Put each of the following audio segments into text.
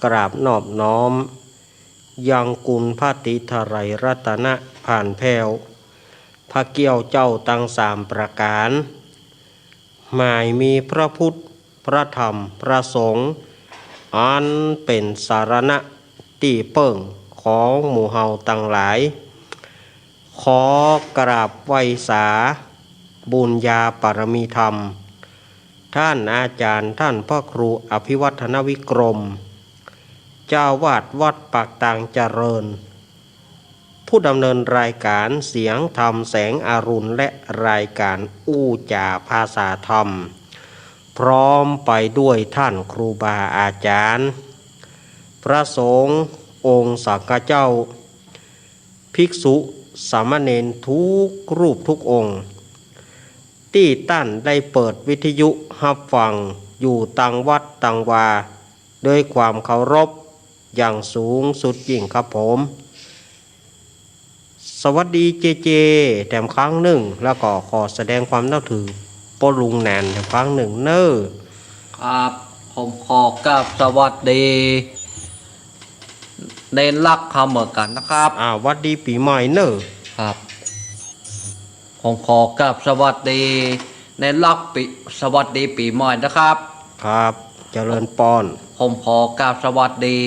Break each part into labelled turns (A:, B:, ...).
A: กราบนอบน้อมยังกุลพระติทไรยรัตนะผ่านแผ่วพระเกี้ยวเจ้าตั้ง3ประการหมายมีพระพุทธพระธรรมพระสงฆ์อันเป็นสารณะตีเปิ่งของหมู่เฮาตั้งหลายขอกราบไหว้สาบุญญาปรมีธรรมท่านอาจารย์ท่านพ่อครูอภิวัฒนวิกรมเจ้าวาดวัดปากต่างเจริญผู้ดำเนินรายการเสียงธรรมแสงอรุณและรายการอู้จาภาษาธรรมพร้อมไปด้วยท่านครูบาอาจารย์พระสงฆ์องค์สักเจ้าภิกษุสามเณรทุกรูปทุกองค์ที่ท่านได้เปิดวิทยุรับฟังอยู่ต่างวัดต่างวาด้วยความเคารพอย่างสูงสุดยิ่งครับผมสวัสดีเจเจแถมครั้งหนึ่งแล้วก็ขอแสดงความนับถือพ่อลุงแนนแถมครั้งหนึ่งเนอ
B: ครับผมขอกราบสวัสดีเน้นรักคำเหมือนกันนะครับ
A: วัสดีปีใหม่เนอ
B: ครับผมขอกราบสวัสดีเน้นรักสวัสดีปีใหม่นะครับ
A: ครับเจริญปอน
B: ผมขอกราบสวัสดี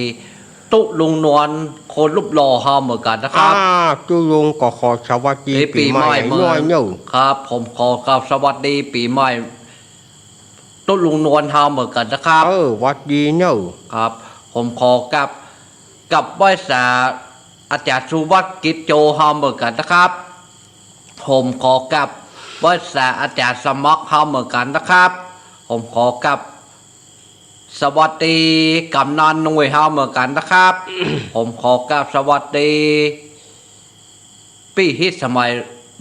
B: ตุลุงนวลคนรูปหล่อเฮาเหมือนกันนะครับ
A: ตุลุงก็ขอสวัสดีปีใหม่น้อยเนอ
B: ครับผมขอกราบสวัสดีปีใหม่ตุลุงนวลเฮาเหมือนกันนะครับ
A: วัสดีเนอ
B: ครับผมขอกราบกับไหว้สาอาจารย์สุวัฒน์กิจโจเฮาเหมือนกันนะครับผมขอกับไหว้สาอาจารย์สมัครเฮาเหมือนกันนะครับผมขอกับสวัสดีกำนันหน่วยเฮาเหมือนกันนะครับ ผมขอกับสวัสดีพี่ฮิตสมัย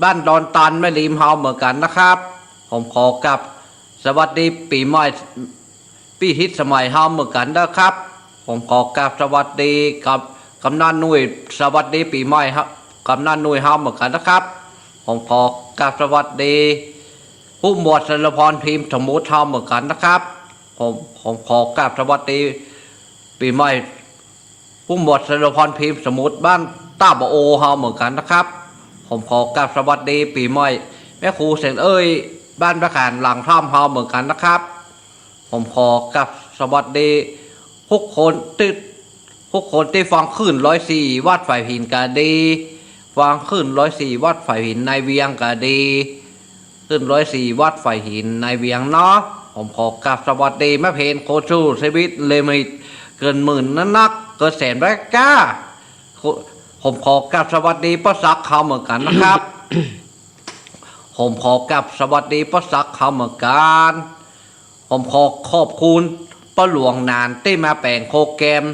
B: บ้านดอนตันแม่ริมเฮาเหมือนกันนะครับผมขอกับสวัสดีปีใหม่พี่ฮิตสมัยเฮาเหมือนกันนะครับผมขอกราบสวัสดีกับกำนันหน่วยสวัสดีปีใหม่ครับกำนันหน่วยเฮาเหมือนกันนะครับผมขอกราบสวัสดีผู้หมวดสรพรพิมพ์สมุทรเฮาเหมือนกันนะครับผมขอกราบสวัสดีปีใหม่ผู้หมวดสรพรพิมพ์สมุทรบ้านต้าบโอเฮาเหมือนกันนะครับผมขอกราบสวัสดีปีใหม่แม่ครูเสงเอ้ยบ้านประขานหลังถ้ำเฮาเหมือนกันนะครับผมขอกราบสวัสดีทุกคนที่ฟังขึ้น104วัดฝ่ายหินกะดีฟังขึ้น104วัดฝ่ายหินในเวียงกะดีขึ้น104วัดฝ่ายหินในเวียงเนาะผมขอกราบสวัสดีแม่เพนโคชูชีวิตเลมิตเกินหมื่นนักเกินแสนแรกก้าผมขอกราบสวัสดีป้าซักเขาเหมือนกันนะครับ ผมขอกราบสวัสดีป้าซักเขาเหมือนกันผมขอบคุณป้าหลวงนานที่มาแปลงโคแกม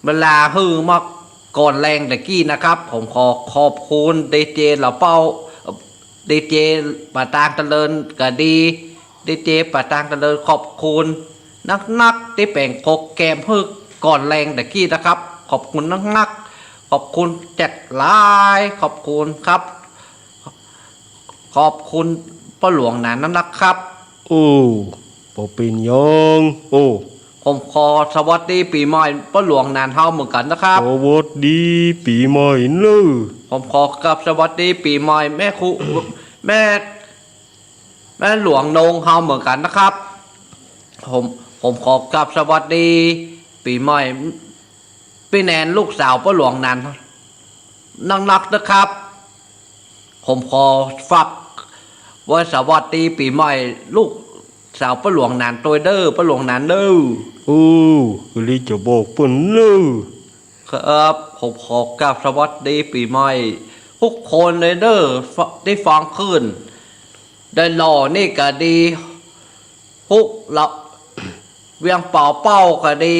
B: เวลาฮือมาก่อนแรงตะกี้นะครับผมขอบคุณดีเจเหล่าเป้าดีเจป่าตางเจริญก็ดีดีเจป่าตางเจริญขอบคุณนักที่แปลงโคแกมฮือก่อนแรงตะกี้นะครับขอบคุณนักขอบคุณแจ็คไลน์ขอบคุณครับขอบคุณป้าหลวงนานนะครับ
A: ปอปินยอง
B: ผมขอสวัสดีปีใหม่ป้าหลวงนานเฮาเหมือนกันนะครับ
A: สวัสดีปีใหม่เนอ
B: ผมขอกับสวัสดีปีใหม่แม่ครูแม่หลวงนงเฮาเหมือนกันนะครับผมขอกับสวัสดีปีใหม่พี่แนนลูกสาวป้าหลวงนานนักนะครับผมขอฝากไว้สวัสดีปีใหม่ลูกสาวป้าหลวงนานตัวเด้อป้าหลวงนานเด้อ
A: ลิจะบอกเปิ้นเนอ
B: ครับผมขอกราบสวัสดีปีใหม่ทุกคนเลยเด้อได้ฟังขึ้นได้หล่อนี่ก็ดีทุกเราเวียงเป้าก็ดี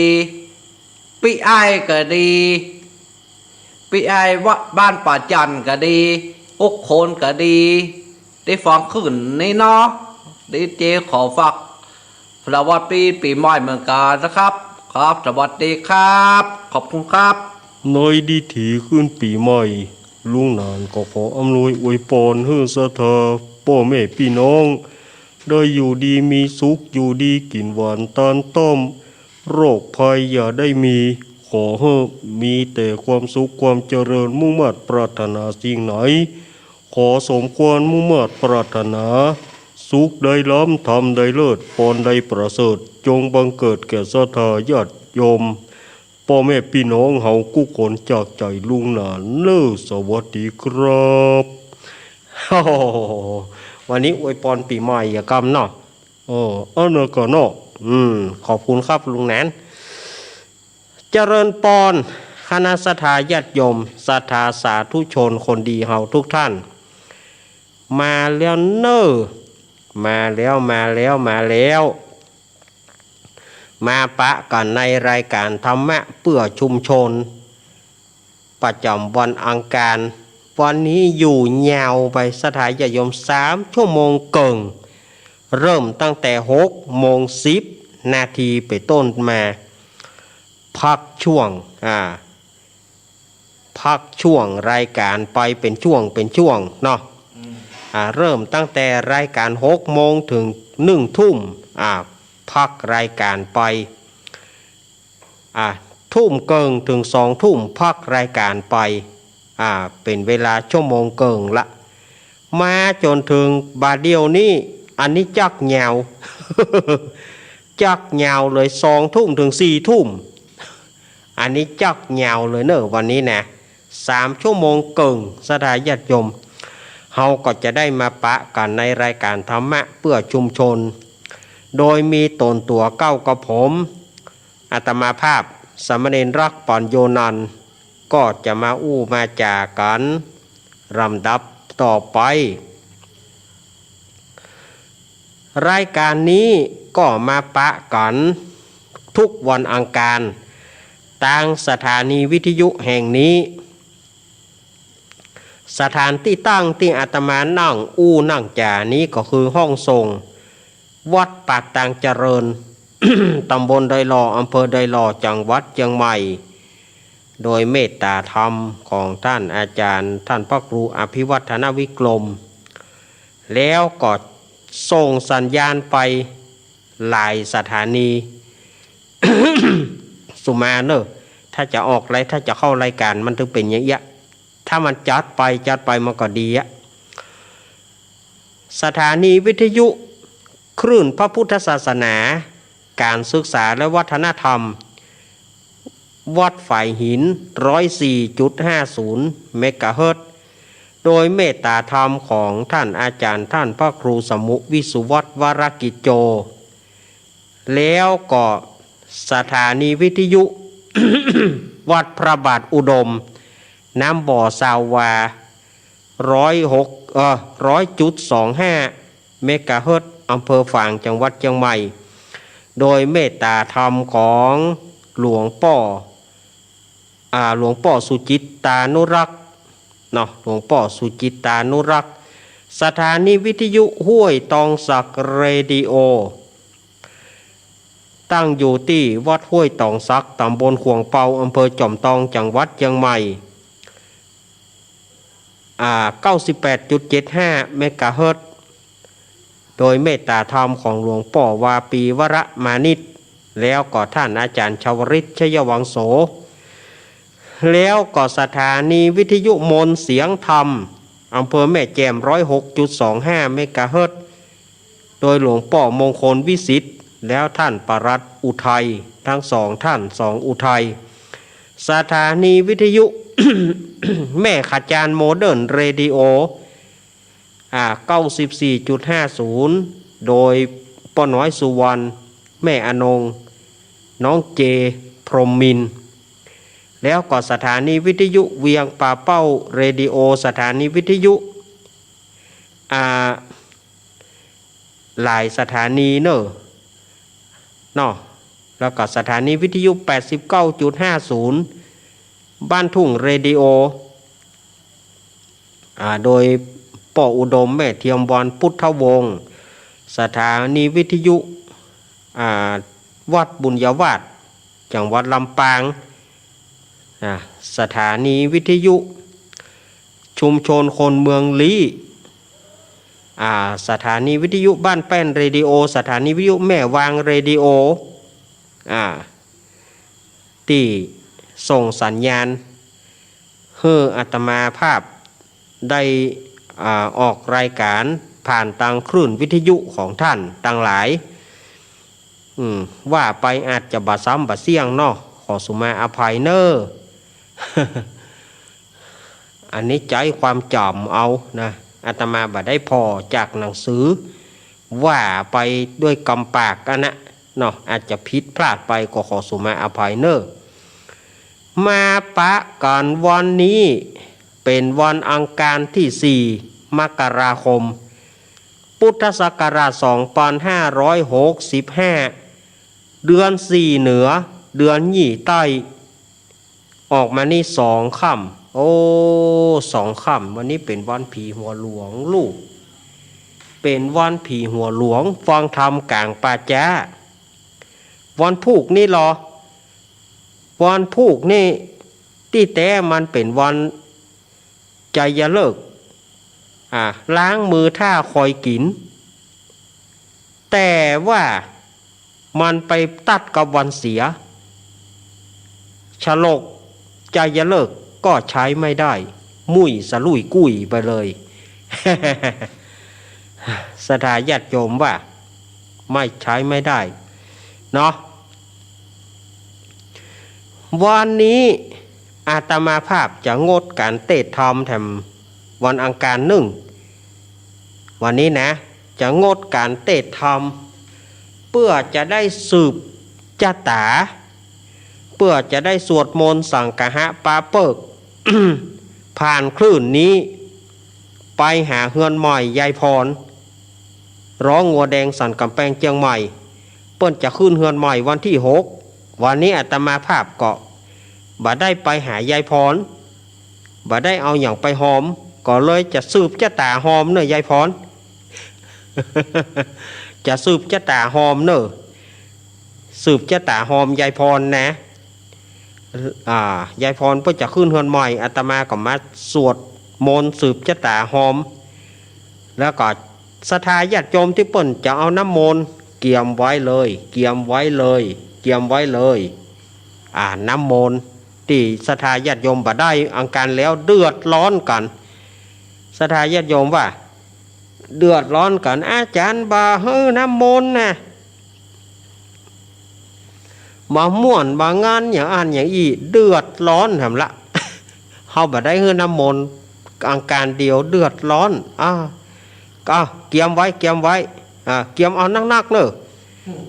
B: พี่ไอ้ก็ดีพี่ไอ้วัดบ้านป่าจันก็ดีทุกคนก็ดีได้ฟังขึ้นนี่เนาะดีเจขอฝากสวัสดีปีใหม่เหมือนกันนะครับครับสวัสดีครับขอบคุณครับ
A: น้อยดีถีขึ้นปีใหม่ลุงนานก็ขออำนวยอวยพรให้สะเธอพ่อแม่พี่น้องได้อยู่ดีมีสุขอยู่ดีกินหวานตาลต้ม โรคภัยอย่าได้มี ขอให้มีแต่ความสุขความเจริญมุ่งมั่นปรารถนาสิ่งไหน ขอสมควรมุ่งมั่นปรารถนา สุขใดล้ำธรรมใดเลิศปอนใดประเสริฐจงบังเกิดแก่ศรัทธาญาติโยมพ่อแม่พี่น้องเฮากู้คนจากใจลุงหนานเน้อสวัสดีครับวันนี้อวยพรปีใหม่อย่ากำเนาะอันนั้นก็เนาะขอบคุณครับลุงแหนนเจริญปอนคณะศรัทธาญาติโยมศรัทธาสาธุชนคนดีเฮาทุกท่านมาแล้วเน้อมาแล้วมาปะกันในรายการธรรมะเพื่อชุมชนประจำวันอังคารวันนี้อยู่ยาวไปสถานญาติโยม3 ชั่วโมงเกิงเริ่มตั้งแต่6:10 นาทีไปต้นมาพักช่วงรายการไปเป็นช่วงเนาะเริ่มตั้งแต่รายการ6 โมงถึง1 ทุ่มพักรายการไปทุ่มเกิงถึง2 ทุ่มพักรายการไปเป็นเวลาชั่วโมงเกิงละมาจนถึงบาดเดียวนี้อันนี้จักยาว จักยาวเลย2 ทุ่มถึง4 ทุ่มอันนี้จักยาวเลยเนอะวันนี้นะ3 ชั่วโมงเกิงสถานญาติโยมเฮาก็จะได้มาปะกันในรายการธรรมะเพื่อชุมชนโดยมีตนตัวเก้ากับผมอาตมาภาพสามเณรรักปัญโยนันท์ก็จะมามาจากันลำดับต่อไปรายการนี้ก็มาปะกันทุกวันอังคารทางสถานีวิทยุแห่งนี้สถานที่ตั้งที่อาตมานั่งจานี้ก็คือห้องทรงวัดปากตางเจริญ ตำบลดอยหล่ออำเภอดอยหล่อจังหวัดเชียงใหม่โดยเมตตาธรรมของท่านอาจารย์ท่านพระครูอภิวัฒนวิกรมแล้วก็ส่งสัญญาณไปหลายสถานี สุมาเนอะถ้าจะออกไรถ้าจะเข้ารายการมันถึงเป็นอย่างเงี้ยถ้ามันจัดไปมันก็ดีอะสถานีวิทยุคลื่นพระพุทธศาสนาการศึกษาและวัฒนธรรมวัดฝ่ายหิน 104.50 เมกะเฮิรตซ์โดยเมตตาธรรมของท่านอาจารย์ท่านพระครูสมุวิสุวัฒน์วรกิจโจแล้วก็สถานีวิทยุ วัดพระบาทอุดมน้ำบ่อสาวา 100.25 เมกะเฮิรตซ์อำเภอฝางจังหวัดเชียงใหม่โดยเมตตาธรรมของหลวงพ่อสุจิตตานุรักษ์เนาะหลวงพ่อสุจิตตานุรักษ์สถานีวิทยุห้วยตองสักเรดิโอตั้งอยู่ที่วัดห้วยตองสักตำบลขวงเปาอำเภอจอมทองจังหวัดเชียงใหม่98.75 เมกะเฮิรตซ์โดยเมตตาธรรมของหลวงพ่อวาปีวรมานิตแล้วก็ท่านอาจารย์ชวริตชยวังโสแล้วก็สถานีวิทยุมนเสียงธรรมอำเภอแม่แจ่ม 106.25 เมกะเฮิรตซ์โดยหลวงพ่อมงคลวิสิทธิ์แล้วท่านปรัตน์อุทัยทั้ง2 ท่าน2 อุทัยสถานีวิทยุ แม่ขจารโมเดิร์นเรดิโอ94.50 โดยป้าน้อยสุวรรณแม่อนงน้องเจพรหมมินทร์แล้วก็สถานีวิทยุเวียงป่าเป้าเรดิโอสถานีวิทยุหลายสถานีเนอะแล้วก็สถานีวิทยุ 89.50 บ้านทุ่งเรดิโอโดยป่ออุดมแม่เทียมวันพุทธวงศ์สถานีวิทยุวัดบุญยวาสจังหวัดลำปางสถานีวิทยุชุมชนคนเมืองลี้สถานีวิทยุบ้านแป้นเรดิโอสถานีวิทยุแม่วางเรดิโอ ที่ส่งสัญญาณให้อาตมาภาพได้ออกรายการผ่านทางคลื่นวิทยุของท่านต่างหลายว่าไปอาจจะบาซ้ำบาเสี่ยงเนาะขอสุมาอภัยเนอ อันนี้ใจความจำเอานะอาตมาบ่ได้พอจากหนังสือว่าไปด้วยกำปากกันนะเนาะอาจจะผิดพลาดไปก็ขอสุมาอภัยเนอมาปะกันวันนี้เป็นวันอังคารที่4 มกราคมพุทธศักราช2565เดือน4เหนือเดือนยี่ใต้ออกมานี่2 ค่ำโอ้2 ค่ำวันนี้เป็นวันผีหัวหลวงลูกเป็นวันผีหัวหลวงฟังธรรมกลางป่าจ้าวันพุกนี่หรอวันพุกนี่ที่แต่มันเป็นวันใจยะเลิกล้างมือท่าคอยกินแต่ว่ามันไปตัดกับวันเสียฉลกใจยะเลิกก็ใช้ไม่ได้มุ่ยสลุยกุ้ยไปเลย สถาญาติโยมว่าไม่ใช้ไม่ได้เนาะวันนี้อาตมาภาพจะงดการเทศน์ธรรมแถมวันอังคารวันนี้นะจะงดการเทศน์ธรรมเพื่อจะได้สืบจตาเพื่อจะได้สวดมนต์สังฆะปาเปิก ผ่านคลื่นนี้ไปหาเฮือนใหม่ยายพรร้องงัวแดงสันกำแพงเชียงใหม่เปิ้นจะขึ้นเฮือนใหม่วันที่6วันนี้อาตมาภาพก็บ่ได้ไปหายายพรบ่ได้เอาอย่างไปหอมก็เลยจะสืบจตาหอมเนอะยายพร จะสืบจตาหอมเนอะสืบจตาหอมยายพรนะยายพรเพื่อจะขึ้นเฮือนใหม่อาตมาก็มาสวดมนต์สืบจตาหอมแล้วก็ศรัทธาญาติโยมที่เปิ้นจะเอาน้ำมนต์เกี่ยมไว้เลยเกี่ยมไว้เลยเกี่ยมไว้เลยน้ำมนต์ที่ศรัทธาญาติโยมบ่ได้อังการแล้วเดือดร้อนกันศรัทธาญาติโยมว่าเดือดร้อนกันอาจารย์บ่เฮ้อน้ำมนต์นะมาม่วนบางงานอย่างอย่างอีเดือดร้อนทำละ เฮาบ่ได้เฮ้อน้ำมนต์อังการเดียวเดือดร้อนก็เกี่ยมไว้เกี่ยมไว้เกี่ยมเอานักๆเนอะ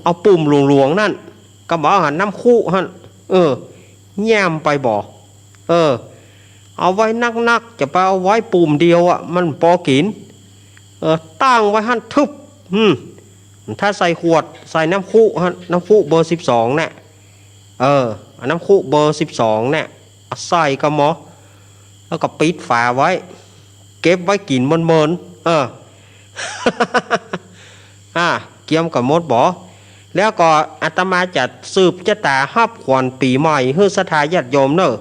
A: เอาปุ่มหลวงๆนั่นก็บอกหันน้ำคู่หันแย้มไปบ่เอาไว้นักๆจะไปเอาไว้ปุ่มเดียวมันพอกินตั้งไว้หันทึบถ้าใส่ขวดใส่น้ำคู่หันน้ำคู่เบอร์12เนี่ยน้ำคู่เบอร์12เนี่ยใส่กระหมอแล้วก็ปิดฝาไว้เก็บไว้กินเมินเกี่ยมกับมดบ่แล้วก็อาตมาจะสืบชะตาฮับขวัญปีใหม่ให้ศรัทธาญาติโยมเนอะ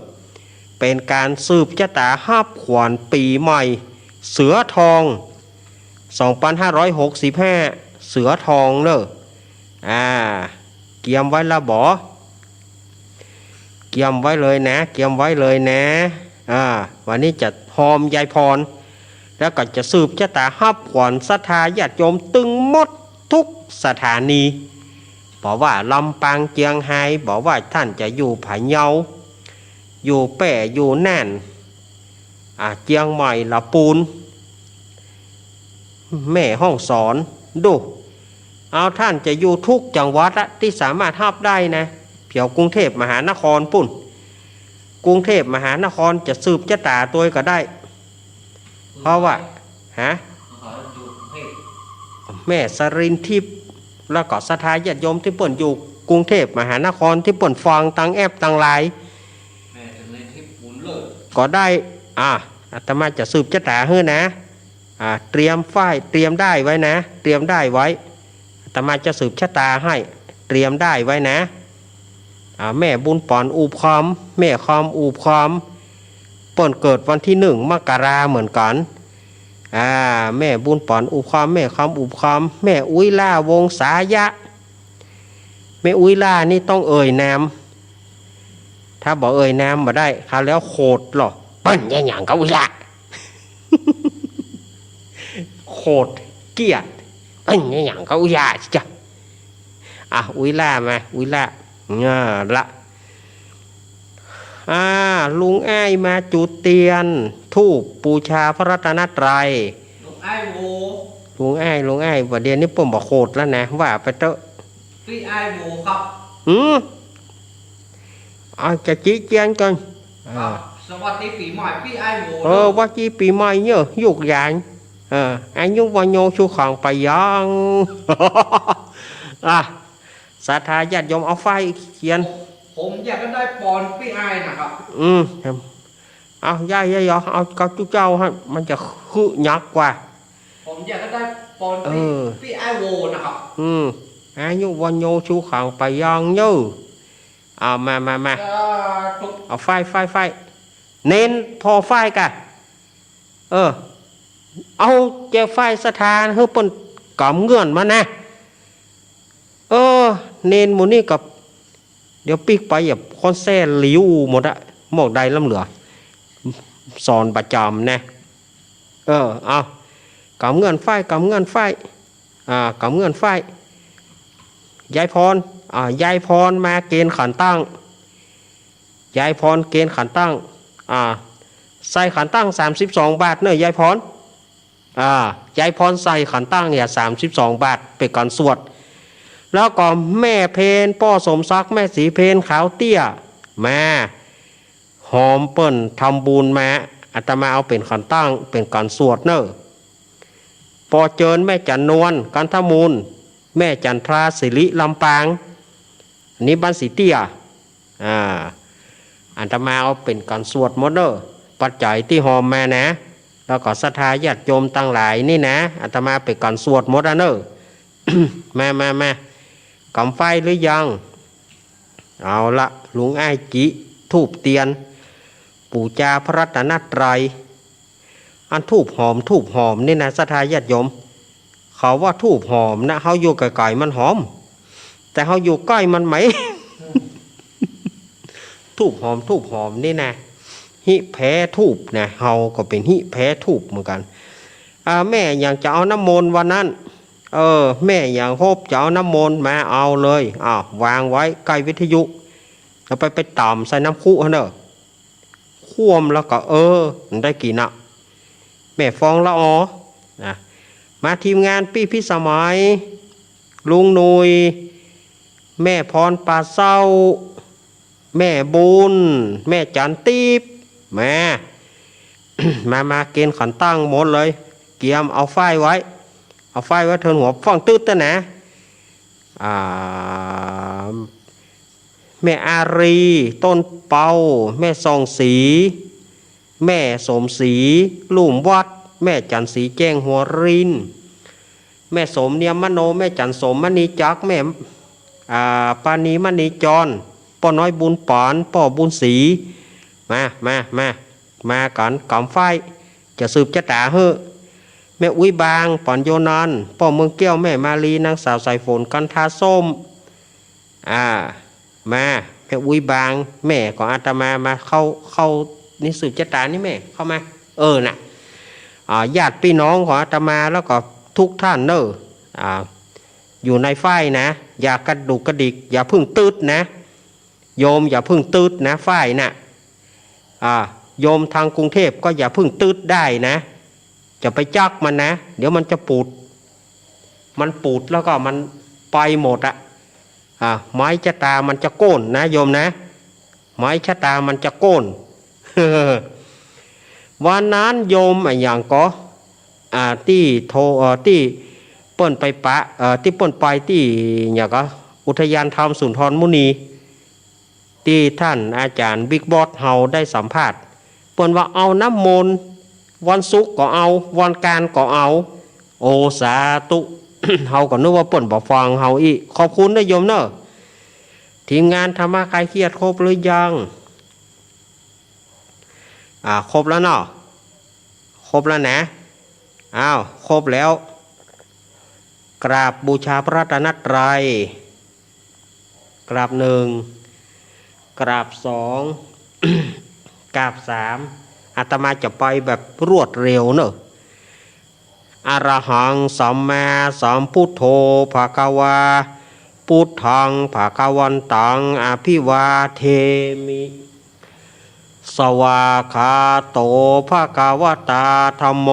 A: เป็นการสืบชะตาฮับขวัญปีใหม่เสือทอง2565เสือทองเนอะเกี่ยมไว้ละบ่เกี่ยมไว้เลยนะเกี่ยมไว้เลยนะวันนี้จะหอมยายพรแล้วก็จะสืบชะตาฮับขวัญศรัทธาญาติโยมตึงหมดทุกสถานีบอกว่าลำปางเจียงไฮ้บอกว่าท่านจะอยู่ผาเยาอยู่แป่อยู่แน่นเจียงใหม่ละปูนแม่ห้องสอนดูเอาท่านจะอยู่ทุกจังหวัดที่สามารถฮับได้นะเพียวกรุงเทพมหานครปุ่นกรุงเทพมหานครจะสืบชะตาตัวก็ได้เพราะว่าแม่สรินทิพย์แล้วก็ศรัทธาญาติโยมที่เปิ่นอยู่กรุงเทพมหานครที่เปิ่นฟังตังแอบตังไลน์ก็ได้อาตมาจะสืบชะตาให้นะเตรียมฝ้ายเตรียมได้ไว้นะเตรียมได้ไว้อาตมาจะสืบชะตาให้เตรียมได้ไว้นะแม่บุญปอนอูบคอมแม่คอมอูบคอมเปิ่นเกิดวันที่1 มกราเหมือนกันแม่บุญปอนอุบความแม่คำอุบความแม่อุ้ยล่าวงสายะแม่อุ้ยล่านี่ต้องเอ่ยนาม ถ้าบอกเอ่ยน้ำมาได้คราวแล้วโคตรหรอเปิ้นยังหยังก็วิละโคตรเกียดเปิ้นยังหยังก็วิละจ้ะวิล่ามาวิล่าละลุงอ้ายมาจุดเตียนทูปบูชาพระรัตนตรัย
B: ลุงอ้ายโว
A: ลุงอ้ายว่าเดี๋ยวนี้ผมบอกโคตรแล้วนะว่าไปเถอะ
B: พี่อ้ายโวครับ
A: จะจี้เจียนกัน
B: สวัสดีปีใหม่พี่อ้ายโว
A: ว่าจี้ปีใหม่เนอะยุกยานanh nhung vào nhô chu khoảng phải giangศรัทธาญาติโยมเอาไฟเขียน
B: ผมอยากได้ปอนพี่อ้ายนะครับ
A: เอาย่ายเอาเก้าจุเจ้าฮะมันจะคือยักกว่า
B: ผมอยากได้ปอนพี่อ้ายโวนะครับ
A: anh nhung vào nhô chu khoảng phải giang nhưมาเอาไฟเน้นพอไฟกันเอาเจ้าไฟสถานเฮ้ยปนกำเงื่อนมานะเน้นหมูนี่กับเดี๋ยวปีกไปแบบคอนเสิร์ตลิ้วหมดอะหมอกใดล้ำเหลือสอนประจำนะเอากำเงื่อนไฟกำเงื่อนไฟยายพรยายพรมาเกณฑ์ขันตั้งยายพรเกณฑ์ขันตั้งใส่ขันตั้ง32 บาทเนอะยายพรยายพรใส่ขันตั้งเนี่ย32 บาทเป็นการสวดแล้วก็แม่เพนป้อสมศักดิ์แม่สีเพนขาวเตี้ยมาหอมเปิ้นทำบุญมาอาตมาเอาเป็นขันตั้งเป็นการสวดเนอะปอเจิญแม่จันนวลกันทมูลแม่จันทราศิริลำปางอันนี้บ้านสีเตี้ยอาตมาเอาเป็นการสวดมดเนอะปัจจัยที่หอมมานะแล้วก็ศรัทธาญาติโยมตั้งหลายนี่นะอาตมาเป็นการสวดมดเนอะ มากำไฟหรือยังเอาละลุงอ้ายจิทูบเตียนปูจาพระรัตนตรัยอันทูบหอมนี่นะศรัทธาญาติโยมเขาว่าทูบหอมนะเขาอยู่ไกลๆมันหอมแต่เขาอยู่ใกล้มันไหม ทูบหอมนี่นะหิแพ้ทูบนะเฮาก็เป็นหิแพ้ทูบเหมือนกันแม่อย่างจะเอาน้ำมนต์วันนั้นแม่อย่างโฮบจะเอาน้ำมนต์มาเอาเลยวางไว้ใกล้วิทยุแล้วไปต่ำใส่น้ำคู่เนอะควมแล้วก็ได้กี่นะแม่ฟองละนะมาทีมงานพี่พิสมัยลุงนุยแม่พรปาเศร้าแม่บุญแม่จันตีบมาเกณฑ์ขันตั้งหมดเลยเกียมเอาไฟไว้เทินหัวฟังตืดแต่นะแม่อารีต้นเปาแม่ซองสีแม่สมศรีลุ่มวัดแม่จันสีแจ้งหัวรินแม่สมเนียมมโนแม่จันสมมณีจักแม่ปานีมณีจรป้อน้อยบุญปานป้อบุญศรีมากันกำไฟจะสืบจะด่าเฮ้แม่อุ้ยบางปอนโยนันป้อเมืองแก้วแม่มาลีนางสาวสายฝนกันทาส้มมาแม่อุ้ยบางแม่ของอาตมาเข้านี่สืบจะด่านี่แม่เข้ามาน่ะญาติพี่น้องของอาตมาแล้วก็ทุกท่านเนอะอยู่ในไฟนะอย่ากระดุกกระดิกอย่าพึ่งตืดนะโยมอย่าพึ่งตืดนะไฟนะโยมทางกรุงเทพก็อย่าพึ่งตืดได้นะจะไปจักมันนะเดี๋ยวมันจะปูดแล้วก็มันไปหมดไม้ชะตามันจะโค่นนะโยมนะไม้ชะตามันจะโค่น วันนั้นโยมอย่างก็ที่ที่เปิ้นไปที่เปิ้นไปที่อย่างก็อุทยานธรรมสุนทรมุนีที่ท่านอาจารย์บิ๊กบอสเฮาได้สัมภาษณ์เปิ้นว่าเอาน้ำมนต์วันศุกร์ก็เอาวันการก็เอาโอสาธุ เฮาก็นึกว่าเปิ้นบ่ฟังเฮาอีกขอบคุณนะโยมเนอะทีมงานธรรมะคลายเครียดครบหรือยังครบแล้วเนาะครบแล้วนะครบแล้วกราบบูชาพระรัตนตรัยกราบหนึ่ง กราบสอง กราบสามอาตมาจะไปแบบรวดเร็วเนอะอรหังสัมมาสัมพุทโธภะคะวาพุทธังภะคะวันตังอภิวาเทมิสวากขาโตภะคะวตาธัมโม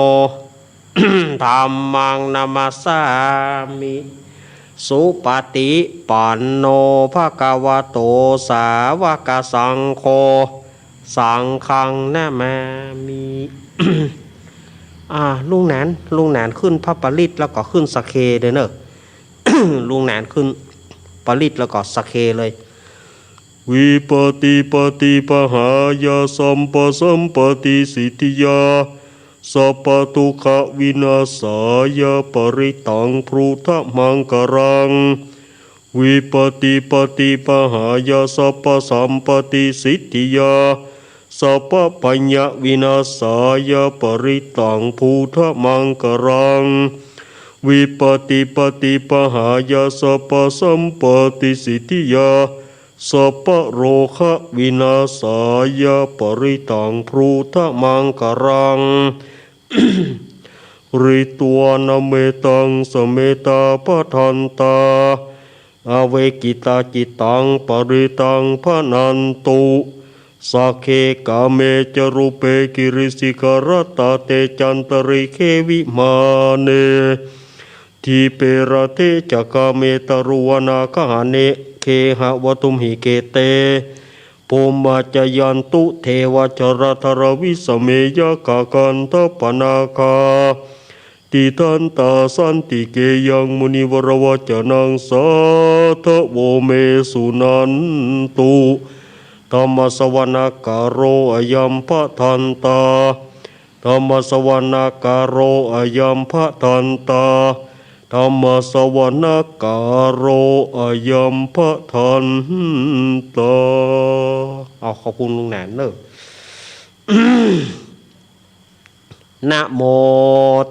A: ธัมมังนามัสสามิสุปฏิปันโนภะคะวะโตสาวกสังโฆสังฆังนะมามิ ลุงแหนนขึ้นพระปริตแล้วก็ขึ้นสเคเด้อเนอะ ลุงแหนนขึ้นปริตแล้วก็สเคเลยวิปติปฏิปหายาสัมปสัมปติสิทธิยาสัพพทุกขวินาศายาปริตังพรุทะมังกรังวิปติปฏิปหายาสัพพสัมปติสิทธิยาสัพพปัญญวินาศายาปริตังพุทธมังกรังวิปติปฏิปหายาสัพพสัมปติสิทธิยาสัพพโรคะวินาศายาปริตังพุทธมังกรัง ริตวานเมตังสเมตาปทันตาอเวกิตาจิตังปริตังพนันตุสักเคกาเมจรูเปกิริสิกรตาเตจันตริเควิมาเนทีเประเทจักาเมตรุวนาคหาเนเคหะวตุมหิเกเตภูมิจยันตุเทวจรธรวิสเมยกากันทปนาคาติทันตาสันติเกยังมุนิวรวจนังสาทโวเมสุนันตุธรรมสวนาการโรอยัมภทันตาธรรมสวนาการโรอยัมภทันตาธรรมสวนาการโรอยัมภทันตาเอาขอบคุณลุงแหนนเนอะ นะโม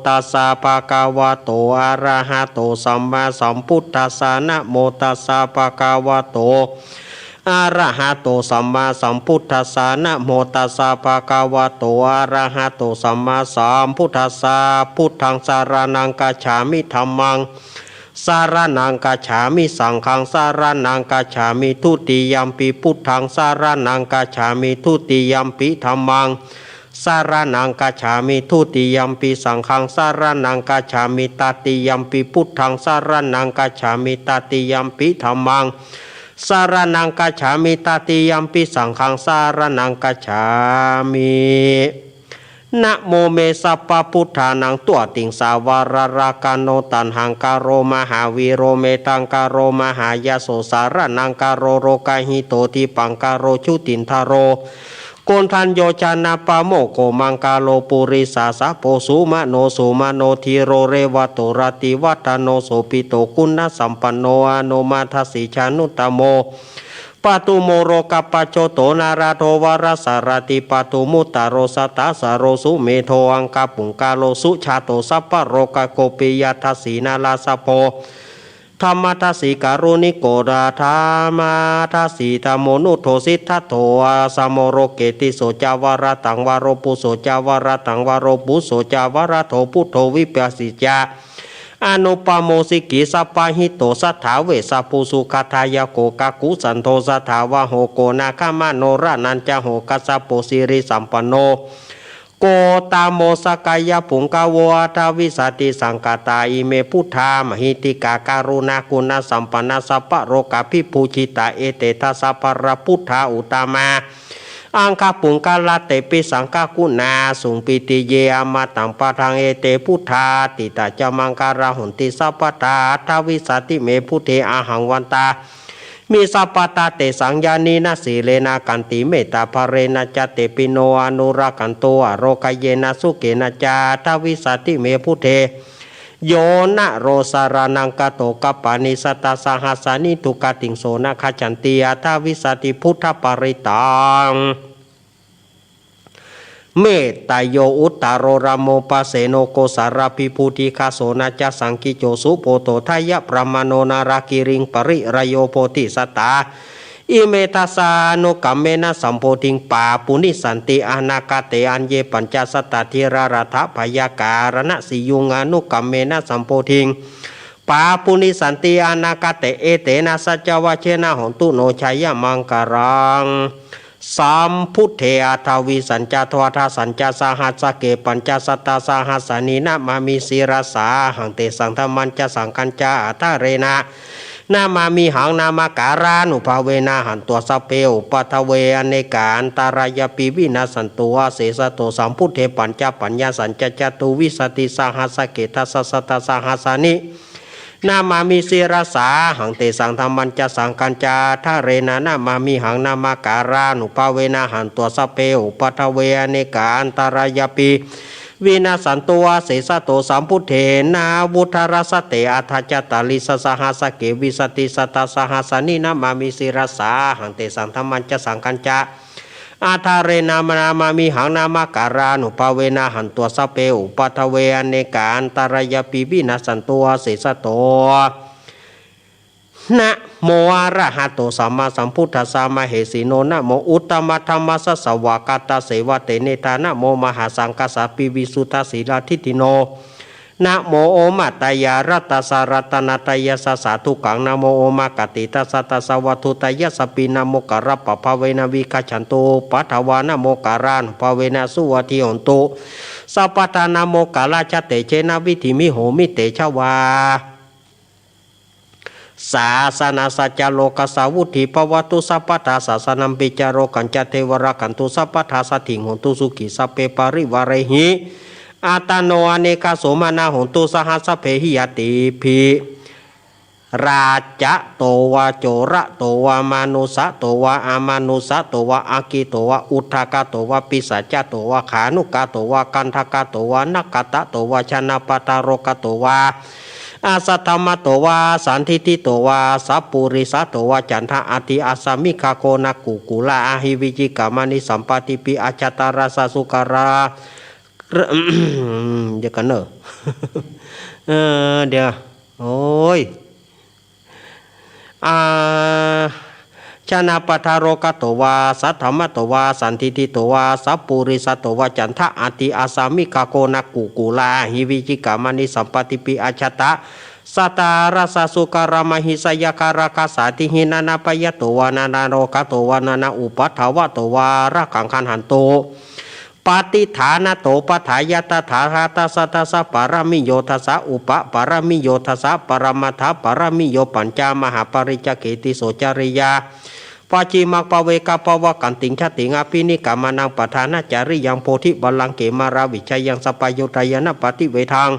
A: ตัสสะภะคะวะโตอะระหะโตสัมมาสัมพุทธัสสะนะโมตัสสะภะคะวะโตอะระหะโตสัมมาสัมพุทธัสสะนะโมตัสสะภะคะวะโตอะระหะโตสัมมาสัมพุทธัสสะพุทธังสารนังกัจฉามิธัมมังสารนังกัจฉามิสังฆังสารนังกัจฉามิทุติยัมปิพุทธังสารนังกัจฉามิทุติยัมปิธัมมังสารนังกัจฉามิทุติยัมปิสังฆังสารนังกัจฉามิตติยัมปิพุทธังสารนังกัจฉามิตติยัมปิธัมมังสารนังกัจฉามิตติยัมปิสังฆังสารนังกัจฉามินะโมเมสัพพพุทธานังตัวติงสาวารารากาโนตันหังการโรมหาวีโรเมตังการโรมหายาโสสารนังการโรโรกาหิโตทิปังการโรชุตินทาโรโกนทันโยชนะปะโมโกมังกาโลปุริสาสะโปสุมาโนสุมาโนทีโรเรวะโตรติวัตโนโสปิโตกุณสัมปันโนอโนมาทัสสิชานุตโมปาตุโมโรกัปปะโจโตนาราโทวารสารติปาตุมุตตาโรสตาสารโรสุเมโทอังกาปุงกาโลสุชาโตสัพพะโรกะโกปิยทัสสีนาลาสโพธรรมทัสสิการุณิโกราธามาทัสสิธรรมโนุโทสิทธัตโตอาสมโรเกติโสจาวรตังวโรปุโสจาวรตังวโรปุโสจาวรโทพุทโธวิปัสสิจาอนุปโมสิกิสัพพหิโตสัทธาเวสัพพุสุขทายโกกากุสันโทสัทธาวะโหโกนาคามโนรานันจโหกัสสะโปสิริสัมปันโนโกตาโมสกายปุงกาวะทาวิสติสังกตาอิเมพุทธามหิติกาการุณากุณสัมปันนาสัพพะโรกาภิปูชิตาเอเตทัสสะปรพุทธาอุตามาอังคาปุงกาลเตปิสังกากุณาสุงปิติเยอมาตังปะทังเอเตพุทธาติตาจามังการาหุนติสัพพตาทาวิสติเมพุทเทอาหังวันตามีสัพพตาเตสังญานีนาสีเลนะกันติเมตตาภเรนะจเตปิโนอนุรักันโตอโรกเยนะสุเกนะจาทาวิสติเมพุทเทโยนะโรสารานังกโตกัปปานิสตาสหัสานิทุกติงโสนะขจันติยาทาวิสติพุทธปริตังเมตตาโยอุตตารโรรามโมปัสเสโนโกสารพิภูติคาโสนาจสังกิโจสุโปโตทายะประมาโนนารากิริงปริรโยโพธิสตา อิเมทัสสานุกัมเมนะสัมโพธิงปาปุนิสันติอนาคาเตอัญเยปัญจสตตทิรารัฐพยาการณสิยุงานุกัมเมนะสัมโพธิงปาปุนิสันติอนาคาเตเอเตนะสัจจวะเชนะหนตุโนชัยมังการังสัมพุทเทอาทาวิสัญจทวทาสัญจสหัสสเกปัญจสัตตาสหัสสานีนะมามิศิรสาหังเตสังธรรมันจะสังกัญจาอัทาเรนะนามามีหังนามาการานุภาเวนะหันตัวสเปอุปัทเวอเนกาอันตารายปีวินาสันตัวเสสโตสัมพุทเทปัญจปัญญาสัญจจตุวิสติสหัสสเกทัสสตสหัสสานินามามิศิรสาหังเตสังธรรมันจะสังกัญจาทาเรนะนามามีหังนามาการานุภาเวนะหันตัวสเปอุปัทเวอเนกาอันตารายปีวินาสันตัวเสสโตสัมพุทเทนาวุทารสเตอัทจตาลิสสหัสเกวิสติสตสหัสนินามามิศิรสาหังเตสังธรรมันจะสังกัญจาอาทาเรนามามีหังนามาการานุภาเวนะหันตัวสเปอุปัทเวอเนกาอันตารายปีวินาสันตัวเสสโตนะโมอะระหะโตสัมมาสัมพุทธัสสะมะเหสีโนนะโมอุตตมธรรมสสวากาตเสวะเตเนตานะโมมหาสังฆสัพพิวิสุทธสีลาทิติโนนะโมโอมาตายารัตสารัตนาตายาสสาทุกังนะโมโอมากติตัสสะตัสสะวัตถุตายาสปินะโมกะระปะภะเวนะวิคัจฉันตุปัทวานะโมการานุภาเวนะสุวัติหนตุสัพพทานะโมกาลาชเตเชนะวิธิมิโหมิเตชวาศาสนาสัจจโลกสาวุธิภวตุสัพพทาศาสนัมปิจโรกัญจเทวราคันตุสัพพทาสัตถิงหนตุสุขิสัพเพปาริวาเรหิอาตโนอเนกาโสมานาหนตุสหัสสเพหิยติภิราจะโตวาโจระโตวามานุสะโตวาอามานุสะโตวาอากิโตวาอุทธากาโตวาปิสัจจโตวาขานุกาโตวากันทกาโตวานักกตะโตวาชนะปตารกโตวาอาสัทธรรมโตวาสันทิติโตวาสัพปุริสะโตวาจันทะอติอาสามิคาโคนักกุกุลาอาหิวิจิกามานิสัมปติปิอาจตาราสสุการาเดี๋ยวกันเนอะเดี๋ยวโอ้ยชนะปทารกโตวาสัทธรรมโตวาสันทิติโตวาสัพปุริสโตวาจันทะอติอาสามิกาโกนักกุกุลาหิวิจิกามานิสัมปติปิอาชตะสัตตาราสสุการามหิสยการาคาสาติหินานาปยโตวานานาโรกโตวานานาอุปัฏฐาวะโตวาระขังคันหันโตปฏิฐานโตปฐายตถาคตสัตสะปารมิโยทัสสะอุปปารมิโยทัสสะปรมัทถปารมิโยปัญจามหาปริจเกติโสจริยาปาจิมักปเวกาปวกันติงชติงอภินิกามานังปทานาจาริยังโพธิบัลลังเกมาราวิชัยยังสปายโยตายนะปฏิเวทัง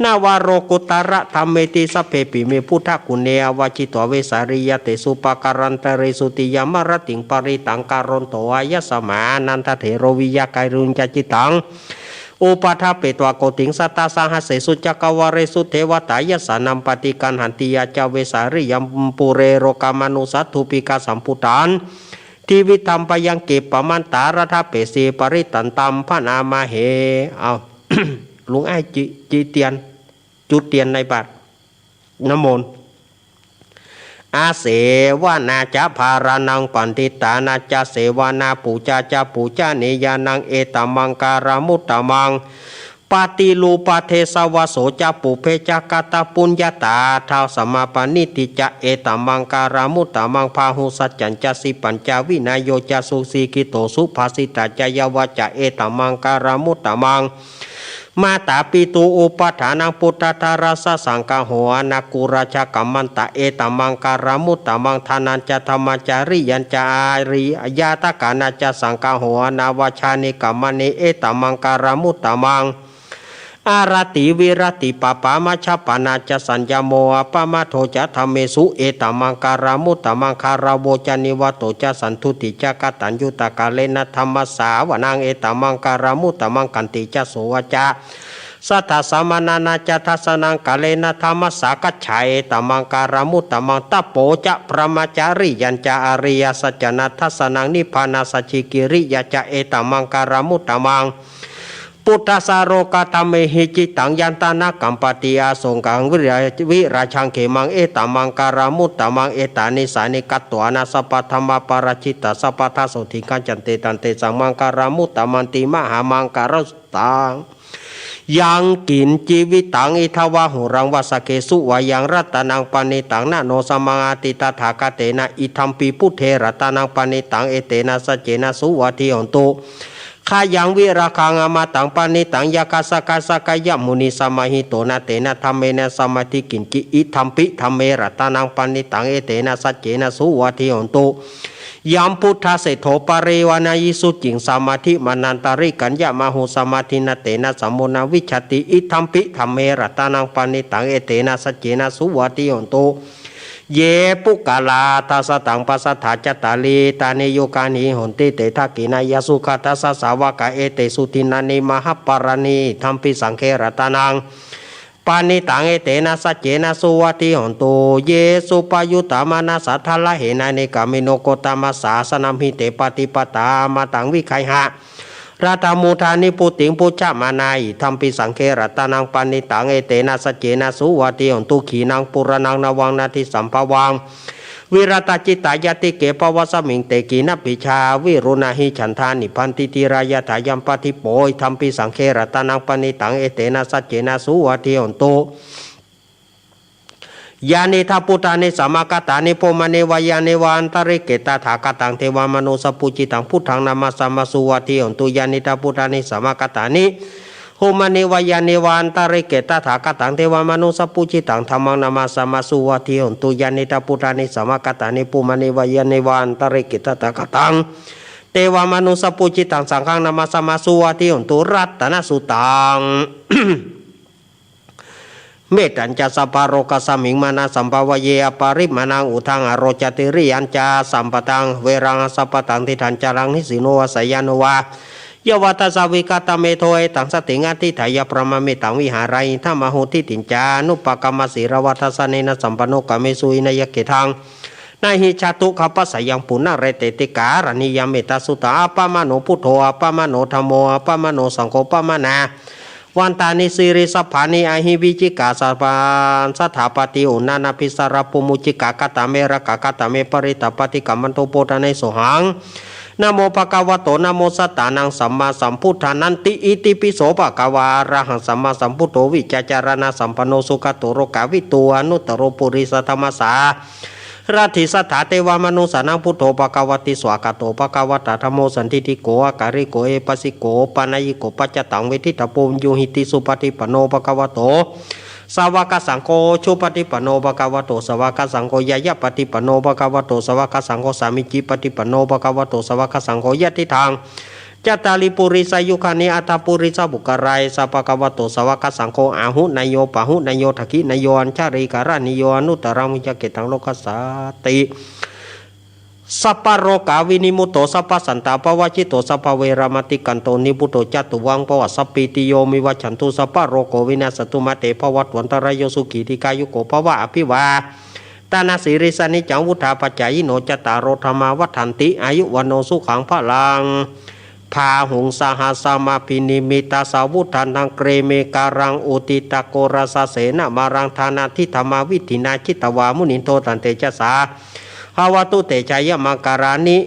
A: นาวารโรกุตระธรรมเมติสัพเพปิเมพุทธกุเนอวาจิตวเวสาริยเตสุปการันตเรสุติยามรติงปริตังการนโตอายสมานันทเถโรวิยากายรุญจจิตังอุปทาเปตวโกติงสัตตาสหัสเสสุจักวาเรสุเทวตายสานัมปฏิกันหันติยาจาเวสาริยัมปุเรโรกามานุสัตถุปิกาสัมพุทานทีวิธรรมปยังเก็บปมันตารทาเปสีปริตันตัมพนามาเหเอา ลุงไอ้จีเตียนจุดเตียนในบาตรน้ำมนต์อาเสวนาจะภารานังปันติตานาจะเสวนาปูจาจะปูจาเนยานังเอตมังการามุตตมังปาติลูปาเทสวโสจะปุเพจะกตปุญญาตาท้าวสมาปนิติจะเอตมังการามุตตมังพาหุสัจจัญจะสิปัญจาวินายโยจะสุสีกิโตสุภาสิตาจยาวจะเอตมังการามุตตมังมาตาปิตูอุปทานังพุทธทาราสสังฆโหอนากุราชกัมมันตะเอตมังการามุตตมังทานันจะธรรมจาริยัญจาริยาตกานาจะสังฆโหอนาวชานิกัมมณีเอตมังการามุตตมังอารติวิรติปปามาชปานาจะสัญญโมอปมาโทจะธรรมเมสุเอตมังการามุตตมังคาราโวจานิวัตโตจะสันทุติจะกตัญญูตกาเลนะธรรมสาวนังเอตมังการามุตตมังกันติจะโสวจาสัทธสมานานาจะทัสนังกาเลนะธรรมสากัจฉายตมังการามุตตมังตะโปจะพระมจาริยัญจาอริยสัจจนะทัสนังนิพพานาสัจฉิกิริยะจะเอตมังการามุตตมัง พุทธสาโรกาตเมหิจิตังยันตานากัมปติอาสงกังวิราชังเขมังเอตามังการามุตตมังเอตานิสานิกัตตวานาสปัธรรมปาราชิตาสปัทาโสธิกัญจันเตตันเตสังมังการามุตตมันติมหามังการุตังยังกินจีวิตังอิทวาหุรังวาสเกสุวายังรัตนังปณิตังนาโนสมังอาติตถาคเตนะอิทัมปีพุทเทรัตนังปณิตังเอเตนะสัจเจนะสุวัติหนตุข้ายังวิราคังอมาตังปณิตังยากาสกาสกายมุนิสมาหิโตนะเตนะธรรมเมนะสมาธิกินกิอิทัมปิธรรมเมรัตนังปณิตังเอเตนะสัจเจนะสุวัติหนตุยามพุทธเสโธปริวานายิสุจิงสมาธิมานันตาริกัญญามาหุสมาธินาเตนะสัมโมนาวิชติอิทัมปิธรรมเมรัตนังปณิตังเอเตนะสัจเจนะสุวัติหนตุเยปุกาลาทัสตังปัสสถาจตาลีตานิโยกานิหนติเตทักกินายสุขทัสสาวกะเอเตสุตินานิมหปารณีธัมปิสังเครัตนังปานิตังเอเตนะสัจเจนะสุวัติหนตุเยสุปยุตตามานาสัทธละเหนะเนกามิโนโกตามาสาสนัมหิเตปฏิปตามาตังวิไคหะราตามุทานิปุติงปุจจามานายธัมปิสังเครัตนังปานิตังเอเตนะสัจเจนะสุวัติหนตุขีนังปุรนังนวังนาทิสัมภวังวิรตจิตายติเกปวัสมิงเตกีนปิชาวิรุณาหิฉันทานิพันติติรายถายัมปฏิโปยธัมปิสังเครัตนังปณิตังเอเตนะสัจเจนะสุวัติหนตุยานิทัพุทธานิสมากตานิโพมเนวายานิวันตริเกตถาคตังเทวามโนสปุจิตังพุทธังนามาสัมมาสุวัติหนตุยานิทัพุทธานิสมากตานิโหมเนวายานิวันตริเกตถาคตังเทวามโนสปุจิตังธรรมังนามาสัมมาสุวัติหนตุยานิทัพุทธานิสมากตานิโพมเนวายานิวันตริเกตถาคตังเทวามโนสปุจิตังสังฆังนามาสัมมาสุวัติหนตุรัตนสุตังเมตัญจะสัพพโรกัสสมิงมานาสัมภวเยอปาริมานังอุทังอโรจติริยัญจาสัมปตังเวรังสัพพตังทิทัญจารังนิสิโนวสยานวายวัตสาวิกาตเมโทเอตังสติงาทิถายประมาเมตังวิหารัยธรรมโหติติญจานุปกรรมสีรวัตสเนนะสัมปโนกเมสุอินยเกทังนาหิชาตุขปัสสยังปุณะเรเตติการณิยเมตสุตาปะมโนพุทโธปะมโนธรรมโมปะมโนสังโฆปะมนาวันตานิสิริสัพพานิอหิวิจิกาสัพพานสถาปฏิอุณานาภิสารปุมุจิกากตาเมระกากตาเมปริตปฏิกัมมันโตโพธานิโสหังนะโมภะคะวะโตนะโมสัตตานังสัมมาสัมพุทธานันติอิติปิโสภะคะวะอะระหังสัมมาสัมพุทโธวิจจารณะสัมปันโนสุขโตโรกาวิตูอนุตตโรปุริสธรรมสาราธิสัทธาเทวามนุสานังพุทโธภควติสวากาโตภควตาธรรมโมสันติติโกอาการิโกเอปัสสิโกปานายิโกปัจจตังเวทิตาปุญญูหิติสุปฏิปโนภควโตสาวกสังโฆชุปฏิปโนภควโตสาวกสังโฆยะยะปฏิปโนภควโตสาวกสังโฆสามิจิปฏิปโนภควโตสาวกสังโฆยะทิทางจตาลิปุริสายุคานิอัตปุริสบุกรายสัพพะวะโตสวากสังโฆอาหุนายโยปะหุนายโยทักขินายโยอัญชาริการานิโยอนุตตรังวิจเกตังโลกัสสติสัพพโรกาวินิมุตโตสัพพสันตาปวชิโตสัพพเวรามติกันโตนิพุตโตจัตุวังปวัสสปิติโยมิวัชันตุสัพพโรโกวินาสตุมาเตภวัตวันตรายโยสุขีติกายุโกภวะอภิวาตานาสิริสานิจังวุธาปัจจายโนจตารโรธรรมาวัฏันติอายุวันโนสุขังพลังพาหุงสหสมาพินิมิตาสาวุธานังเกรเมการังอุติตะโกรสเสนมารังธานาทิธรรมาวิธินาจิตวามุนิโตตันเตชะสาภาวตุเตชยมังการานิ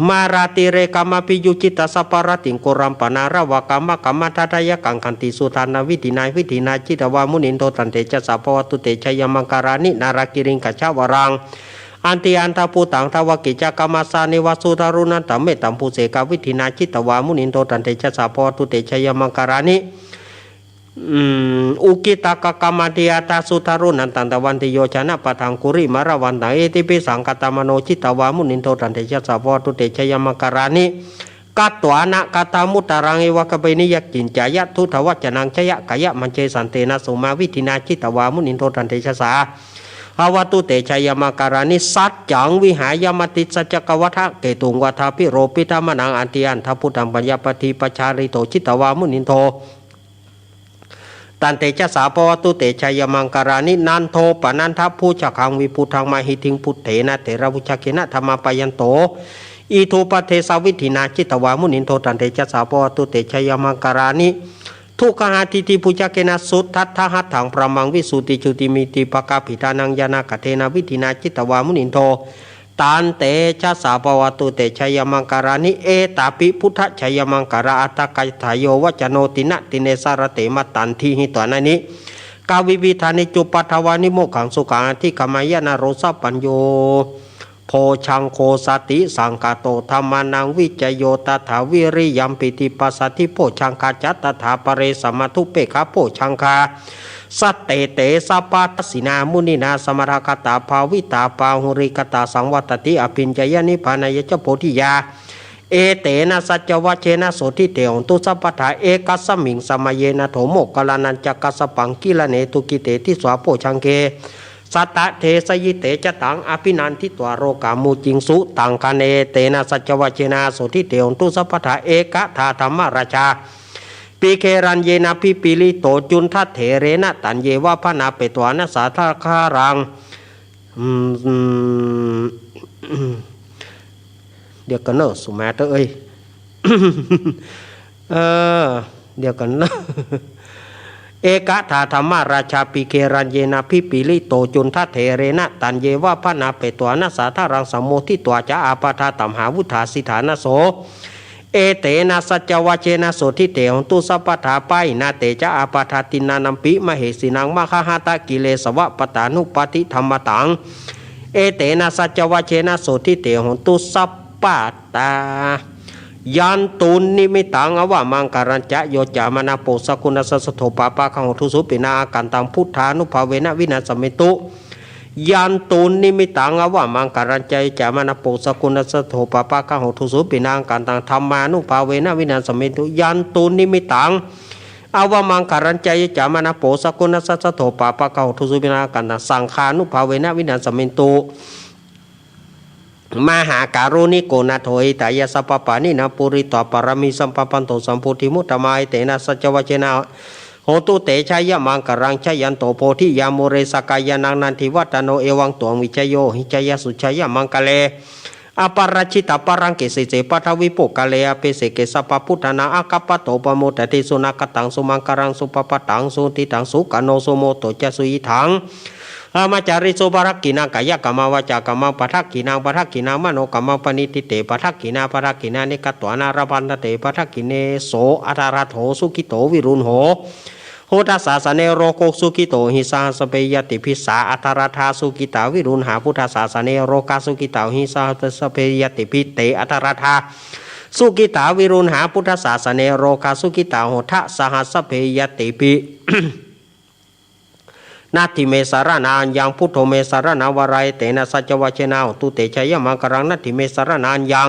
A: มาราติเรกามาปิยุจิตาสปารติงโกรัมปนารวกามะกัมมัททายกังคันติสุธานาวิธินาจิตวามุนิโตตันเตชะสาภาวตุเตชยมังการานินารากิริงกัจฉวรังอันติอันทภูตังทวกิจกรรมสานิวสุทารุนันตเมตัมภูเสกวิธินาจิตวามุนินโตตันเตชะสาภวตุเตชยมังการานิอุกิตากกรรมติอาตาสุทารุนันตันตวันติโยชนะปะทังกุริมารวันตังเอติปิสังกตมโนจิตวามุนินโตตันเตชะสาภวตุเตชยมังการานิกัตตวานะกตามุตตารังเอวะกะเบนิยกินจายะทุทวัจนังชยะกายะมันเจสันเตนะสุมาวิธินาจิตวามุนินโตตันเตชะสาภาวตุเตชยมังการานิสัจจังวิหายมติสัจกวัฏเกตุงวัฏพิโรปิธรรมนังอันติอันทพุทธังปัญญปฏิปชาริโตจิตวามุนินโทตันเตชะสาภวตุเตชยมังการานินันโทปนันทผู้จักขังวิพุทธังมหิทิงพุทเถนะเถระวุชเกนะธรรมปยันโต อิทูปเทสาวิธินาจิตวามุนินโทตันเตชะสาปวตุเตชยมังการานิทุกขหาทิติปุจเกนะสุทัตถหัตถังประมังวิสุติจุติมิติปกาภิตานังยานากเทนาวิธินาจิตวามุนินโทตันเตชะสาปวตุเตชยมังการานิเอตาปิพุทธชยมังการาอัตตกายทายโยวัจโนตินะติเนสารเตมตันทีหิตัวนันนี้กาวิวิธานิจุปัทวานิโมขังสุขังที่ขมายนาโรสปัญโยโพชังโคสติสังกาโตธรรมานังวิจโยตถาวิริยัมปิติปัสสติโพชังคาจัตถาปเรสมัทุเปคะโพชังคาสัตเตเตสปาตสินามุนินาสมรคตาภาวิตาปาหุริกตาสังวัตติอภิญญยนิพานายเจโพธิยาเอเตนะสัจวัชเชนะโสทิเตองตุสัพพทาเอกัสสมิงสมัยเยนะโถโมกลานันจักกัสปังกิลเนตุกิเตทิสวาโพชังเกสัตตะเทสยิเตจตังอภินันทิตวโรกามูจิงสุตังคเนเตนะสัจวัชเชนะโสทิเตองตุสัพพทาเอกทาธรรมราชาปีเครันเยนะพิปิลิโตจุนทัตเถเรนะตันเยวะพนาเปตวานะสาธาคารังเดี๋ยวกันเนอะสุมาเตอร์เอ้ยเดี๋ยวกันนะเอกทาธรรมราชาปิเครันเยนะพิปิลิโตจุนทัตเถเรนะตันเยวะพนาเปตวานะสาธารังสัมโมทิตัวจะอาปาทาตัมหาวุธาสิฐานโสเอเตนะสัจวัชเชนะโสทิเตหตุสัพพทาไปนาเตจะอาปาทาตินานัมปิมเหสินังมะคหาตะกิเลสวะปตานุปติธรรมตังเอเตนะสัจวัชเชนะโสทิเตหตุสัพปะตายันตุนนิมิตังอวามังการัญจะโยจามนาโปสกุณสสโทปาปะขังทุสุปินากันตังพุทธานุภาเวนะวินาสมิตุยันตุนนิมิตังอวามังการัญจะจามนาโปสกุณสสโทปาปะขังทุสุปินากันตังธรรมานุภาเวนะวินาสมิตุยันตุนนิมิตังอวามังการัญจะจามนาโปสกุณสสโทปาปะขังทุสุปินากันตังสังขานุภาเวนะวินาสมิตุมหาการุณิโกนาโถอิตายาสัพปานินาปุริตปารมีสัมปปันโตสัมพุทธิมุตตมายเตนะสัจวัชนะโหตุเตชายมังกรังชยันโตโพธิยามโมเรสกายานังนันทิวัตโนเอวังตวงวิชโยหิจยสุชยมังกเลอปาราชิตปารังเกเสเจปัทวิโปกะเลอเปเสเกสัพพุทธนาอากัปปะโตปโมตติสุนักตังสุมังกรังสุปปะตังสุติตังสุกโนสุโมโตจะสุยิถังอามาจาริโสภรักกินากายกรรมวาจากรรมปัทกินาปัทกินามโนกรรมปณิติเตปัทกินาปัทกินานิกตวานารพันเตปัทกิเนโสอัตระโถสุขิโตวิรุณโหโหตัสสะสเนโรโกสุขิโตหิสาสเปยติพิสาอัตระธาสุขิตาวิรุณหาพุทธสาสเนโรกาสุขิตาหิสาสเปยติพิเตอัตระธาสุขิตาวิรุณหาพุทธสาสเนโรกาสุขิตาโหทะสหัสเปยติพินาทิเมสารนานยังพุทโธเมสารนาวรายเตนะสัจวัชนาตุเตชยมังกรังนาทิเมสารนานยัง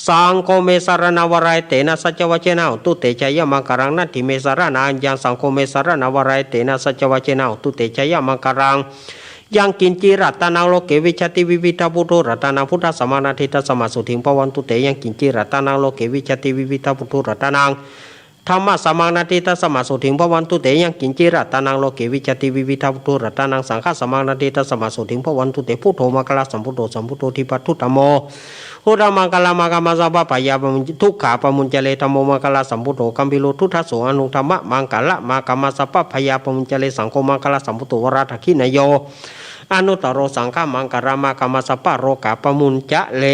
A: สังโฆเมสารนาวรายเตนะสัจวัชนาตุเตชยมังกรังนาทิเมสารนานยังสังโฆเมสารนาวรายเตนะสัจวัชนาตุเตชยมังกรังยังกินจิรัตนาโลเกวิชติวิวิทพุทโธรัตนาพุทธสมานาทิตสมาสุถิงปวันตุเตยังกินจิรัตนาโลเกวิชติวิวิทพุทโธรัตนังธรรมะสมังนาทิตสมาสุถิงพวันตุเตยังกินจิรัตนังโลเกวิจติวิวิทาพุทโธรัตนังสังฆสมังนาทิตสมาสุถิงพวันตุเตพุทโธมังคลาสัมพุทโธสัมพุทโธทิปัตถุธรรมโมโหรามังคลามังคมาสัพพะยาปมุทุกขาปมุญเจเลธรรมโมมังคลาสัมพุทโธกัมพิโลทุทัสโสอนุธรรมะมังคละมังคมาสัพพะยาปมุญเจเลสังโฆมังคลาสัมพุทโธวราทขินโยอนุตตรโรสังฆมังคลามังคมาสัพพะโรกาปมุญเจเล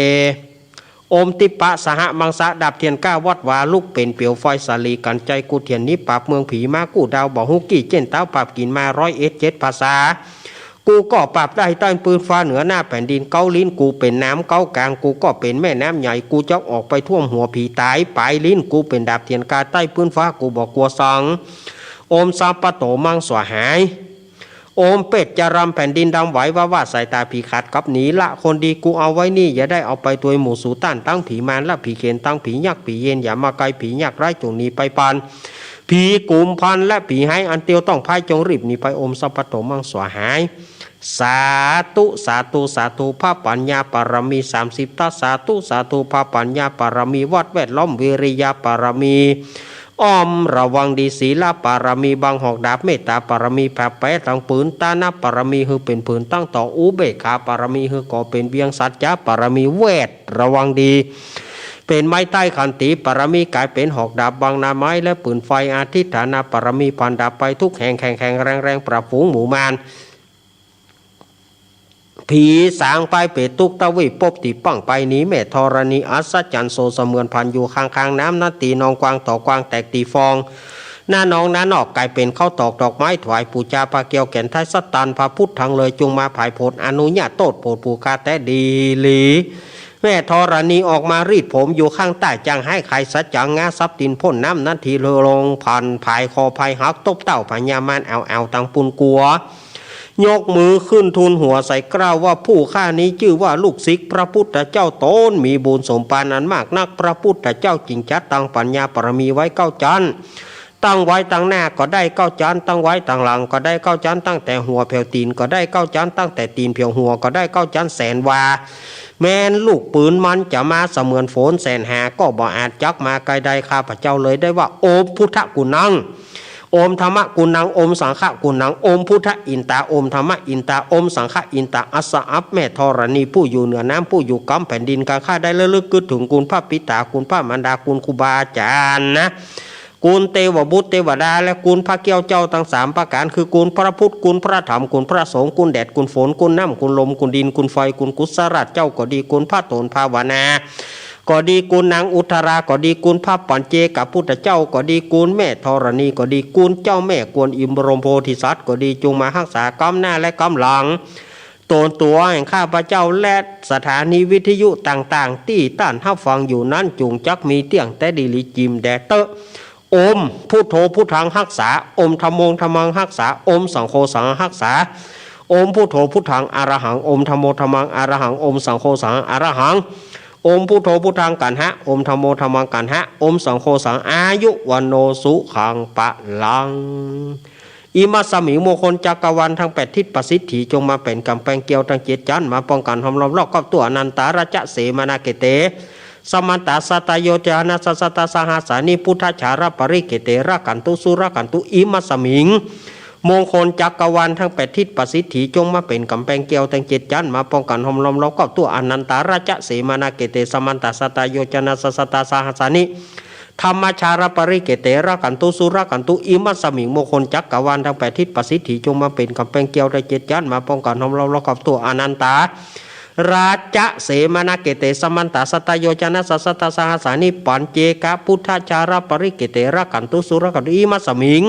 A: อมติปะสหมังสะดับเทียนก้าวัดวาลุกเป็นเปียวไฟสาลีกันใจกูเทียนนี้ปราบเมืองผีมากูดาวบ่ฮุกี้เจนเต้าปราบกินมา101ภาษากูก็ปราบได้ใต้ปืนฟ้าเหนือหน้าแผ่นดินเกาลิ้นกูเป็นน้ำเกากลางกูก็เป็นแม่น้ำใหญ่กูจะออกไปท่วมหัวผีตายปลายลิ้นกูเป็นดาบเทียนกาใต้ปืนฟ้ากูบอกกลัวสังโอมสัมปะโตมังสวหายโอมเป็ดจะรำแผ่นดินดำไหวว่าสายตาผีขาดกับหนีละคนดีกูเอาไว้นี่อย่าได้เอาไปตัวหมู่สูต้านตั้งผีมารละผีเกณฑ์ตั้งผียักษ์ผีเย็นอย่ามาไกลผียักษ์ไร้จงหนีไปปานผีกุมพันและผีให้อันเตียวต้องพายจงรีบหนีไปโอมสัพพโตมังสวหายสาธุสาธุสาธุพระปัญญาปารมี30ทัสสาธุสาธุพระปัญญาปารมีวัดแวดล้อมวิริยาปารมี อ้อมระวังดีศีลปารมีบางหอกดาบเมตตาปารมีแผ่แปะตั้งปืนตานาปารมีคือเป็นปืนตั้งต่ออุเบกขาปารมีคือก่อเป็นเบียงสัจจะปารมีเวทระวังดีเป็นไม้ใต้ขันติปารมีกลายเป็นหอกดาบบางนาไม้และปืนไฟอาทิตฐานาปารมีพันดาบไปทุกแห่งแข่งแรงปราบฝูงหมู่มารผีสางไปเปตุกตะวิปบติปังไปนี้แม่ธรณีอัศจรรย์โซเสมือนพันอยู่ข้างน้ำนาตีนองกวางต่อกวางแตกตีฟองหน้าน้องน้านอกกลายเป็นข้าวตอกดอกไม้ถวายปูชาปาเกียวแก่นไทยสตันพระพุทธทางเลยจุงมาผายผลอนุญาตโตดโปรดปูคาแต่ดีหลีแม่ธรณีออกมารีดผมอยู่ข้างใต้จังให้ใครสัจจังงาซับตินพ่นน้ำนาทีลงพันผายคอภายหักตบเต่าพญามานเอาตังปุนกัวยกมือขึ้นทูลหัวใส่กล้าวว่าผู้ข้านี้ชื่อว่าลูกศิษย์พระพุทธเจ้าโตนมีบุญสมปานนั้นมากนักพระพุทธเจ้าจริงจัดตั้งปัญญาปรมีไว้เก้าจันตั้งไว้ตั้งหน้าก็ได้เก้าจันตั้งไว้ตั้งหลังก็ได้เก้าจันตั้งแต่หัวเพียวตีนก็ได้เก้าจันตั้งแต่ตีนเพียวหัวก็ได้เก้าจันแสนวาแม้นลูกปืนมันจะมาเสมือนฝนแสนหาก็บ่อาจจักมาไกลใดข้าพเจ้าเลยได้ว่าโอพุทธกุณังโอมธรรมกุณังโอมสังฆกุณังโอมพุทธอินตาโอมธรรมอินตาโอมสังฆอินตาอัสสะอัปแม่ธรณีผู้อยู่เหนือน้ำผู้อยู่กำแผ่นดินกาข้าได้ระลึกกึศถึงคุณพระปิตาคุณพระมารดาคุณครูบาอาจารย์นะกุลเทวบุตรเทวดาและกุลพระเกี้ยวเจ้าทั้ง3ประการคือกุลพระพุทธกุลพระธรรมกุลพระสงฆ์กุลแดดกุลฝนกุลน้ำกุลลมกุลดินกุลไฟกุลกุศลเจ้าก็ดีกุลพระโตนภาวนาก็ดีกุลนางอุทราก็ดีกุลพระปัญเจกับพุทธเจ้าก็ดีกุลแม่ธรณีก็ดีกุลเจ้าแม่กวนอิมบรมโพธิสัตว์ก็ดีจงมารักษากำหน้าและกำหลังตนตัวแห่งข้าพเจ้าและสถานีวิทยุต่างๆที่ต้านห้าฟังอยู่นั้นจุงจักมีเตียงแต่ดีลิจิมแดเตอโอมพุทโธพุทธังรักษาอมธรรมงธรรมังรักษาอมสังโฆสังรักษาอมพุทโธพุทธังอรหังอมธรรมโมธรรมังอรหังอมสังโฆสังอรหังอมพุทโธพุทธังกันหะอมธรรมโมธรรมังกันหะอมสังโฆสังอายุวันโนสุขังปะลังอิมัสสมิงมงคลจักรวาลทั้ง8ทิศประสิทธิจงมาเป็นกำแพงเกลียวทั้ง7จันมาป้องกันหอมล้อมรอบกับตัวอนันตาราชเสมานาเกเตสมันตาสตโยจานาสสตาสหัสานิพุทธชาระปริเกเตระกันตุสุระกันตุอิมัสสมิงมงคลจักรวาลทั้ง8ทิศประสิทธิจงมาเป็นกำแพงเกลียวทั้ง7จันมาป้องกันหอมล้อมรอบกับตัวอนันตาราชเสมานาเกเตสมันตาสตโยจานาสสตาสหัสานิธรรมชาระปริเกเตระกันตุสุระกันตุอิมัสสมิงมงคลจักรวาลทั้ง8ทิศประสิทธิจงมาเป็นกำแพงเกลียวทั้ง7จันมาป้องกันหอมล้อมรอบกับตัวอนันตาราชเสมานาเกเตสมันตาสตโยจนะสัสตาสหัสานิปัญเจกะพุทธจารปริเกเตระกันตุสุรกันตุอิมัสสมิง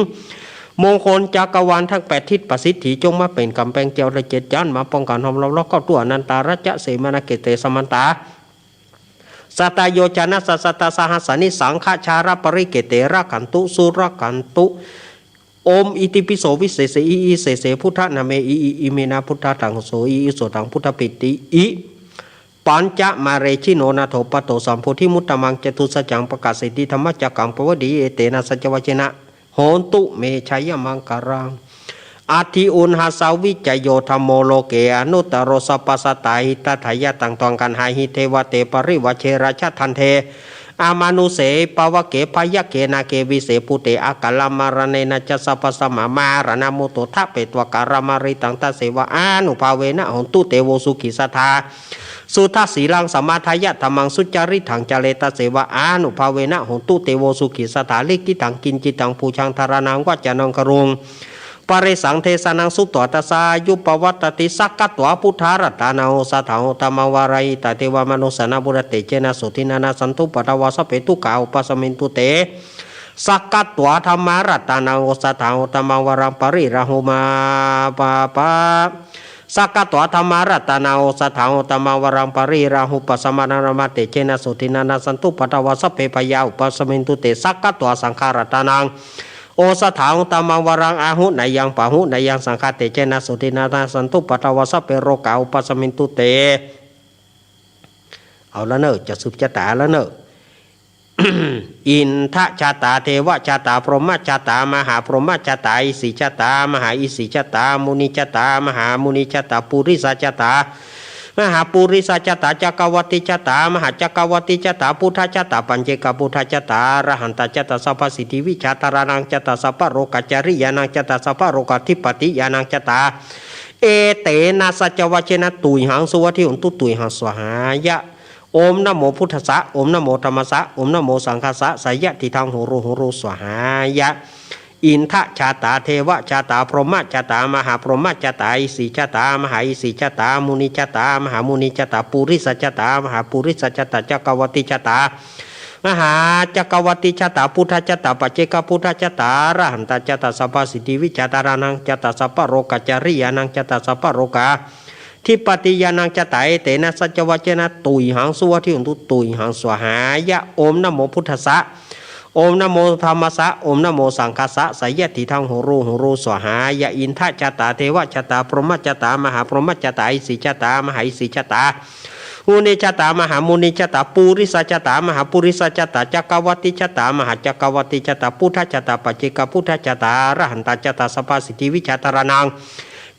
A: มงคลจักรวาลทั้ง8ทิศประสิทธิจงมาเป็นกำแพงเกลียวทั้ง7จันมาป้องกันหอมล้อมรอบกับตัวอนันตาราชเสมานาเกเตสมันตาสตโยจนะสัสตาสหัสานิสังฆชารปริเกเตระกันตุสุรกันตุโอมอิติปิโสวิเศษอิเสเสพุทธนาเมอิเมนะพุทธตังโสอิโสตังพุทธปิติอิปัญจมาเรชิโนนาโถปโตสัมโพธิมุตตมังจตุสัจจังประกาศสิทธิธรรมจักกังปวดีเอเตนะสัจวจนะโหนตุเมชัยมังการังอาทิอุนหาสาวิจโยธรรมโมโลเกอนุตตรสปัสสตาหิตถายะตังตองกันหาหิเทวเตปริวเชราชทันเทอามานุเสปวะเกพยเกนาเกวิเสปุเตอากาลามารเนนะจัสสะปัสสมามารณมุตโตทะเปตวการามาริตังตะเสวะอานุภาเวนะหนตุเตโวสุขิสัทธาสุทัสสีลังสมาทายะธรรมังสุจาริถังจาเลตะเสวะอานุภาเวนะหนตุเตโวสุขิสัทธาลิกิตังกินจิตังภูชังธารนังวัจจนังกรุงปริสังเทสนังสุตตตสายุปวัตติสักกตวพุทธารัตนาโอสัทธาธรรมวารัยตเทวมนุสนาบุรเตเจนะสุทินานาสันตุปตวาสเปตุกาอุปสมินตุเตสักกตวธรรมารัตนาโอสัทธาธรรมวารังปริราหุมาปาปาสักกตวธรรมารัตนาโอสัทธาธรรมวารังปริราหุปสมานารมาเตเจนะสุทินานาสันตุปตวาสเปปยาอุปสมินตุเตสักกตวสังขารัตนังโอสถาตมังวรังอาหุในยังปะหุในยังสังฆเตเจนะสุตินานาสันตุปตวาสเปโรกาอุปสมินตุเตเอาแล้วเนอะจะสืบชะตาแล้วเนอะ อินทชะตาเทวชะตาพรหมชะตามหาพรหมชะตาอิสิชะตามหาอิสิชะตามุนิชะตามหามุนิชะตาปุริสชะตา มหาปุริสจตาจักรวัติจตามหาจักรวัติจตาพุทธจตาปัญเจกพุทธจตาอรหันตจตาสัพพสิทธิวิชาตานังจตาสัพพโรกัจจริยานังจตาสัพพโรกัทิปติยานังจตาเอเตนะสัจวัชนะตุยหังสุวัติอุนตุตุยหังสวหายะโอมนะโมพุทธัสสะโอมนะโมธรรมัสสะโอมนะโมสังฆัสสะสยะทิทังโหรุสวหายะอินทะชาตาเทวชาตาพรหมชาตามหาพรหมชาตาอิสีชาตามหาอิสีชาตามุนิชาตามหามุนิชาตาปุริสัจจตามหาปุริสัจจตาจักรวัติชาตามหาจักรวัติชาตาพุทธชาตาปัจเจกพุทธชาตาอรหันตชาตาสัพพสิทธิวิชาตานังชาตาสัพพโรกัจจริยานังชาตาสัพพโรกาทิปติยานังจตาเตนะสัจวัจนะตุยหังสุวัติอุนตุตุยหังสวหายะโอมนะโมพุทธัสสะโอมนะโมธรรมัสสะโอมนะโมสังฆัสสะสยติทังโหรุสวหายะอินทะจตาเทวจตาพรหมจตามหาพรหมจตาอิสิจตามหาอิสิจตามุนิจตามหามุนิจตาปุริสัจตามหาปุริสัจตาจักรวัติจตามหาจักรวัติจตาพุทธจตาปัจเจกพุทธจตาอรหันตจตาสัพพสิทธิวิชาตานัง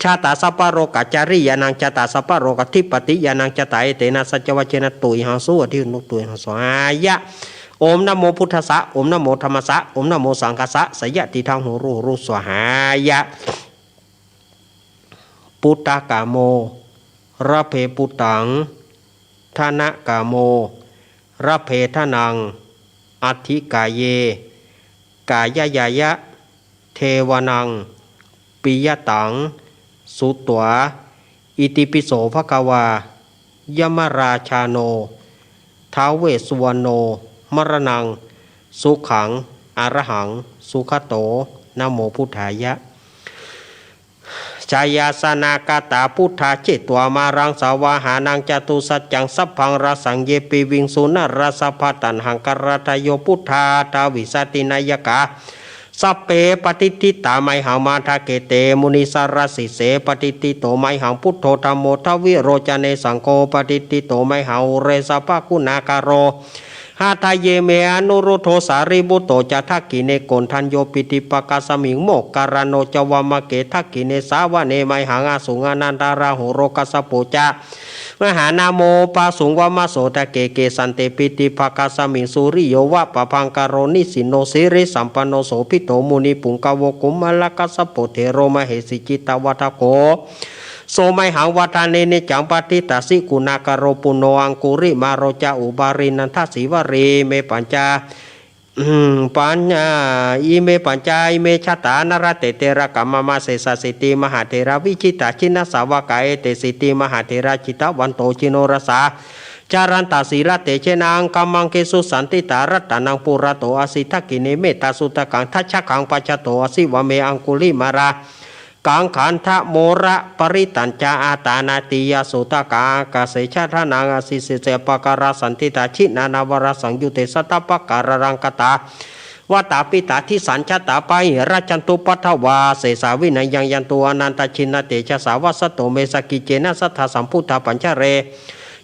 A: ชาตาสัพพโรกัจจริยานังชาตาสัพพโรกัทิปติยานังจตาเตนะสัจวัชนะตุยหังสุวัติอุนตุตุยหังสวหายะโอมนะโมพุทธัสสะโอมนะโมธรรมัสสะโอมนะโมสังฆัสสะสยติทังโหรุสวหายะปุตตะกาโมระเพปุตตังธนะกาโมระเพทนังอัธิกายเยกายยายะเทวนังปิยตังสุตวะอิติปิโสภควายมราชาโนท้าวเวสสุวรรณโนมรณังสุขังอรหังสุขโตนะโมพุทธายะชายาสนากาตาพุทธาเจตวามารังสาวาหานังจตุสัจจังสัพพังรสังเยปิวิงสุนรสภาตันหังกรทโยพุทธาตาวิสตินายกาสัพเปปฏิทิตาไมหังมาทาเกเตมุนิสารสิเสปฏิทิโตไมหังพุทโธธรรมโมทวิโรจเนสังโฆปฏิทิโตไมหังเรสภคุณาการโรหาทายเยเมอนุรุโธสารีบุโตจะทักกิเนโกนทันโยปิติปกาสมิงโมกการโนจวามเกทักกิเนสาวเนไมหังอาสุงานันตาราโหโรกัสโปจามหานาโมปาสุงวามาโสตะเกสันเตปิติภกาสมิงสุริโยวะปะพังการโรนิสิโนสิริสัมปันโนโสภิโตมุนิปุงกาวกุมลกัสโปเทโรมเหสิจิตวัฏโกโสไมหังวัฏาเนเนจังปฏิตาสิกุณากโรปุโนอังกุริมาโรจาอุบารินันทศิวรีเมปัญจาปัญญาอิเมปัญจาอิเมชะตานรเตเตระกัมมาเสสสิติมหาเทระวิจิตาชินสาวกายเตสิติมหาเทระจิตวันโตจิโนรสาจารันตาศีลเตเชนังกัมมังเกสุสันติตารัตนังปุระโตอสิทักกิเนเมตตาสุตกังทัชชะขังปัจจโตอสิวเมอังคุลิมารากังขันทะโมระปริตัญจาอาตานาติยสุตกากาเสชาทานังอสิเสเสปการสันติตาชินานาวรสังยุเตสัตปการรังกตาวัตาปิตาที่สัญชาตาไปราชันตุปัทวาเสสาวินัยยังยันตัวอนันตชินเตชะสาวสโตเมสกิเจนะสัทธาสัมพุทธปัญชเร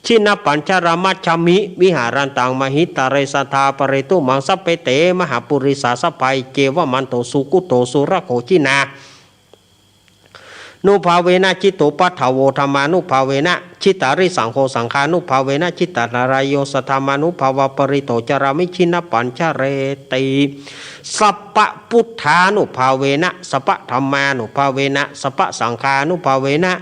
A: ชินปัญชรามัชฌมิวิหารันตังมหิตาเรสัทธาปเรตุมังสัพเปเตมหาปุริสาสภัยเจวมันโตสุกุโตสุระโคชินานุภาเวนะจิตโตปัฏฐโวธรรมานุภาเวนะชิตาริสังโฆสังขานุภาเวนะจิตตนารายโยสัทธามานุภาวะปริโตจารามิชินปัญชเรติสัพพะพุทธานุภาเวนะสัพพะธรรมานุภาเวนะสัพพะสังฆานุภาเวนะ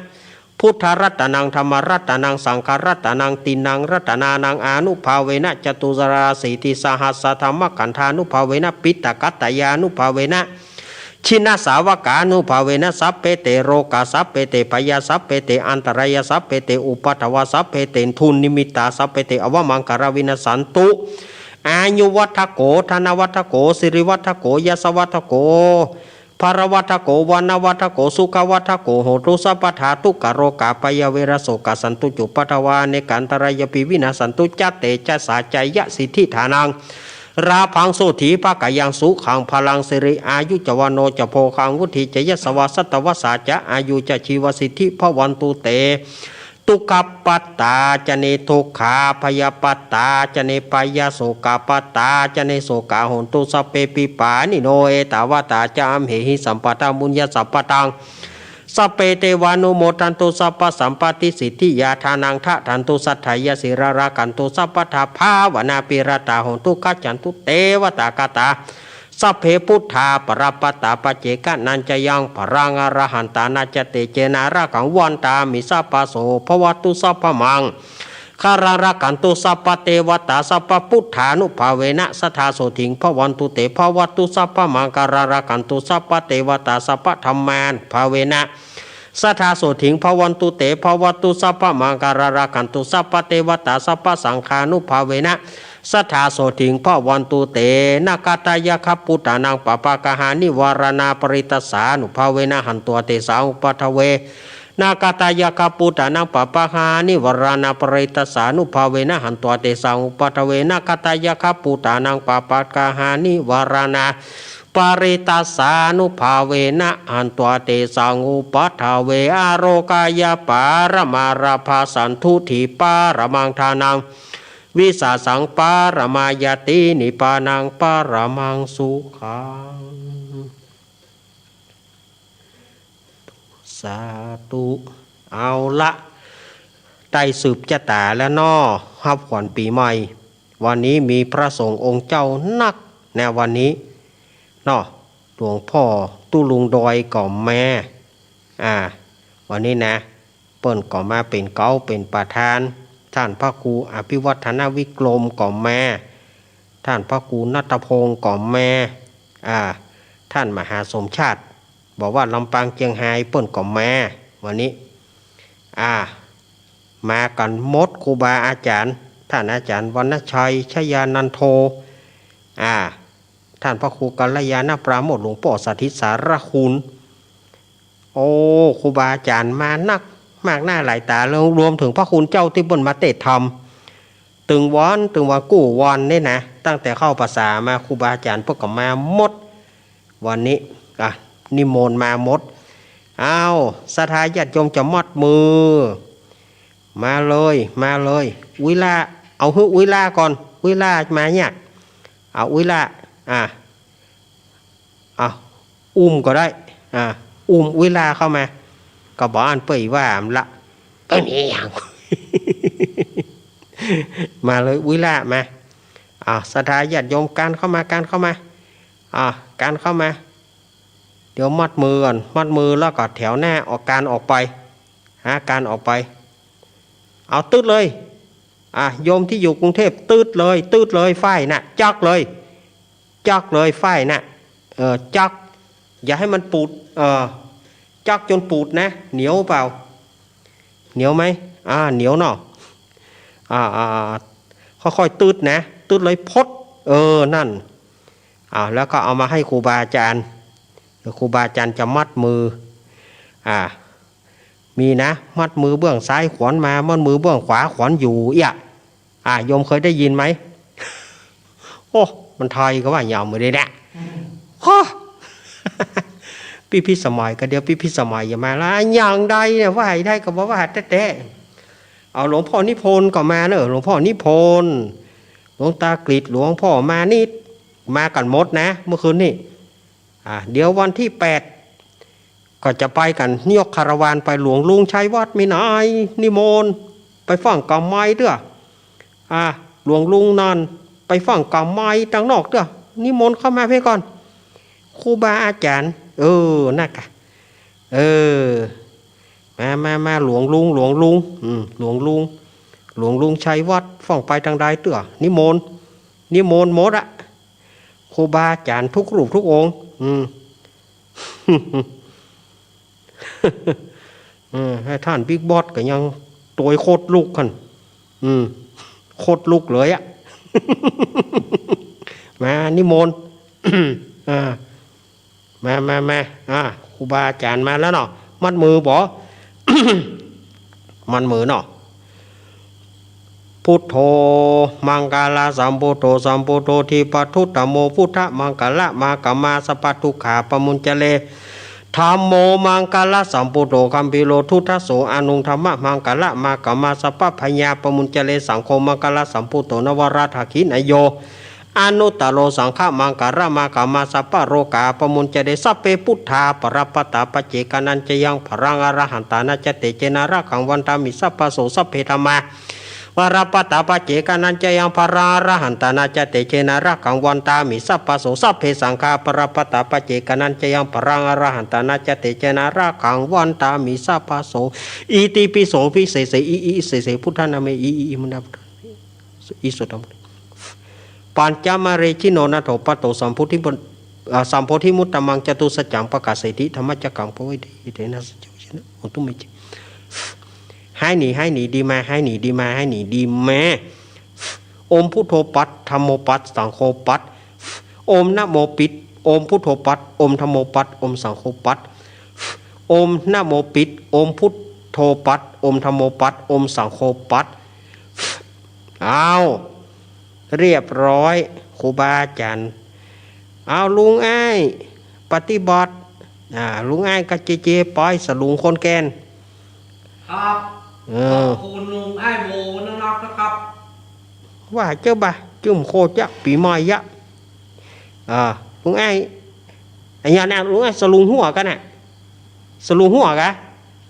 A: พุทธรัตนังธรรมรัตนังสังฆรัตนังตินังรัตนานังอานุภาเวนะจตุสราสีติสหัสสธรรมกันธานุภาเวนะปิตกัตตยานุภาเวนะชินาสาวกานุภาเวนะสัพเพเตโรกาสัพเพเตปยาสัพเพเตอันตรายสัพเพเตอุปัฏวาสัพเพเตทุนนิมิตาสัพเพเตอวมังการวินาสันตุอายุวัฏโกธนวัฏโกสิริวัฏโกยสวัฏโกภารวัฏโกวันวัฏโกสุขวัฏโกโหตุสัพพทาตุกโรกาปยเวรโสกสันตุจุปัฏวาเนกันตรายปิวินาสันตุจัตเตจัสสาจายะสิทธิฐานังราพังโสถีภากายังสุขังพลังสิริอายุจวโนจะโพคังวุฒิจยสวาสตวสาจะอายุจะชีวสิทธิพวันตุเตตุกปัตตาจเนทุกขาพยาปัตตาจเนปยาโสกาปัตตาจเนโสกาโหนตุสเปปิปานิโนเอตาวตาจามเหหิสัมปทามุญญสัพพตัง สัพเพเทวานุโมทันตุสัพพสัมปติสิทธิยาทานังทะทันตุสัทธายสิรารากันตุสัพพทาภาวนาปิรตาหนตุกัจจันตุเตวตากตาสัพเพพุทธาปรปตาปเจกนันจะยังปรังอรหันตานาจเตเจนารากังวันตามิสัพพโสภวตุสัพพมังคารารักันตุสัพพเทวตาสัพพพุทธานุภาเวนะสทาโสถิงภวันตุเตภวตุสัพพมังคารารักันตุสัพพเทวตาสัพพธรรมานภาเวนะสทาโสถิงภวันตุเตภวตุสัพพมังคารารักันตุสัพพเทวตาสัพพสังฆานุภาเวนะสัทธาโสถิงภวันตุเตนาคตายคัพพุทธานังปปากหานิวารณาปริตสานุภาเวนะหันตัวเตสาอุปัทเวนาคตายคัพพุทธานังปปหานิวรณาปริตสานุภาเวนะหันตัวเตสาอุปัทเวนาคตายคัพพุทธานังปปากหานิวรณาปริตสานุภาเวนะหันตัวเตสังอุปัทเวอโรกายปารมาราภาสันทุถีปารมังทานังวิสาสังปารมายตินิปานังปารมังสุขังสาธุเอาละได้สืบจะตาแล้วนอฮับขวัญปีใหม่วันนี้มีพระสงฆ์องค์เจ้านักในวันนี้นอหลวงพ่อตู้ลุงดอยก่อมแม่วันนี้นะเปิ้นก่อมาเป็นเก้าเป็นประธานท่านพระครูอภิวัฒนวิกรมก่อมแม่ท่านพระครูณัฐพงศ์ก่อมแม่ท่านมหาสมชาติบอกว่าลำปางเชียงไฮ้เปิ้นก่อมแม่วันนี้มากันมดครูบาอาจารย์ท่านอาจารย์วรรณชัยชยานันโทท่านพระครูกัลยาณปราโมทย์หลวงพ่อสาธิตสารคุณโอ้ครูบาอาจารย์มานักมากหน้าหลายตาแล้วรวมถึงพระคุณเจ้าที่บนมาเตธรรมตึงวันกู้วันนี่นะตั้งแต่เข้าภาษามาครูบาอาจารย์พวกก็มาหมดวันนี้นิมนต์มาหมดศรัทธาญาติโยมจะมัดมือมาเลยวิลาเอาวิลาก่อนวิลามาเนี่ยเอาวิลาอุ้มก็ได้อุ้มวิลาเข้ามาก็บอกอันเปิดว่าละนี่อย่าง มาเลยวิลามาศรัทธาญาติโยมการเข้ามาการเข้ามาเดี๋ยวมัดมือก่อนมัดมือแล้วก็แถวหน้าออกการออกไปการออกไปเอาตืดเลยโยมที่อยู่กรุงเทพตืดเลยไฟน่ะจักเลยไฟน่ะจักอย่าให้มันปูดจักจนปูดนะเหนียวเปล่าเหนียวไหมเหนียวเนาะค่อยๆตืดนะตืดเลยพดนั่นแล้วก็เอามาให้ครูบาอาจารย์ครูบาอาจารย์จะมัดมือมีนะมัดมือเบื้องซ้ายขวานมามัดมือเบื้องขวาขวานอยู่โยมเคยได้ยินไหมโอ้มันไทยก็ว่าเหยามือได้แน่พี่สมัยก็เดี๋ยวพี่สมัยอย่ามาละอย่างใดเนี่ยว่าให้ได้ก็บอกว่าแต่เอาหลวงพ่อนิพนธ์ก็มาเนอะหลวงพ่อนิพนธ์หลวงตากฤษหลวงพ่อมานิดมากันหมดนะเมื่อคืนนี้เดี๋ยววันที่8ก็จะไปกันยกคาราวานไปหลวงลุงชัยวัดมีนายนิมนต์ไปฟังกำไม้เด้อหลวงลุงนั่นไปฟังกำไม้ต่างนอกเด้อนิมนต์เข้ามาเพื่อก่อนครูบาอาจารย์น่ะกะมาหลวงลุงหลวงลุงชัยวัดฟังไปทางใดเด้อนิมนต์หมดครูบาอาจารย์ทุกรูปทุกองค์ให้ท่านบิ๊กบอสก็ยังตัวโคตรลูกกันโคตรลูกเลยมานิมนต์มาครูบาอาจารย์มาแล้วเนาะมัดมือบ่ มัดมือเนาะพุทโธมังกาลาสัมพุทโธทิปทุตตโมพุทธมังกาละมากามาสปัตทุขาปมุญจเลธัมโมมังกาลสัมพุทโธคัมภีโรทุตโสอนุธรรมะมังกาละมากามาสปะพญาปมุญจเลสังโฆมังกาลสัมพุทโธนวราถาคินโย อนุตตโรสังฆมังการะมากามาสัพพะโรกาปมุญจะเดสัพเพพุทธาปรัปปตาปเจกานันจะยังพรังอรหันตานาจเตเจนาระขังวันตามิสัพพโสสัพเพธรรมาวรัปปตาปเจกานันจะยังพรังอรหันตานาจเตเจนาระขังวันตามิสัพพโสสัพเพสังฆาปรัปปตาปเจกานันจะยังพรังอรหันตานาจเตเจนาระขังวันตามิสัพพโสอิติปิโสภิเสสอิเสสพุทธนาเมอิมุนาอิสุตตมปัญจมาเรชิโนนาโถปโตสัมพุทธิสัมโพธิมุตตมังจตุสัจจังปะกาศติธรรมจักกังปวิเดเดนะสัจจชนะอุตุมิจให้หนีดีมาให้หนีดีมาให้หนีดีแม่อมพุทโธปัตธรรมโมปัตสังโฆปัตอมนะโมปิดอมพุทโธปัตอมธรรมโมปัตอมสังโฆปัตอมนะโมปิดอมพุทโธปัตอมธรรมโมปัตอมสังโฆปัตเอาเรียบร้อยครูบาอาจารย์เอาลุงไอ้ปฏิบัติลุงไอ้กับเจปอยสลุงคนแกน
B: ครับขอบคุณลุงไอ้โมนะครับ
A: ว่าเจ้าบ่าจุ่มโคจักปีมอยยะลุงไอ้ไอ้ยาเนี่ยลุงไอ้สลุงหัวกันน่ะสลุงหัวกะ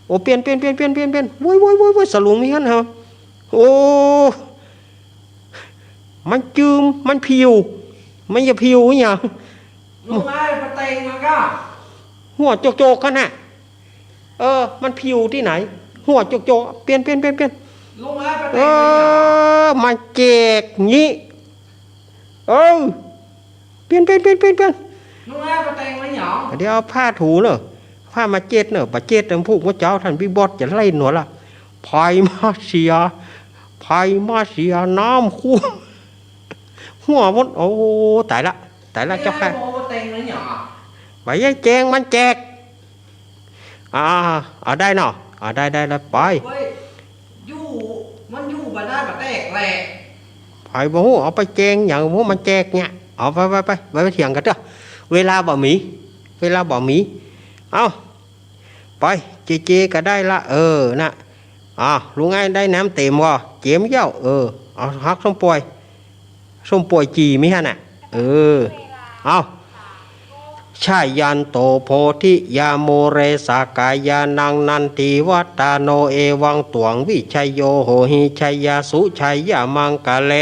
A: โอ้เปลี่ยนโว้ยสลุงนี่กันเหรอโอ้มันจืมมันผิวมันจะผิวอย่าง
B: ลุงไอ้ปะเต็งมาก้า
A: หัวโจกกันน่ะมันผิวที่ไหนหัวโจกเปลี่ยน
B: ลุงไอ้ปะเต็ง
A: มันแจกงี้เปลี่ยน
B: ลุงไอ้ปะเต็งมาหยอง
A: เดี๋ยวเอาผ้าถูเนอะผ้ามาเจ็ดเนอะปะเจ็ดทั้งพวกว่าเจ้าท่านพี่บอสจะไล่หนวดละไผ่มาเสียน้ำคู่หัวมันโอ้ตายละเจ้าค่ะใบยัยแจงมันแจกได้เนาะได้แล้วไป
B: มันอยู่มาได้มาแตกแหละ
A: ไปบ่ฮู้เอาไปแจงอย่างบ่มันแจกเนี่ยเอาไปเถียงกันเถอะเวลาบ่มีเอาไปเจก็ได้ละน่ะลุงไอ้ได้น้ำเต็มว่ะเจียมเย้าเอาฮักส้มป่วยจีมิฮะน่ะเอาชายันโตโพธิยาโมเรสากายานังนันติวัตตาโนเอวังตวงวิชัยโยโหหิชัยยาสุชัยยามังกะเล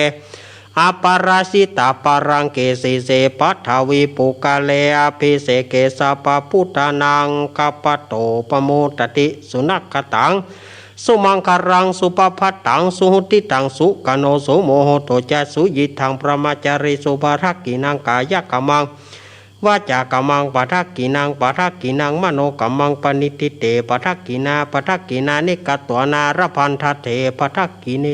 A: อปาราสิตาปารังเกสิเสปัทาวิปุกาเลอภิเสเกสะปะพุทธานังกัปปะโตปโมตติสุนักขตังสุมังคารังสุปภัตตังสุหุติตังสุกโนสุโมโหโตจะสุยิทังพระมาจาริสุภารักกินังกายกมังวาจากมังปะทักกินังมโนกมังปณิติเตปะทักกินานิกตวนารพันธเถปะทักกิเน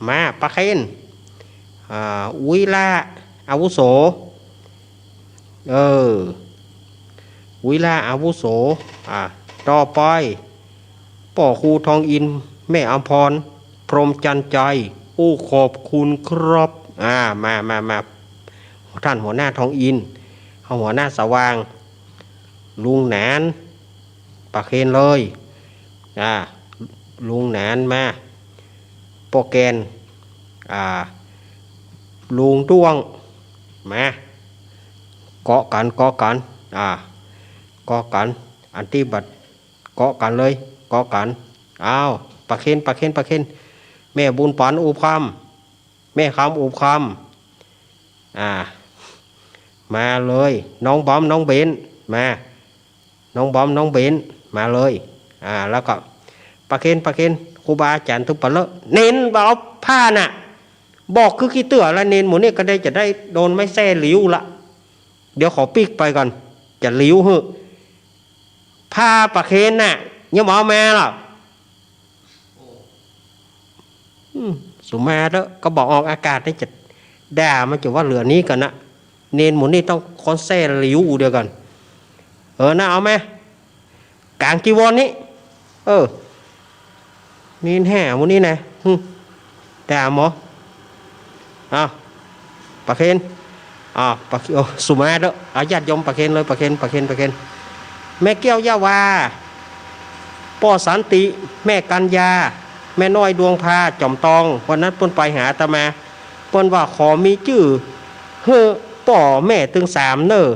A: มาปะเคนวิลาอาวุโสวิลาอาวุโสต่อไปป่อครูทองอินแม่อมพรพรหมจันใจขอบคุณครับมาท่านหัวหน้าทองอินหัวหน้าสว่างลุงหนานปะเคนเลยลุงหนานมาโปแกนลุงด้วงมาเกาะกันอันที่บัดเกาะกันเลยปะเคนแม่บุญปันอุคำแม่คำอุคำมาเลยน้องบอมน้องเบนมาน้องบอมน้องเบนมาเลยแล้วก็ปะเคนครูบาอาจารย์ทุกปะเลอะเน้นบอกผ้าน่ะบอกคือขี้เตื่อแล้วเน้นหมูนี่ก็ได้จะได้โดนไม่แซ่หลิวละเดี๋ยวขอปีกไปก่อนจะหลิวผ้าปะเคนน่ะยังบอกแม่หรอสุมาแล้วก็บอกออกอากาศได้จะด่ามันจะว่าเหลือนี้กันนะเนนหมูนี่ต้องคอนเซ่หลิวเดียวกันน่าเอาไหมกลางจีวรนี้เนนแห่หมูนี่นะด่าหมอปะเคนสุมาแล้วญาติโยมปะเคนเลยปะเคนแม่แก้วยาวาป่อสันติแม่กัญญาแม่น้อยดวงพาจอมตองวันนั้นเพิ่นไปหาอาตมา ปิ้นว่าขอมีชื่อเฮ้อป่อแม่ถึง3เนอ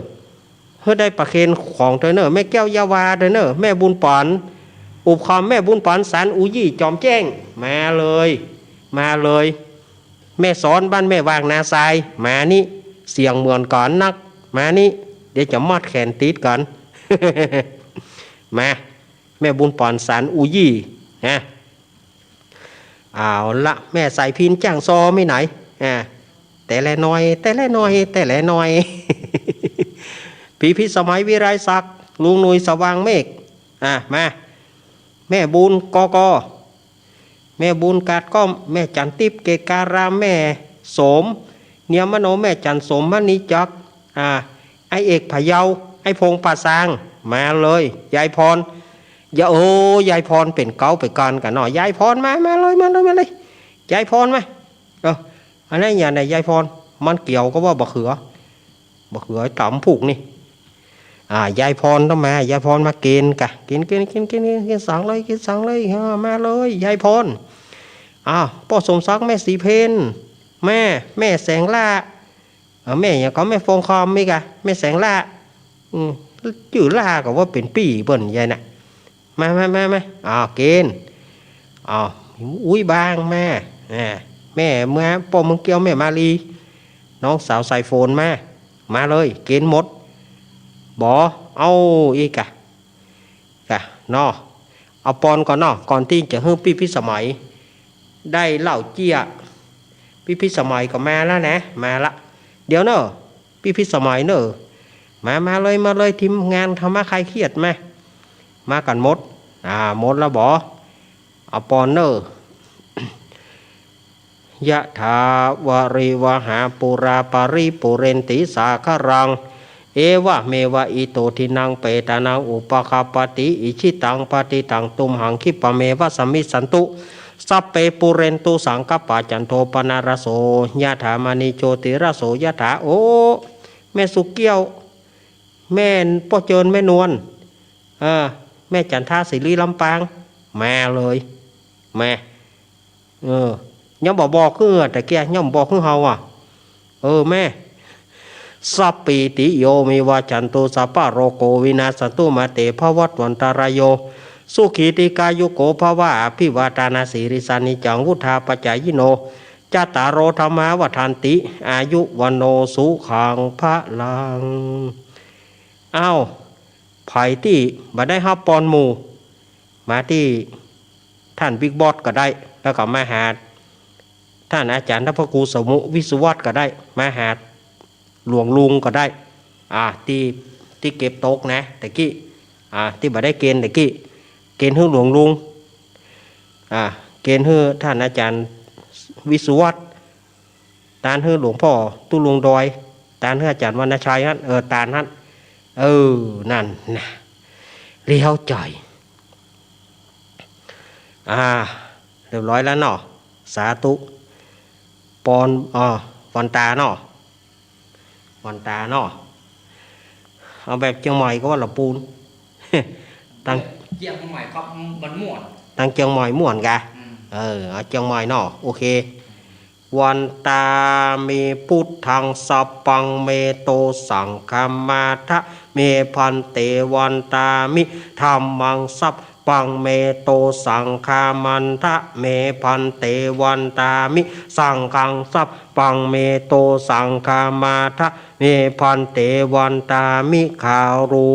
A: เฮ้อได้ประเคนของเธอเนอแม่แก้วยาวาเธอเนอแม่บุญปอนอุปคอมแม่บุญปอนสารอุยี่จอมแจ้งมาเลยมาเลยแม่สอนบ้านแม่วางนาทรายมานี่เสียงเหมือนก่อนนักมานี่เดี๋ยวจะมัดแขนติดก่อน มาแม่บุญปอนสารอุยี่นะเอาละแม่ใส่พินจ้างซอไม่ไหนแต่ละน้อยแต่ละน้อยแต่ละน้อย พี่พิสมัยวิไรศักดิ์ลุงหนุยสว่างเมฆมาแม่บุญกอกอแม่บุญกาดก้อมแม่จันทิพย์เกการามแม่สมเนียมโนแม่จันสมมณีจักไอเอกพะเยาไอพงป่าซางมาเลยยายพรอย่าโอ้ยายพรเป็นเกาไปก่อนกันหน่อยยายพรมาเลยมาเลยยายพรมาอันนี้อย่างไหนยายพรมันเกี่ยวก็ว่าบะเขือต่ำผูกนี่ยายพรต้องมายายพรมากินกะกินสั่งเลยกินสั่งเลยมาเลยยายพรพ่อสมศักดิ์แม่สีเพนแม่แสงล่าแม่อย่างเขาแม่ฟงคอมไม่กะแม่แสงล่าจื่อล่าก็ว่าเป็นปีเบิ่นยายน่ะมากินอุ้ยบางแม่เมื่อพ่อมึงเกี่ยวแม่มาลีน้องสาวใส่โฟนมาเลยกินหมดบ่เอาอีกะนอเอาปอนก่อนนอก่อนที่จะให้พี่พิสมัยได้เหล่าเจี้ยพี่พิสมัยก็มาแล้วนะมาละเดี๋ยวเนอะพี่พิสมัยเนอะมาเลยทีมงานทำมาใครเครียดมากันหมดหมดแล้วบ่เอาปอนเนอะยะถาวาริวหาปุราปาริปุเรนติสาครังเอวะเมวะอิโตทินังเปตานังอุปคาปติอิชิตังปฏิตังตุมหังคิปะเมวะสมิสันตุสัพเปปุเรนตุสังกปะจันโทปนารโสยะถามณีโชติรโสยะถาโอแม่สุเกี้ยวแม่พ่อเจินแม่นวลแม่จันทาศิริลำปางมาเลยแม่ย่อมบอกคือแต่แกย่อมบอกคือเฮาแม่สัพปิติโยมิวาจันตุสัพพะโรโกวินาศตุมาเตภวัตวันตารโยสุขีติกายุโกภวะอภิวาทานาสีริสานิจังวุธาปัจจายโนจัตตารโอธรรมาวทันติอายุวันโนสุขังพระลังไผ่ที่มาได้ฮับปอนหมู่มาที่ท่านบิ๊กบอสก็ได้แล้วก็มาหาท่านอาจารย์ทัพครูสมุวิศวัตก็ได้มาหาหลวงลุงก็ได้ที่เก็บโต๊ะนะแต่กี้ที่มาได้เกณฑ์แต่กี้เกณฑ์ให้หลวงลุงเกณฑ์ให้ท่านอาจารย์วิศวัตตานให้หลวงพ่อตู้ลุงดอยตานให้อาจารย์วรรณชัยนั่นตานนั่นนั่นนะเลี้ยวใจเรียบร้อยแล้วเนาะสาธุปอนวันตาเนาะเอาแบบเชียงใหม่ก็ว่าละปูน ตั้ง
B: เชียงใหม่ครับมันม่วน
A: ตั้งเชียงใหม่ม่วนกะเอาเชียงใหม่เนาะโอเควันตามีพุทธังสัพพังเมโตสังฆมาทะเมพันเตวันตามิธัมมังสัพปังเมโตสังฆามันทะเมพันเตวันตามิสังฆังสัพปังเมโตสังฆามาทะเมพันเตวันตามิขารู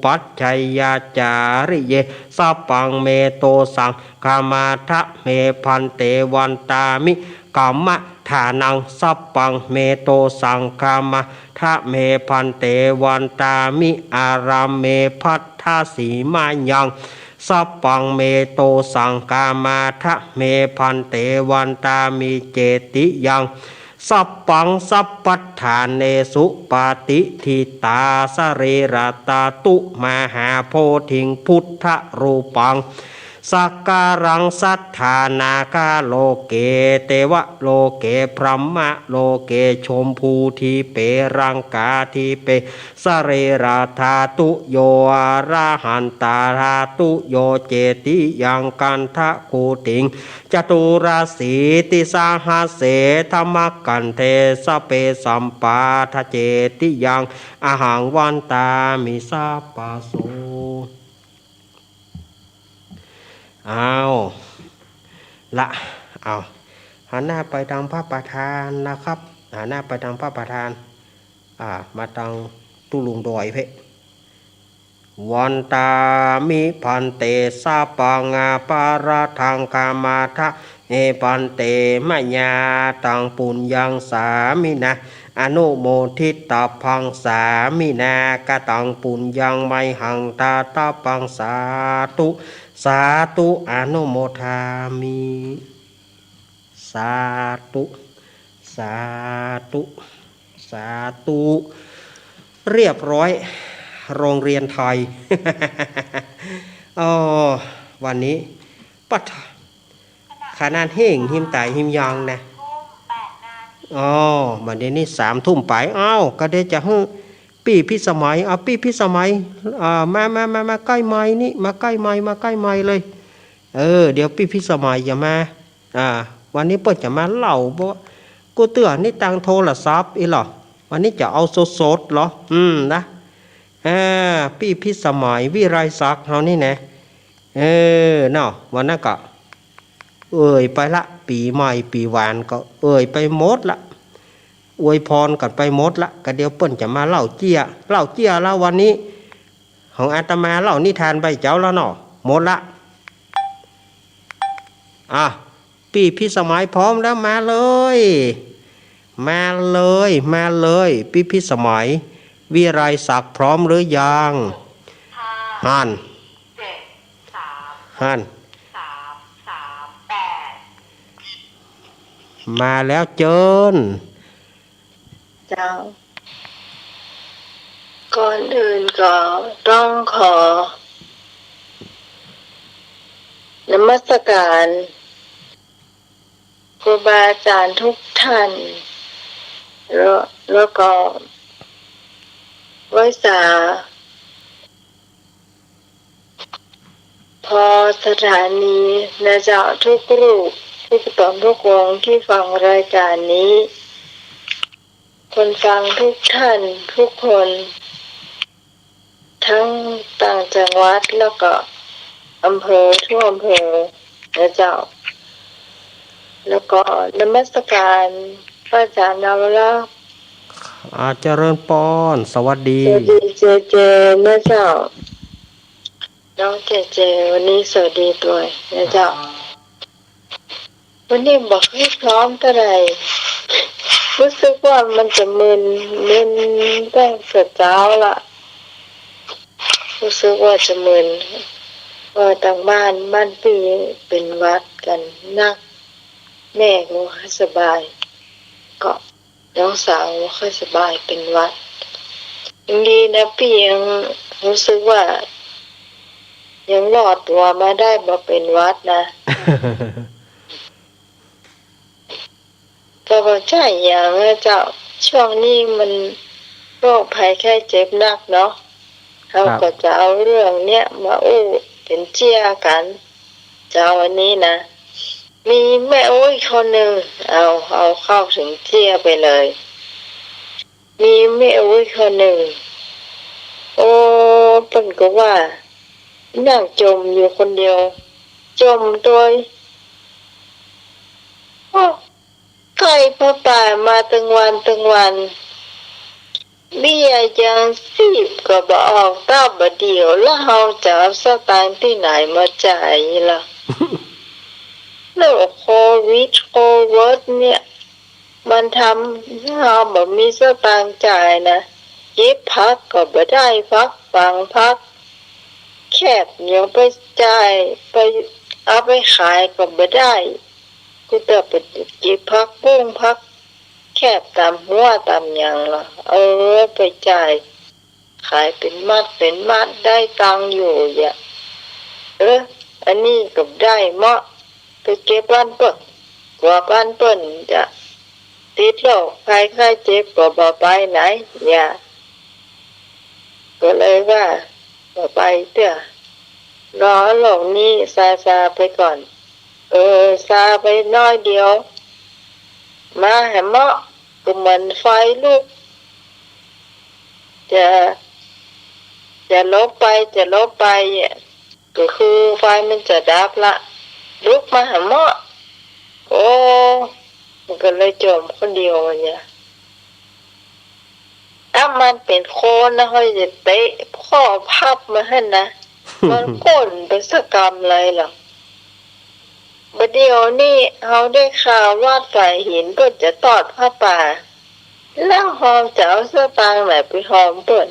A: ปัจจัยยาจาริเยสัพปังเมโตสังฆามาทะเมพันเตวันตามิกัมมะฐานังสัพปังเมโตสังฆามะทะเมพันเตวันตามิอารามเมพัทธาสีมายังสัพปังเมโตสังฆามาทะเมพันเตวันตามิเจติยังสัพปังสัพปัฏฐานเนสุปาติทิตาสเรรตาตุมหาโพธิงพุทธรูปัง สักการังสัทธานาคาโลเกเตวะโลเกพรหมะโลเกชมพูทีเปรังกาทีเปสเรราธาตุโยอาราหันตาธาตุโยเจติยังกันทะกูติงจตุราสีติสาหาเสธรรมกันเทสเปสัมปาทเจติยังอาหังวันตามิสาปาโสเอาละเอาหันหน้าไปทางพระประธานนะครับหันหน้าไปทางพระประธานมาทางตุลุงดอยเพวันตามิพันเตสาปังอาปาราทังกามาทะเอปันเตมะญาตังปุญญังสามินะอนุโมทิตาพังสามินากตังปุญญังไมหังตาตาปังสาธุสาธุอนุโมทามิสาธุสาธุสาธุเรียบร้อยโรงเรียนไทย อ๋อวันนี้ปัดขนาดเฮ่งหิมไตหิมยองนะอ๋อวันนี้3 ทุ่มไปอ้าวก็ได้จะให้ปีพิสมัยปีพิสมัยมาใกล้ไม้นี่มาใกล้ไม้เลยเดี๋ยวปีพิสมัยจะมาวันนี้เปิดจะมาเล่าบ่กูเตือนนี่ตังโทรศัพท์อีหรอวันนี้จะเอาสดๆเหรอนะพี่พิสมัยวิไรศักดิ์เฮานี่นะเนาะวันนั้นก็ไปละปีใหม่ปีหวานก็ไปหมดละอวยพรกันไปหมดละก็เดี๋ยวเปิ้นจะมาเล่าเจี้ยแล้ววันนี้ของอาตมาเล่านิทานใบเจ้าแล้วเนาะหมดละพี่พิสมัยพร้อมแล้วมาเลยพี่พิสมัยวิไรศักดิ์พร้อมหรือยังฮันมาแล้วเจิญ
C: เจ้าก่อนอื่นก็ต้องขอนมัสการครูบาอาจารย์ทุกท่านแล้วก็ไว้สาพอสถานีนะเจ้าทุกรูปทุกตนทุกวงที่ฟังรายการนี้คนฟังทุกท่านทุกคนทั้งต่างจังหวัดแล้วก็อำเภอทั่วอำเภอนะเจ้าแล้วก็นมัสการพระอาจารย์นวรา
A: เจริญปอนสวัสดี
C: เจนะเจ้าน้องเจวันนี้สวัสดีด้วยนะเจ้าวันนี้บอกให้พร้อมเท่าไหร่รู้สึกว่ามันจะมึนตั้งแต่เช้าละรู้สึกว่าจะมึนว่าต่างบ้านปีเป็นวัดกันนักแม่ก็ไม่ค่อยสบายก็น้องสาวไม่ค่อยสบายเป็นวัดยังดีนะพี่ยังรู้สึกว่ายังรอดตัวมาได้มาเป็นวัดนะ ก็ใช่อย่างนะเจ้าช่วงนี้มันโรคภัยแค่เจ็บหนักเนาะเขาก็จะเอาเรื่องเนี้ยมาเป็นเจียกันเจ้าวันนี้นะมีแม่คนหนึ่งเอาเข้าถึงเจียไปเลยมีแม่คนหนึ่งเพิ่นก็ว่านั่งจมอยู่คนเดียวจมโดยใครพระป่ามาตั้งวันเบี้ยยัง10ก็บ่ออกต้าบ่เดียวแล้วเฮาจะเอาสตางค์ที่ไหนมาจ่ายล่ะ แล้วโควิดเนี่ยมันทำให้เราบ่มีสตางค์จ่ายนะเก็บพักก็บ่ได้พักฟังพักแคบเดี๋ยวไปจ่ายไปเอาไปขายก็บ่ได้กูจะไปเก็บพักปุ้งพักแคบตามหัวตามหยังล่ะไปจ่ายขายเป็นมัดได้ตังค์อยู่อย่า อันนี้ก็ได้เหมาะไปเก็บบ้านเปิ้นกว่าบ้านเปิ้นจะติดโรคภัยไข้เจ็บก็บ่ไปไหนอย่าก็เลยว่าบ่ไปเตื้อรอโลกนี้ซาไปก่อนซาไปน้อยเดียวมาให้เหมาะก็เหมือนไฟลุกจะลบไปก็คือไฟมันจะดับละลุกมาให้เหมาะโอ้มันก็เลยจมคนเดียวเนี่ยถ้ามันเป็นโคนนะเขาจะเตะพ่อพับมาให้นะ มันก้นเป็นสกรรมเลยหรอกบัดเดียวนี่เขาได้ข่าววาดฝ่ายหินเปิ่นจะตอดผ้าป่าแล้วหอมจะเอาเสื้อตางไหนไปหอมเปิ่น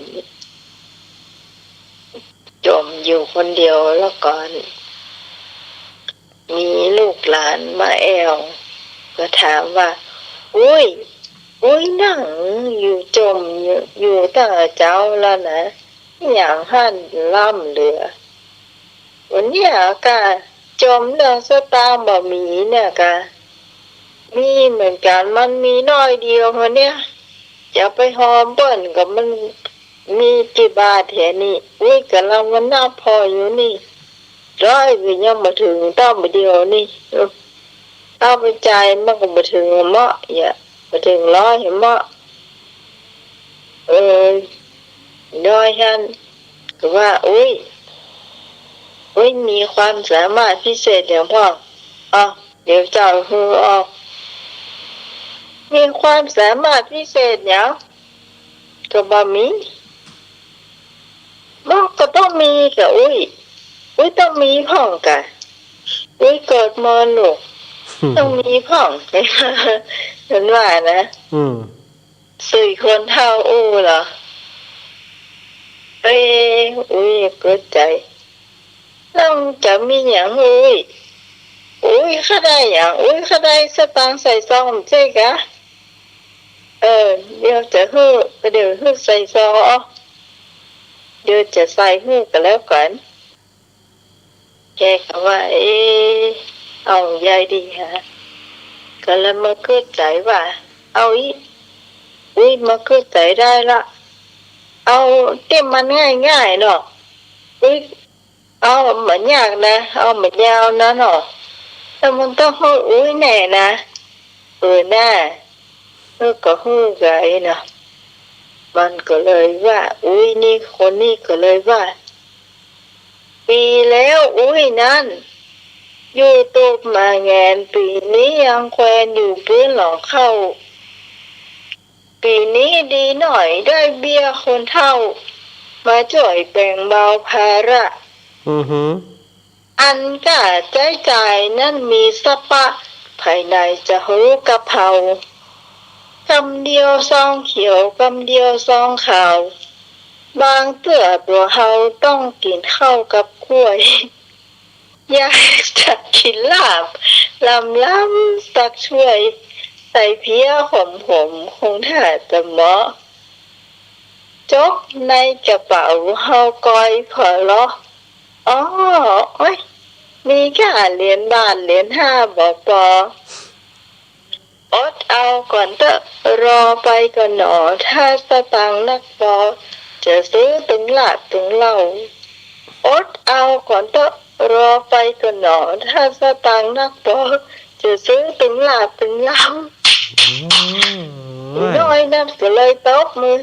C: จมอยู่คนเดียวแล้วก่อนมีลูกหลานมาแอวก็ถามว่าอุ้ยนั่งอยู่จมอยู่ตั้งเจ้าแล้วนะอย่างหั่นล่ำเหลือวันนี้กะจมเรื่องสตางค์บ่มีเนี่ยกะมีเหมือนกันมันมีน้อยเดียววันเนี้ยจะไปหอมเปิ้นกับมันมีกี่บาทแถนี่กำลังมันน่าพออยู่นี่ร้อยก็ยังมาถึงต้องมาเดียวนี่เอาไปจ่ายมันก็มาถึงเหมาะมาถึงร้อยเหมาะน้อยท่านก็ว่ามีความสามารถพิเศษอย่างพ่อเดี๋ยวเจ้าคือออกมีความสามารถพิเศษอย่างก็บ่มีมันก็ต้องมีกับต้องมีพ่องกะเกิดมาลูกต้องมีพ่องเห็นว่านะสี่คนเท่าเหรอเกิดใจต้องจะมีอย่างเขาได้อย่างเขาได้สตางค์ใส่ซองใช่กะเดี๋ยวจะเดี๋ยวใส่ซองเดี๋ยวจะใส่กันแล้วกันแกก็ว่าเอายายดีฮะก็เลยมาเกิดใจว่าเอามาเกิดใจได้ละเอาเต็มมันง่ายเนาะเอาเหมือนยากนะเอาเหมือนยาวนะเนาะแต่มันต้องแน่นะหน้าก็ไงเนาะมันก็เลยว่านี่คนนี้ก็เลยว่าปีแล้วนั่นอยู่ตูบมาแงนปีนี้ยังแควนอยู่พื้นหลังเข้าปีนี้ดีหน่อยได้เบี้ยคนเฒ่ามาช่วยแบ่งเบาภาระอันกะใจจ่ายนั่นมีสปะภายในจะหูกะเพรากำเดียวซองเขียวกำเดียวซองขาวบางเตื้อตัวเฮาต้องกินข้าวกับกล้วยอยากจะกินลาบลำสักช่วยใส่เพี้ยหอมคงถ้าจะเหมาะจกในกระเป๋าเฮากอยพอลอมีแค่เหรียญบาทเหรียญ5บ่พออดเอาก่อนเถอะรอไปก่อนหนอถ้าสตังค์นักพอจะซื้อตึงหลาดตึงเหล้าอดเอาก่อนเถอะรอไปก่อนหนอถ้าสตังค์นักพอจะซื้อตึงหลาดตึงเหล้าน้อยนั่นก็เลยตบมือ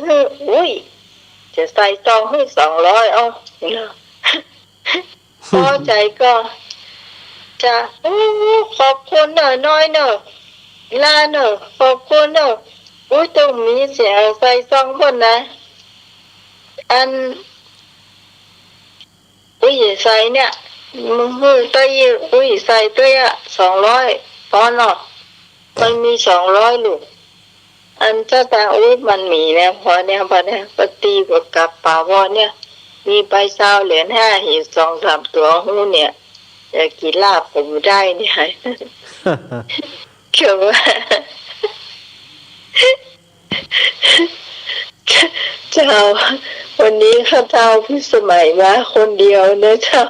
C: จะใส่ซอง200พอใจก็จะขอบคุณน้อยลาขอบคุณต้องมีเสียใส่ซองคนนะอันใส่เนี่ยมือตัวใส่ตัว200พอเนาะมันมี200ลูกอันจะแต่มันมีแล้วพอเนี่ยปฏิบัติกับป่าวเนี่ยมีใบเศร้าเหรียญ5หีบ2-3ตัวเนี่ยอยากกินลาบผมได้เนี่ยคือว่าเจ้าวันนี้ข้าเจ้าพี่สมัยมาคนเดียวนะเจ้า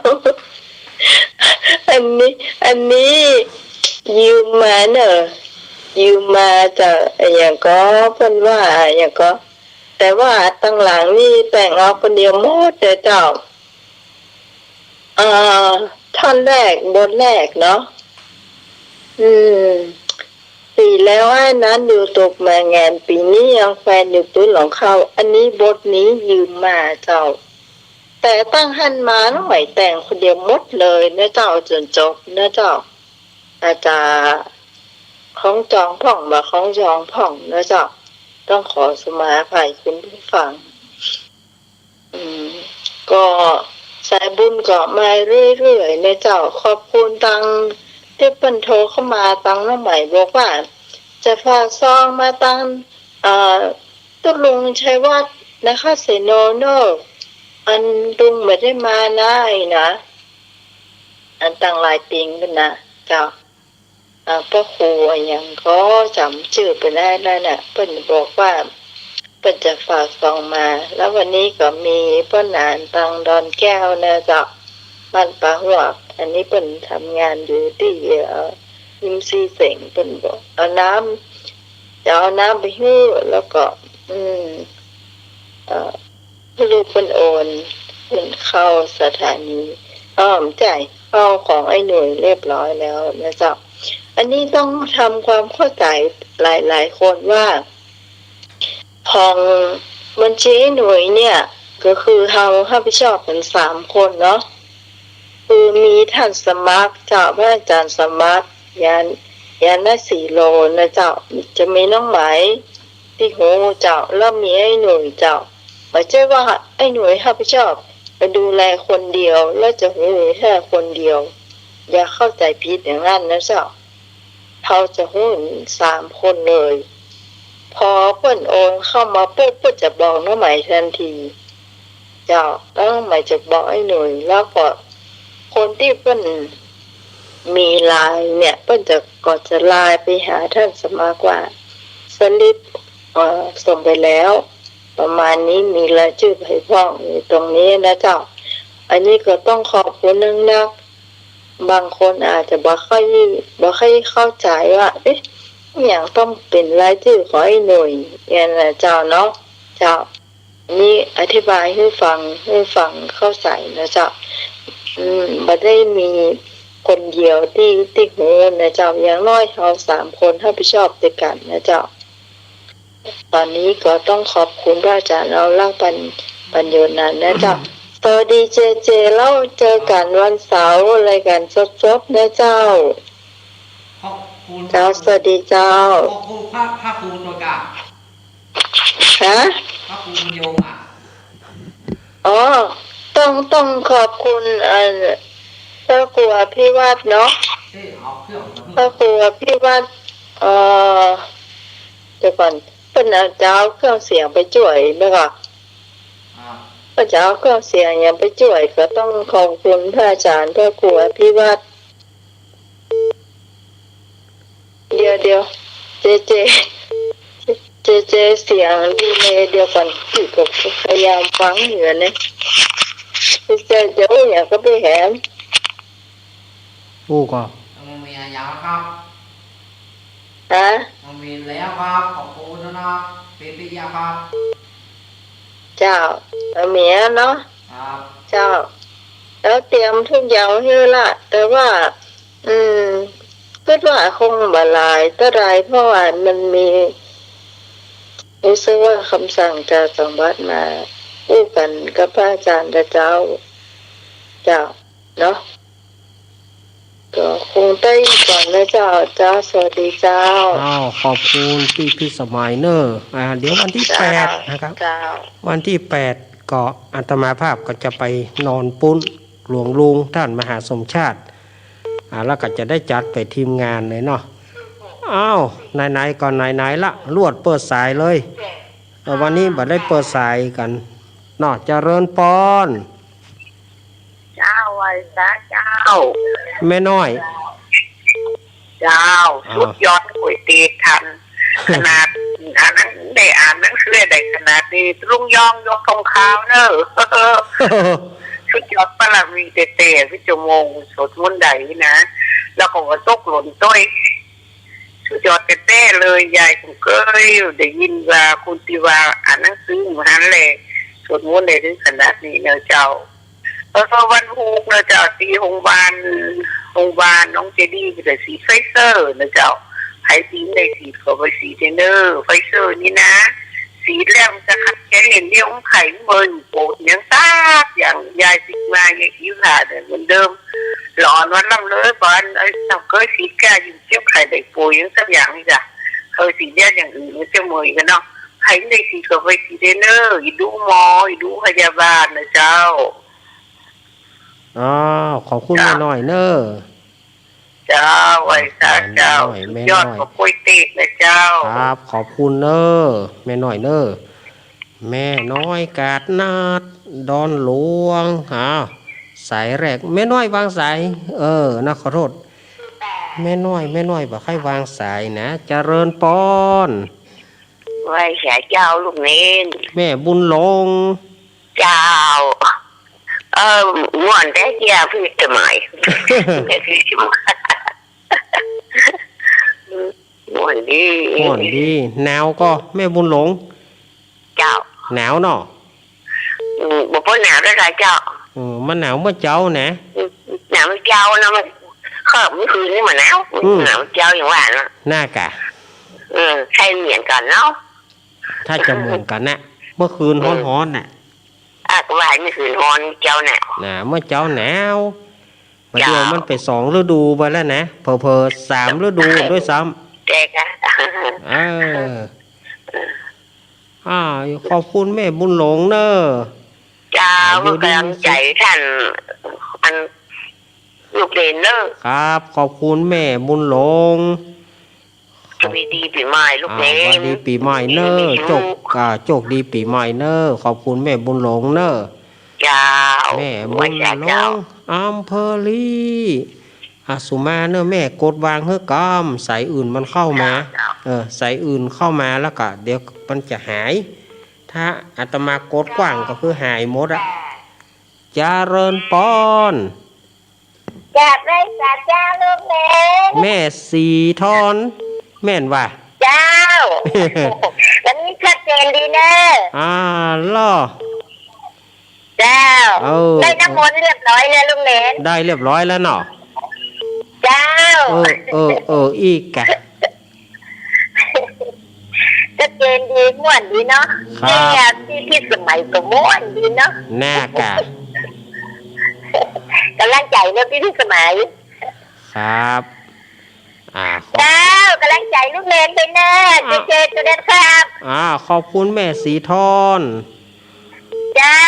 C: อันนี้อันนี้ยืมมาเนอะยืมมาจากอย่างก็เพิ่นว่าอย่างก็แต่ว่าตั้งหลังนี่แต่งเอาคนเดียวหมดเด้อเจ้าเอ่อท่อนแรกบทแรกเนาะอืมปีแล้วไอ้นั้นอยู่ตกมางานปีนี้ยังแฟนอยู่ตุ้นหลงเข้าอันนี้บทนี้ยืมมาเจ้าแต่ตั้งหันมาหน่อยแต่งคนเดียวหมดเลยนะเจ้าจนจบนะเจ้าอาจารย์ของจองพ่องมาของจองพ่องนะเจ้าต้องขอสมาภัยคุณผู้ฟังก็สายบุญก็มาเรื่อยๆนะเจ้าขอบคุณตังที่เปิ้นโทรเข้ามาตังน้องใหม่บอกว่าจะฝากซองมาตังตุลุงชัยวัฒน์นะคะเสโนโนอันลุงไม่ได้มานะไอ้นะอันตั้งหลายปิงกันนะเจ้าพ่อครูอย่างก็จำชื่อไปได้แล้วน่ะเปิ้นบอกว่าเปิ้นจะฝากซองมาแล้ววันนี้ก็มีป้านานตังดอนแก้วนะเจ้าบ้านป่าหัวอันนี้เปิ้นทำงานอยู่ที่ยิมซีเสงเปิ้นบอกเอาน้ำจะเอาน้ำไปให้แล้วก็ลูกเปิ้นโอนเปิ้นเข้าสถานีจ่ายเข้าของไอ้หน่วยเรียบร้อยแล้วนะเจ้าอันนี้ต้องทำความเข้าใจหลายๆคนว่าของบัญชีหน่วยเนี่ยก็คือเรารับผิดชอบกัน3คนเนาะคือมีท่านสมัครเจ้าพระอาจารย์สมัครยาน4โลนะเจ้าจะมีน้องไหมที่หูเจ้าแล้วมีไอ้หน่วยเจ้าไม่ใช่ว่าไอ้หน่วยรับผิดชอบไปดูแลคนเดียวแล้วจะหูแค่คนเดียวอย่าเข้าใจผิดอย่างนั้นนะเจ้าเขาจะหู3คนเลยพอเปิ้นโอนเข้ามาปุ๊บเปิ้นจะบอกน้องใหม่ทันทีเจ้าแล้วน้องใหม่จะบอกไอ้หน่วยแล้วก็คนที่เปิ้นมีไลน์เนี่ยเปิ้นจะไลน์ไปหาท่านสมาว่าสลิปส่งไปแล้วประมาณนี้มีรายชื่อไผ่พ่องอยู่ตรงนี้นะเจ้าอันนี้ก็ต้องขอบคุณนักบางคนอาจจะบ่ค่อยเข้าใจว่าเอ๊ะอย่างต้องเป็นรายชื่อของไอ้หน่วยอย่างนะเจ้าเนาะเจ้านี่อธิบายให้ฟังเข้าใจนะเจ้าบ่ได้มีคนเดียวที่หูนะเจ้าอย่างน้อยเรา3คนรับผิดชอบด้วยกันนะเจ้าตอนนี้ก็ต้องขอบคุณพระอาจารย์เราเล่าปัญโยนันท์นะเจ้าสวัสดีเจแล้วเจอกันวันเสาร์อะไรกันสดๆนะเจ้าเจ้าสวัสดีเจ้า
B: ขอบคุณพระครูตัวกะ
C: ฮะ
B: พระครูโยม
C: อ๋อต้องขอบคุณพระครูอภิวัตรเนาะพระครูอภิวัตรเดี๋ยวก่อนเพิ่นเอาเจ้าเครื่องเสียงไปช่วยไหมคะเพิ่นจะเอาเครื่องเสียงยังไปช่วยก็ต้องขอบคุณพระอาจารย์พระครูอภิวัตรเดี๋ยวเจเสียงดีเลยเดี๋ยวก่อนพี่ก็พยายามฟังอยู่นะเจเดี๋ยวอยากก็ไปแหม
A: ก็
B: มันมีอะไรครับ
C: ฮะ
B: มันมีแล้วครับขอบคุณนะเป็นปิยาครับ
C: เจ้าเมียเนาะเจ้าแล้วเตรียมทุกอย่างให้ละแต่ว่าคิดว่าคงบาลายแต่ไรเพราะว่ามันมีรู้สึกว่าคำสั่งจากสังวัดมาคู่กันกับพระอาจารย์เจ้าเนาะก็คงได้ก่อนนะเจ้าสวัสดีเจ้า
A: ขอบคุณพี่สมัยเนอร์เดี๋ยววันที่8นะครับวันที่8ก็อาตมาภาพก็จะไปนอนปุ้นหลวงลุงท่านมหาสมชาติแล้วก็จะได้จัดไปทีมงานเลยเนาะไหนๆก่อนไหนๆละลวดเปิดสายเลยวันนี้บัดได้เปิดสายกันเนาะเจริญปอน
C: เจ้าไว้ซะเจ้า
A: แม่น้อย
C: เจ้าสุดยอดก๋วยเตี๋ยวทันขนาดอันนั้นได้อ่านหนังสือได้ขนาดนี้ลุงยองยกธงขาวเนอะสุด จอดปลามีเตะพี่จมงสดมุนใดนะแล้วก็ตกหล่นต้อยชุดจอดเต้เลยยายผมเคยได้ยินว่าคุณติว่าอ่านหนังสือมาหันเลยสวดมนต์ได้ถึงขนาดนี้เนอะเจ้าพอวันฮูกเนอะเจ้าตีโรงพยาบาลน้องเจดี้ก็ได้สีไฟเซอร์เนอะเจ้าใครสีได้สีก็ไปสีเทนเนอร์ไฟเซอร์นี่นะสีแล้วจะขัดแค่เห็นเดียวไข่เมินโปดยังซากอย่างยายสิมาอย่างยิ้วหาเหมือนเดิมหลอนวันลำเลยบอลไอ้เราเคยสีแก่อยู่เจียวไข่ได้ป่วยยังสักอย่างนี่จ้ะเคยสีแย่อย่างอื่นมันจะเมยกันเนาะใครได้สีก็ไปสีเทนเนอร์อีดูหมออีดูพยาบาลนะเจ้า
A: อ๋อขอบคุณแม่น้อยเนอะ
C: เจ้าไว้ซะเจ้ายอดก็ป่วยติดนะเจ้า
A: ครับขอบคุณเนอะแม่น้อยเนอะแม่น้อยกาดนาดดอนหลวงสายแรกแม่น้อยวางสายนะขอโทษแม่น้อยบอกให้วางสายนะเจริญปอน
C: ไว้แฉเจ้าลูกเน้น
A: แม่บุญหลง
C: เจ้าม่วนได้ยาพี่ทำไมพี่ทำไมม่วนดี
A: หนาวก็แม่บุญหลง
C: เจ้า
A: หนาวเนาะ
C: บอกว่าหนาวได้ไรเจ้า
A: มันหนาวเมื่อเจ้านะ
C: หนาวเมื่อเจ้านะมันข้ามคืนนี่มาหนาวเจ้าอย่างว่านะ
A: น่ากะ
C: ใช่เหมือนกันเนาะ
A: ถ้าจะเหมือนกันนะเมื่อคืนร้อนๆน่ะ
C: ก็ว่าเมื่อคืนร้อนเจ้าหนาว
A: เมื่อเจ้าหนาวมาเดียวมันไป2 ฤดูไปแล้วนะเผลอๆ3 ฤดูด้วยซ้
C: ำเจ๊กะ
A: ขอบคุณแม่บุญหลงเนอะ
C: เจ้าเมื่อกำลังใจท่านอันลูกเด่นเนอะ
A: ครับขอบคุณแม่บุญหลง
C: ดีปีใหม่ลูกเด่น
A: ดีปีใหม่เนอะโชคดีปีใหม่เนอะขอบคุณแม่บุญหลงเนอะ
C: เจ้า
A: แม่บุญหลงอำเภอลีสุมาเนอะแม่กดวางเฮ้อกอมสายอื่นมันเข้ามาสายอื่นเข้ามาแล้วก็เดี๋ยวมันจะหายถ้าอาตมากดกว้างก็คือหายหมดเจริญปอน
C: จากได้จากเจ้าลูกเล่
A: นแม่สีทอนแม่นว่า
C: เจ้าวันนี้ชัดเจนดีเนอะ
A: ล่อ
C: เจ้าได้น้ำมนต์เรียบร้อยเลยลูกเล่น
A: ได้เรียบร้อยแล้วเนาะ
C: เจ้า
A: อีกกะ
C: ชัดเจนดีม่วนดีเนาะเนี่ยที่สมัยก็ม่วนดีเนาะ
A: น่ากะ
C: กำลังใจเนอะพี่สมัย
A: ครับ
C: เจ้ากำลังใจลูกเล่นไปเนอะเจตัวเด็ดครับ
A: ขอบคุณแม่สีทอน
C: เจ้า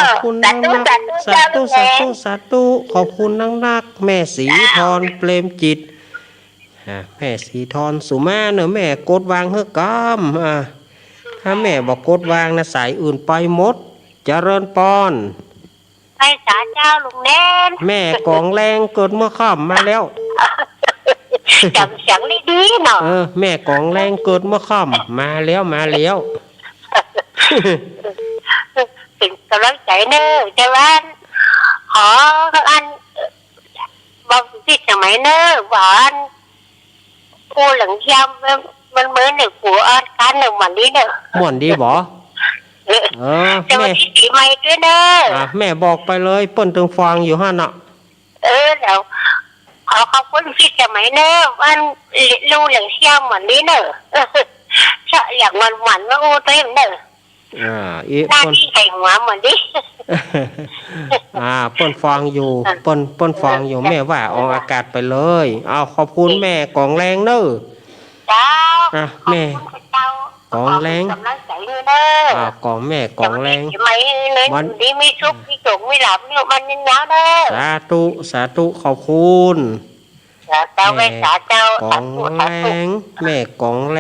A: ขอบคุณนักสาธุขอบคุณนักแม่สีทอนเปรมจิตแม่สีทอนสุมาเนอะแม่กดวางเฮ้อกามถ้าแม่บอกกดวางนะสายอื่นไปหมดเจริญปอน
C: ไปสาเจ้าลุงเน้น
A: แม่กองแรงเกิดเมื่อค่ำมาแล้ว
C: จำเสียงดีๆเนาะ
A: แม่กองแรงเกิดเมื่อค่ำมาแล้ว
C: เป็นกำลังใจเนอะแต่ว่าขออันบอกที่สมัยเนอะหวานกูหลังยำมันเหมือนหนึ่งผัวการหนึ่งวันนี้เนอะ
A: ม่วนดีบ่
C: แต่ว่าที่ปีใหม่ด้วยเนอะ
A: แม่บอกไปเลยเปิ้นตึงฟังอยู่ฮะเนาะ
C: แล้วขอบคุณที่สมัยเนอะวันรู้หลังยำวันนี้เนอะชะอย่างวันว่าโอ้ตัวเองเนอะหน้าที่ใส่หัวเหมือนดิ
A: เปิ้นฟังอยู่เปิ้นฟังอยู่แม่ว่าออกอากาศไปเลยขอบคุณแม่กองแรงเนอะ
C: เจ้า
A: แม่กองแรงกองแม่กองแรง
C: วันนี้ไม่ชุกไม่จงไม่หลับเนี่ยมันยังยาวเนอะ
A: สาธุขอบคุณ
C: เจ้าแม่เจ้าก
A: องแรงแม่กองแ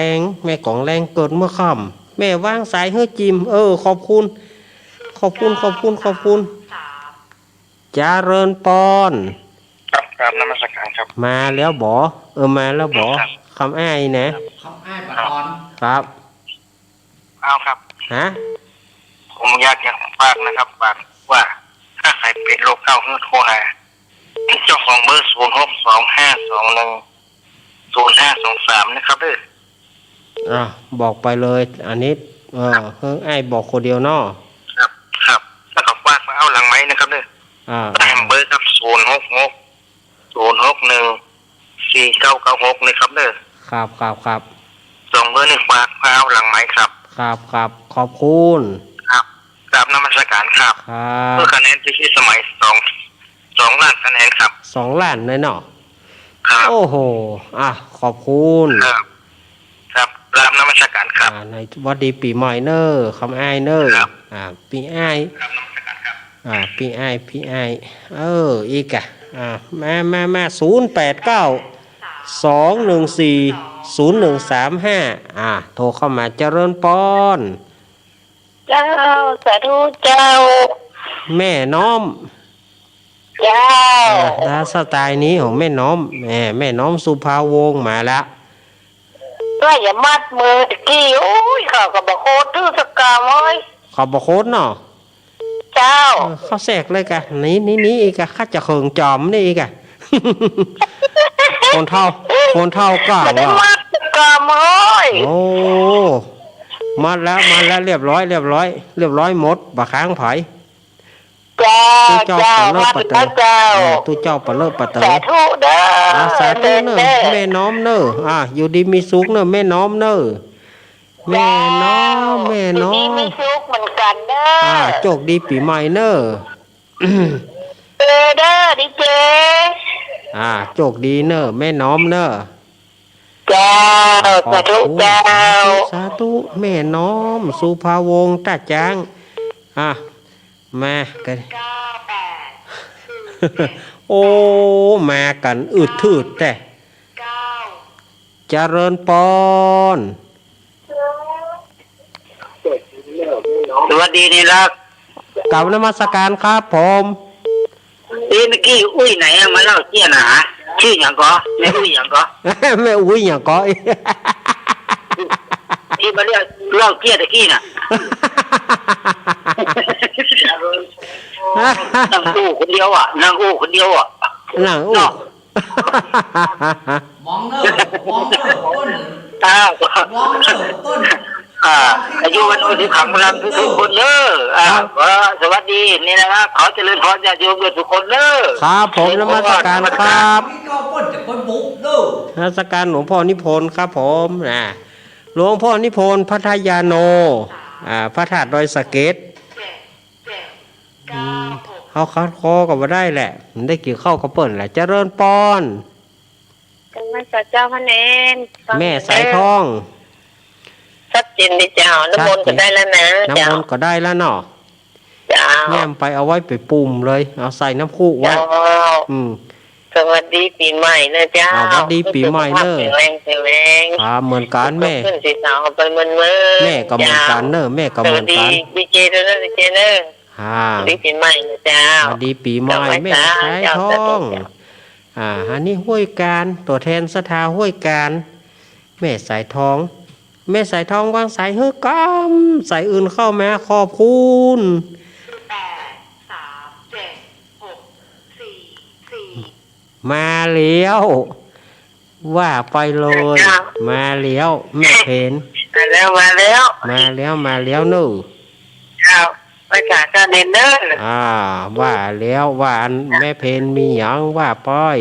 A: รงเกิดเมื่อค่ำแม่วางสายเฮ้อจิมขอบคุณเจริญปอน
D: ครับนมัสการครับ
A: มาแล้วบ่มาแล้วบ่คำอ้ายนะ
B: คำอ้ายปอน
A: ครับ
D: เอาครับ
A: ฮะ
D: ผมอยากฝากนะครับฝากว่าถ้าใคร ให้เป็นโรคเก้าเฮือดโทรหาเจ้าของเบอร์0625210523นะครับเด้อ
A: บอกไปเลยอันนี้เฮ้ยไอ้บอกคนเดียวเนาะ
D: ครับครับแล้วก็ฝากมาเอาหลังไม้นะครับเด้อแอมเบอร์ครับ0660614996นะครับเด้อ
A: ครับ
D: สองเบอร์1ฝากมาเอาหลังไม้ครับ
A: ครับขอบคุณ
D: ครับกราบนมัสการครับเพื่อคะแนนที่สมัย2ล้านคะแนนครับ
A: 2 ล้านเลยเนาะ
D: ครับ
A: โอ้โหขอบคุณ
D: ครับกราบนมัสการครับ
A: ในวัดดีปีใหม่เนอร์คำอ้ายเนอร์ปีอ้ายปีอ้ายอีกมา0892140135โทรเข้ามาเจริญปอน
C: เจ้าสาธุเจ้า
A: แม่น้อม
C: เจ้า
A: ถ้าสไตล์นี้ของแม่น้อมแม่น้อมสุภาวงศ์มาแล้ว
C: ว่าอย่ามัดมือตะกี้โอ้ยเขาก็บอกโคตรตื้อสกามเอ้ย
A: เขาบอกโคตรเนาะ
C: เจ้า
A: เขาแสกเลยกะนี้อีกอะข้าจะเขิงจอมนี่อีกอะคนเท่าก้าวว่ะ
C: มัดสกามเอ้ย
A: โอ้มาแล้วเรียบร้อยหมดบะค้างไผ
C: เจ้ามาเป็นเจ้า
A: ตู้เจ้าปะเลิศปะเต๋อ
C: สาธุเด้อ
A: สาธุเนอะแม่น้อมเนอะอยู่ดีมีสุขเนอะแม่น้อมเนอะแม่น้อม
C: มีสุขเหมือนกันเด้อ
A: โชคดีปีใหม่เนอะ
C: เด้อดิเจ
A: โชคดีเนอะแม่น้อมเนอะ
C: เจ้าสาธุเจ้า
A: สาธุแม่น้อมสุภาวงศ์ตาจางมากันโอ้มากันอึดทืดแต่เจริญปอน
B: สวัสดีนี่รัก
A: กราบนมัสการครับผม
B: เมื่อกี้อุ้ยไหนมาเล่าเจี้ยนะชื่ออย่างก็แม่อุ้ยอย่างก็
A: แม่อุ้ยอย่างก็
B: ที่มาเรียกเล่าเจี้ยตะกี้น่ะนั่งอู้คนเดียวนั่งอู้คนเดียว
A: นั่งอู้
B: มองเนอะต้นต้นอายุวันนี้ขังรับทุกคนเนอะสวัสดีนี่นะครับขอเจริญพรญาติโยมทุกคนเนอะ
A: ครับผมนมัสการครับนมัสการหลวงพ่อนิพนธ์ครับผมหลวงพ่อนิพนธ์พัทยาโนพระธาตุดอยสะเก็ดเขาคัดคอก็มาได้แหละมันได้กี่เข้าก็เปิดแหละเจริญปอน
C: กันมาจากเจ้าพระเนร
A: แม่สายทอง
C: ชัดเจนดิเจ้าน้ำมนต์ก็ได้แล้วนะ
A: น้ำมนต์ก็ได้แล้วเนาะ
C: เจ้า
A: แง่ไปเอาไว้ไปปุ่มเลยเอาใส่น้ำคู่ไว้
C: สวัสดีปีใหม่นะเจ้า
A: สวัสดีปีใหม่เนอะเหมือนกันแม่แม่ก็เหมือนกันเนอะแม่ก็เหมือนกัน
C: ดีเจเนอะดีเจเนอะดีปีใหม่นะเจ้า
A: ดีปีใหม่แม่สายทองอันนี้ห้วยการตัวแทนสถาห้วยการแม่สายทองวางสายเฮ้ยกำสายอื่นเข้ามาขอบคุณมาเลี้ยวว่าไปเลยมาเลี้ยวแม่เพน
C: มาแล้ว
A: นู่
C: ไปกาจะเน้นเด้อ
A: ว่าแล้วว่าแม่เพนมีหยังว่าป้อย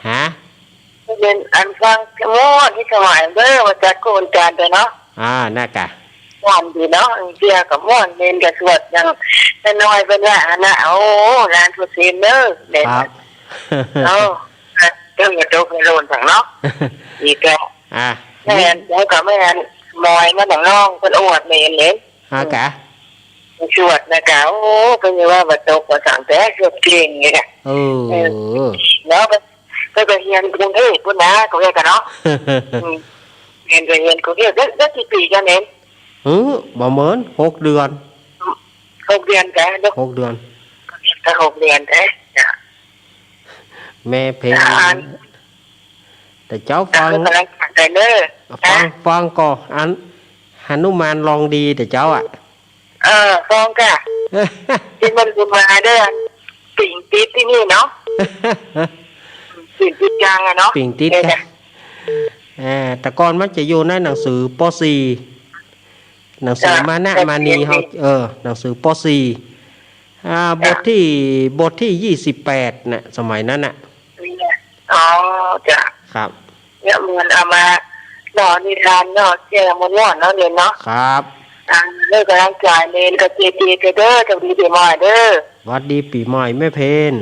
A: ฮะ
C: เป็นอันฟังโม่ที่สมัยเด้อมาจากโกนการไปเนาะ
A: น่ากะ
C: ม่วนดีเนาะเกี่ยวกับม่วนเน้นกับสวดยังแต่น้อยเป็นว่านะโอ้ร้านทุเรียนเด้อเด็ดเจ้าอย่าโตไปโดนสั่งเนาะอีกแล้วแม่แล้วก็แม่มอยมาหนังน้องเป็นอวดเมนเลย
A: กะ
C: ชวดนะกะโอ้เป็นยังว่าบัดตกบัดสั่งแต่ชวดเก่งไงกะแล้วก็เรียนกรุงเทพพุ่นนะก็เรียกกันเนาะเรียนกรุงเทพได้กี่ปีกันเน้น
A: บ่เหมือน6 เดือน
C: แก
A: 6 เดือน
C: ก็6 เดือนแท้
A: แม่เพลงแต่เจ้าฟังก็อัน หนุมานลองดีแต่เจ้าอ่ะ
C: ฟองกะที่มันจะมาเด้อปิ่งติดที่นี่เนาะปิ่งติดกลางอะเนาะ
A: ปิ่งติดกันแต่ก่อนมันจะอยู่ในหนังสือป .4 หนังสือมานะมานีเขาหนังสือป .4 บทที่28น่ะสมัยนั้นน่ะ
C: อ๋อจ้ะ
A: ครับ
C: เนี่ยมันเอามาหน่อนิทานเนาะเจ้ามันว่อนเนาะเรียนเนาะ
A: ครับ
C: เลิกกำลังจ่ายเมนกับเจเจเด้อจะดีเดี๋ยวมาเด้อ
A: วัดดีปีใหม่แม่เพน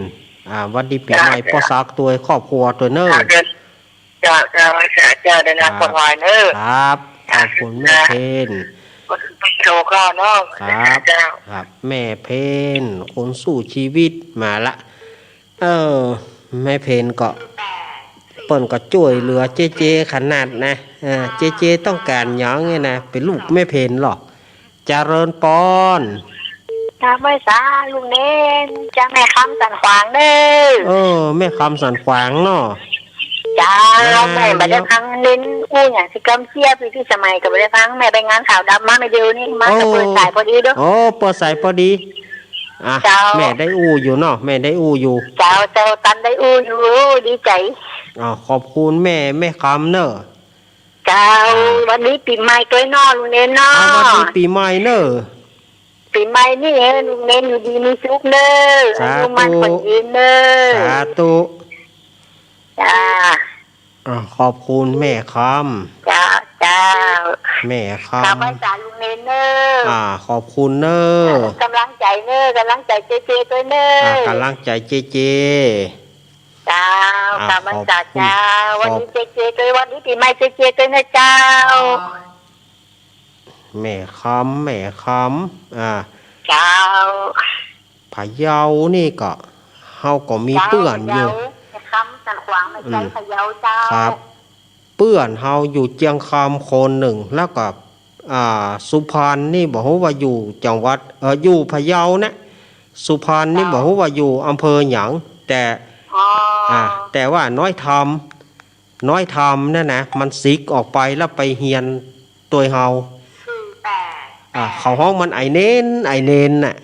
A: วัดดีปีใหม่พ่อซักตัวครอบครัวตัวเนอร์
C: จ้าเดินทางปลอดภัยเนอร์
A: ครับขอบคุณแม่เพน
C: โชว์ข้าวเนาะ
A: ครับแม่เพนคนสู้ชีวิตมาละแม่เพนก็เปิ้นก็ช่วยเหลือเจเจขนาดนะเจเจต้องการหยังไงนะเป็นลูกแม่เพนหรอกเจริญปอน
C: จ้าไม่สาลุงเน้นจ้าแม่คำสันขวางเด้อ
A: แม่คำสันขวางเนาะ
C: จ้าแม่บัดได้พังเน้นอู้อย่างสิกำเชียบที่สมัยกับบัดได้พังแม่ไปงานข่าวดำมาไม่เดียวนี่มาจะเปิดสายพอดีด้วย
A: เปิดสายพอดีแม่ได้อู้อยู่เนาะแม่ได้อู้อยู่
C: เจ้าตันได้อู้อยู่ดีใจ
A: ขอบคุณแม่คำเนอะ
C: เจ้าวันนี้ปีใหม่ตัวนอลุงเน้นเนาะ
A: วันนี้ปีใหม่เนอะ
C: ปีใหม่นี่ลุงเน้นอยู่ดีมีสุขเนอะอายุมันคนยืนเนอะ
A: สาธุ
C: จ้า
A: ขอบคุณแม่ค
C: ำจ้า
A: แม่คำ
C: ขอบคุณสาลุงเน้นเนอะ
A: ขอบคุณเนอะ
C: กำลังใจเนอะกำลังใจเจเจตัวเนอะ
A: กำลังใจเจเจ
C: จ้าขอบคุณจ้าวันนี้เจเจตัววันนี้ปีใหม่เจเจตัวนะเจ้า
A: แม่คำ
C: เจ้า
A: พะเยานี่ก็เฮาก็มีเปื้อนอยู่
C: คำสันขวางไม่ใช่พะเยาเจ้า
A: ครับเปื้อนเฮาอยู่เจียงคำคนหนึ่งแล้วก็สุพรรณนี่บอกว่าอยู่จังหวัดอยู่พะเยานะสุพรรณนี่บอกว่าอยู่อำเภอหยางแต่ว่าน้อยทำนั่นนะมันซิกออกไปแล้วไปเฮียนตัวเฮาเขาห้องมันไอเน้นน่ะ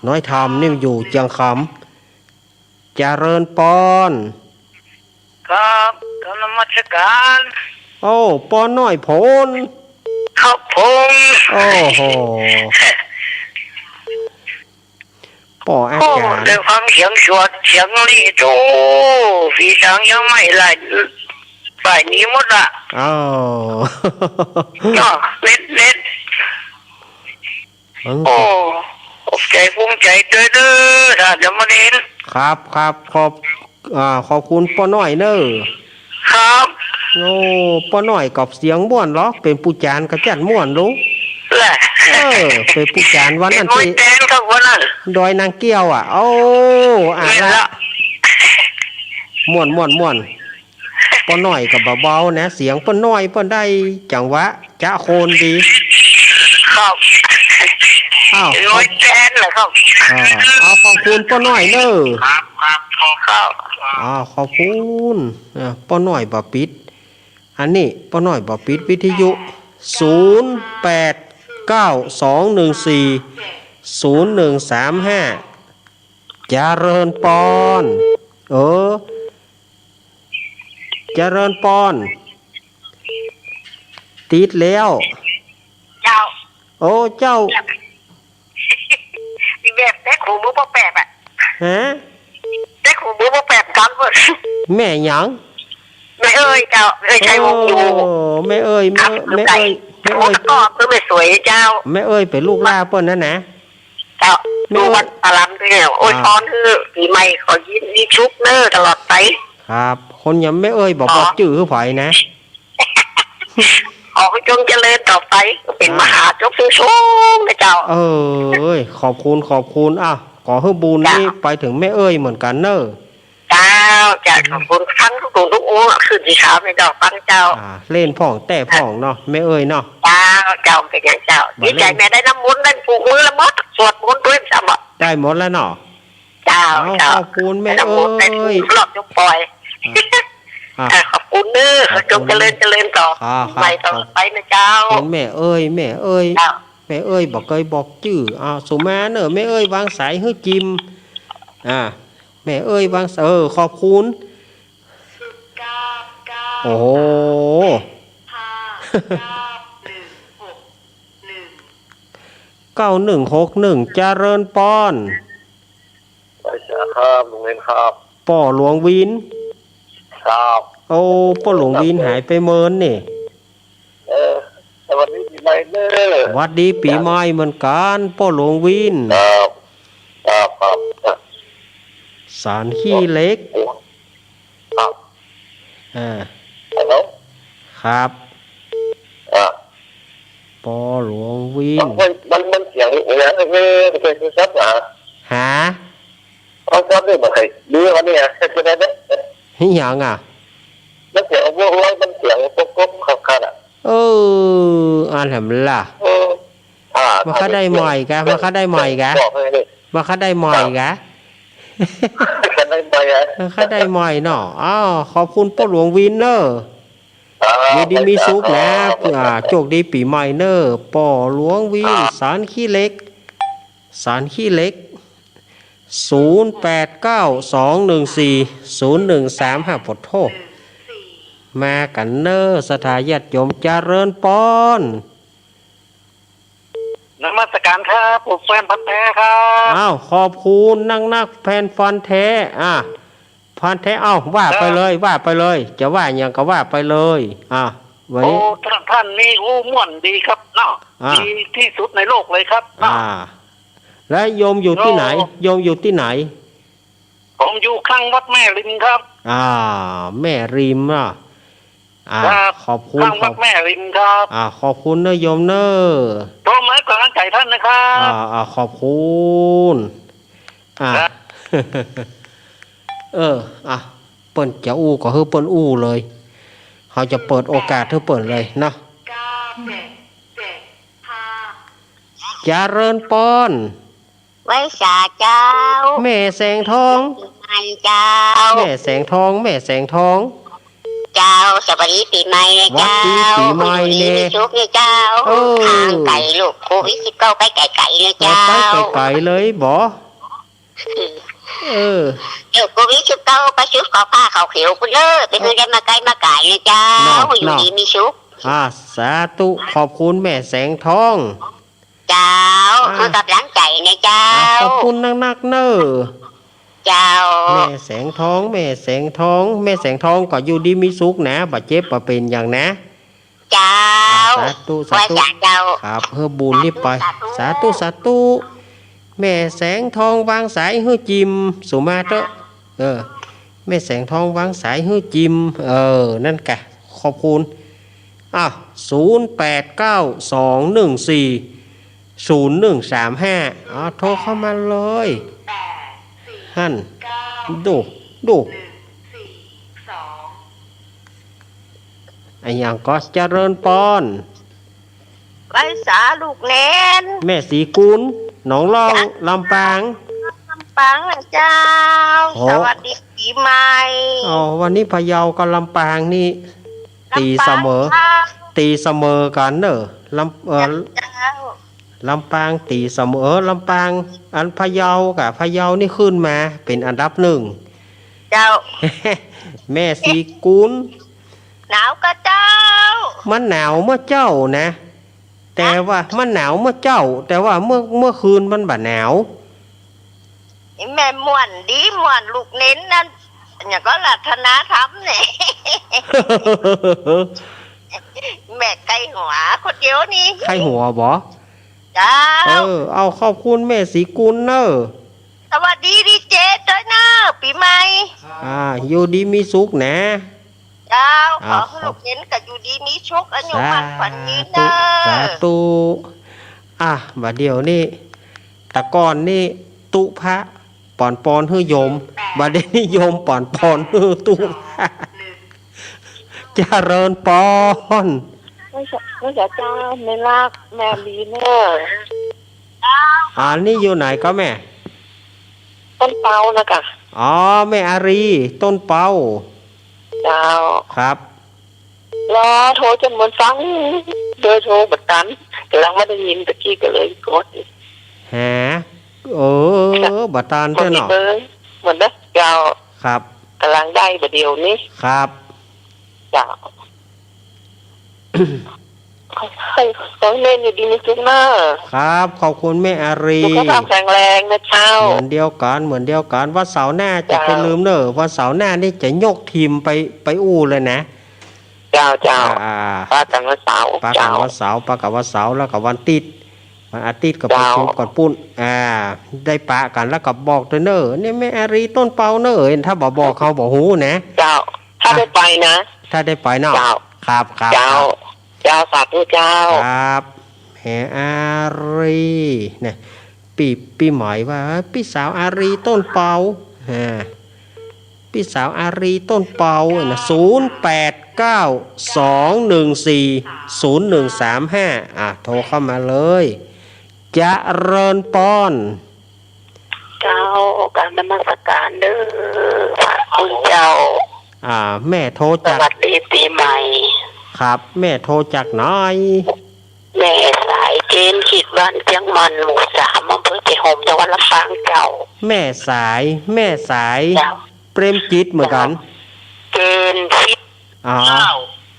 A: น้อยทำนี่อยู่เจียงคำเจริญปอน
C: ครับกนมัสการ
A: ปอนน้อยผล
C: ครับผม
A: โอ้โหป่ออาจารย์
C: ได้ฟังเสียงสวดเสียงลีโตฝีสังยังไม่ไหลไปนี้หมดละเล็ดใจภูมิใจเด้อถ้าจะมาเน้น
A: ครับขอบคุณป้าน้อยเนอะ
C: ครับ
A: ป้าน้อยกับเสียงม่วนหรอเป็นผู้จานกระจัดม่วนรู้เป็นผู้จานวันนั้นที่ดอยนางเกี้ยวละม่วนป้าน้อยกับเบาๆนะเสียงป้าน้อยป้าได้จังหวะจ้าโคนดี
C: ครับน้อยแจนเหรอครับ
A: ขอบคุณป้าน้อยเนอะ
C: ครับ
A: ขอบคุณป้าน้อยบ่ปิดอันนี้ป้าน้อยบ่ปิดวิทยุ0892140135เจริญปอนเจริญปอนติดแล้ว
C: เจ้า
A: เจ้า
C: แบบแต่ขู่มือบ่แปบแต่ขู่มือบ่แปบกันหมด
A: แม่หยัง
C: แม่เอ้ยเจ้าใช้วงอยู่
A: แม่เอ้ยก็
C: คือไม่สวยเจ้า
A: แม่เอ้ยเป็นลูกล่าเปิ้นนั่นนะ
C: เจ้าดูวัดอารามด้วยโอ้ยพรคือปีใหม่ขอยินดีชุกเนอตลอดไป
A: ครับคนยังแม่เอ้ยบอกจื้อคือไผนะ
C: จงเจริญต่อไปเป็นมหาจกสูงนะเจ้า
A: ขอบคุณขอให้บุญนี่ไปถึงแม่เอ้ยเหมือนกันเนอะ
C: เจ้าจะขอบคุณทั้งทุกองค์ขึ้นที่เช้าในเจ้าฟังเจ้า
A: เล่นพ่องแต่พ่องเนาะแม่เอ้ยเนาะ
C: เจ้าเป็นอย่างเจ้าดีใจแม่ได้น้ำมนต์ได้ผูกมือละมดสวดมนต์ด้วยซ้ำ
A: ได้หมดแล้วเนาะ
C: เจ้า
A: ขอบคุณแม่เอ้ย
C: หลอดยกปล่อย
A: อ่ะ
C: ขอบคุณเด้อจงเจริญต่อ
A: ครับ
C: ไปต่อไปนะเจ้า
A: คุณแม่เอ้ยแม่เอ้ย
C: เจ้า
A: แม่เอ้ยบอกเคยบอกชื่อสุมาเนอะแม่เอ้ยวางสายให้จิมแม่เอ้ยวางขอบคุณโอ้โห9161เจริญปอน
D: ไปเสียครับลุงเล่นครับ
A: ป่อหลวงวิน
D: ครับ
A: โอ้ป่อหลวงวินหายไปเมินนี่
D: สวัสดีปีใหม่เด้อ
A: หวัดดีปีใหม่เหมือนกันป่อหลวงวิน
D: ครับครับ
A: สารขี้เล็ก
D: ครับ ฮัลโหล
A: ครับป่อหลวงวิน
D: มันเสียงอย่างนี้เป็นซับ
A: หา
D: เขาซับได้ไหมดูวันนี้จะได้ไหม
A: ให้หยัง
D: มันเสียงพวกมันเสียงก๊กขัด
A: อันแหมล่ะ
D: มา
A: มาเขาได้ใหม่กะมาเขาได้ใหม่กะ
D: บอกให้นี่
A: มาเขาได้ใหม่กะ
D: กันได้ไหม
A: มาเขาได้ใหม่เนาะขอบคุณป่อหลวงวินเนอร์ยินดีมีสุขนะโชคดีปีใหม่เนอร์ป่อหลวงวินสารขี้เล็ก0892140135ปดโทษมากันเนอร์สถาญาติโยมเจริญปอน
D: นมัสการครับผมแฟนพันธุ์แท้ครับ
A: ขอบคุณนักแฟนฟันแท้ฟันแท้ว่าไปเลยจะว่าอย่างก็ว่าไปเลยวันนี้
D: ท่านนี่ม่วนดีครับเนาะดีที่สุดในโลกเลยครับเนาะ
A: แล้วโยมอยู่ที่ไหนโยมอยู่ที่ไหน
D: ผมอยู่ข้างวัดแม่ริมครับ
A: แม่ริมขอบคุณ
D: ข้างวัดแม่ริมครับ
A: ขอบคุณเนอะโยมเนอะ
D: โทรมาก่อนใจท่านนะครับ
A: ขอบคุณเปิ่นจะอู้ก็คือเปิ่นอู้เลยเขาจะเปิดโอกาสให้เปิ่นเลยเนาะเจริญปอน
C: ไว้สาเจ้า
A: แม่แสงทอง
C: เจ้า
A: แม่แสงทอง
C: เจ้าสวัสดีปีใหม่นะเจ้า
A: วัดดีปีใหม่เนี่ย
C: มีชุกนะเจ้าทางไก่ลูกโควิด19ไปไก่นะเจ้า
A: ไปไก่เลยบ่
C: เดี๋ยวโควิด19ไปชุกขอผ้าเขาเขียวไปเลยไปคือได้มาไก่นะเจ้าอยู่ดีมีชุก
A: สาธุขอบคุณแม่แสงทอง
C: เจ้าคือกับหลังใจนะเจ้า
A: ขอบคุณนักเนอ
C: เจ้า
A: แม่แสงทองก็อยู่ดีมีสุขนะบ่เจ็บบ่เป็นอย่างนะ
C: เจ้า
A: สาธุ
C: ไว้สาเจ้า
A: ครับเพื่อบุญนี่ไปสาธุแม่แสงทองวางสายให้จิมสุมาเตอะแม่แสงทองวางสายให้จิมนั่นกะขอบคุณ0892140135โทรเข้ามาเลยหั่นดูไอ้อย่างก็เจริญปอน
C: ไว้สาลูกเน้น
A: แม่สีกุลหนองล่องลำปาง
C: ปังเจ้าสวัสดีปีใหม่
A: วันนี้พะเยากับลำปางนี่ตีเสมอกันเนอะลำปางตีเสมอลำปางอันพะเยากับพะเยานี่ขึ้นมาเป็นอันดับหนึ่ง
C: เจ้า
A: แม่สีกุล
C: หนาวก็เจ้า
A: มันหนาวเมื่อเจ้านะแต่ว่ามันหนาวเมื่อเจ้าแต่ว่าเมื่อคืนมันบ่หนาว
C: แม่ม่วนดีม่วนลูกเน้นนั่นอย่างก็ลัทนาธรรมเนี่ยแม่ไก่หัวคนเดียวนี่
A: ไข่หัวบ่
C: เจ้า
A: เอาขอบคุณแม่สีกุลเนอะ
C: สวัสดีดีเจด้วยนะปีใหม่
A: อยู่ดีมีสุขนะ
C: เจ้าขอให้ลูกเน้นกับอยู่ดีมีชุกอายุมันฝันยืนเนอะ
A: สาธุบัดเดียวนี่ตะก้อนนี่ตุพระปอนฮื้อโยมบัดเดี๋ยวนี้โยมปอนฮื้อตุพระเจริญปอน
C: ไม่ใช่เจ้าไม่รักแม่ลีเนอ
A: นี่อยู่ไหนก็แม่
C: ต้นเปานะกะ
A: แม่อารีต้นเปา
C: เจ้า
A: ครับ
C: รอโทรจนหมดฟังโดยโทรบัดตันกำลังไม่ได้ยินตะกี้ก็เลยกด
A: หาบัตาน
C: หม
A: เจ้า
C: ด
A: เนาะ
C: เบอร์หมดนะเจ้า
A: ครับ
C: กำลังได้บัดเดียวนี้
A: ครับ
C: เจ้าให้ของเล่นอยู่ดีมีสุขหน้า
A: ครับขอบคุณแม่อารี
C: สุขภาพแข็งแรงนะเจ้า
A: เหมือนเดียวกันวันเสาร์หน้าจะ
C: จ้า
A: ไปลืมเนอะวันเสาร์หน้านี่จะยกทีมไปอู้เลยนะ
C: เจ้าเจ้า
A: อ่า
C: ป้ากันวันเสาร์
A: ปากั
C: เจ้าน
A: วันเสาร์แล้วกับวันติดวันอาทิตย์กับประ
C: เจ้า
A: ชุมก่อนปุ้นได้ปะกันแล้วกับบอกเนอะนี่แม่อารีต้นเปาเนอะถ้าบอกเขาบอกหูนะ
C: เจ้า ถ้าได้ไปนะ
A: ถ้าได้ไปเนาะ
C: เจ้า
A: ครับครับ
C: เจ้า เจ้าสาธุเจ้า
A: ครับแม่อารีเนี่ยปีหมายว่าพี่สาวอารีต้นเปาพี่สาวอารีต้นเปานะ0892140135โทรเข้ามาเลยจะเริญปอน
C: เจ้าการนมัสการเด้อพระคุณเจ้า
A: แม่โทร
C: ส
A: จาก
C: วัสดีปีใหม่
A: ครับแม่โทรจากไหน
C: แม่สายเกณฑ์ขีดบ้านเจียงมันหมู่3อำเภอเจโฮมจังหวัดลำปางเจ้า
A: แม่สาย
C: เจ้า
A: เปรมจิตเหมือนกัน
C: เกณฑ์คิด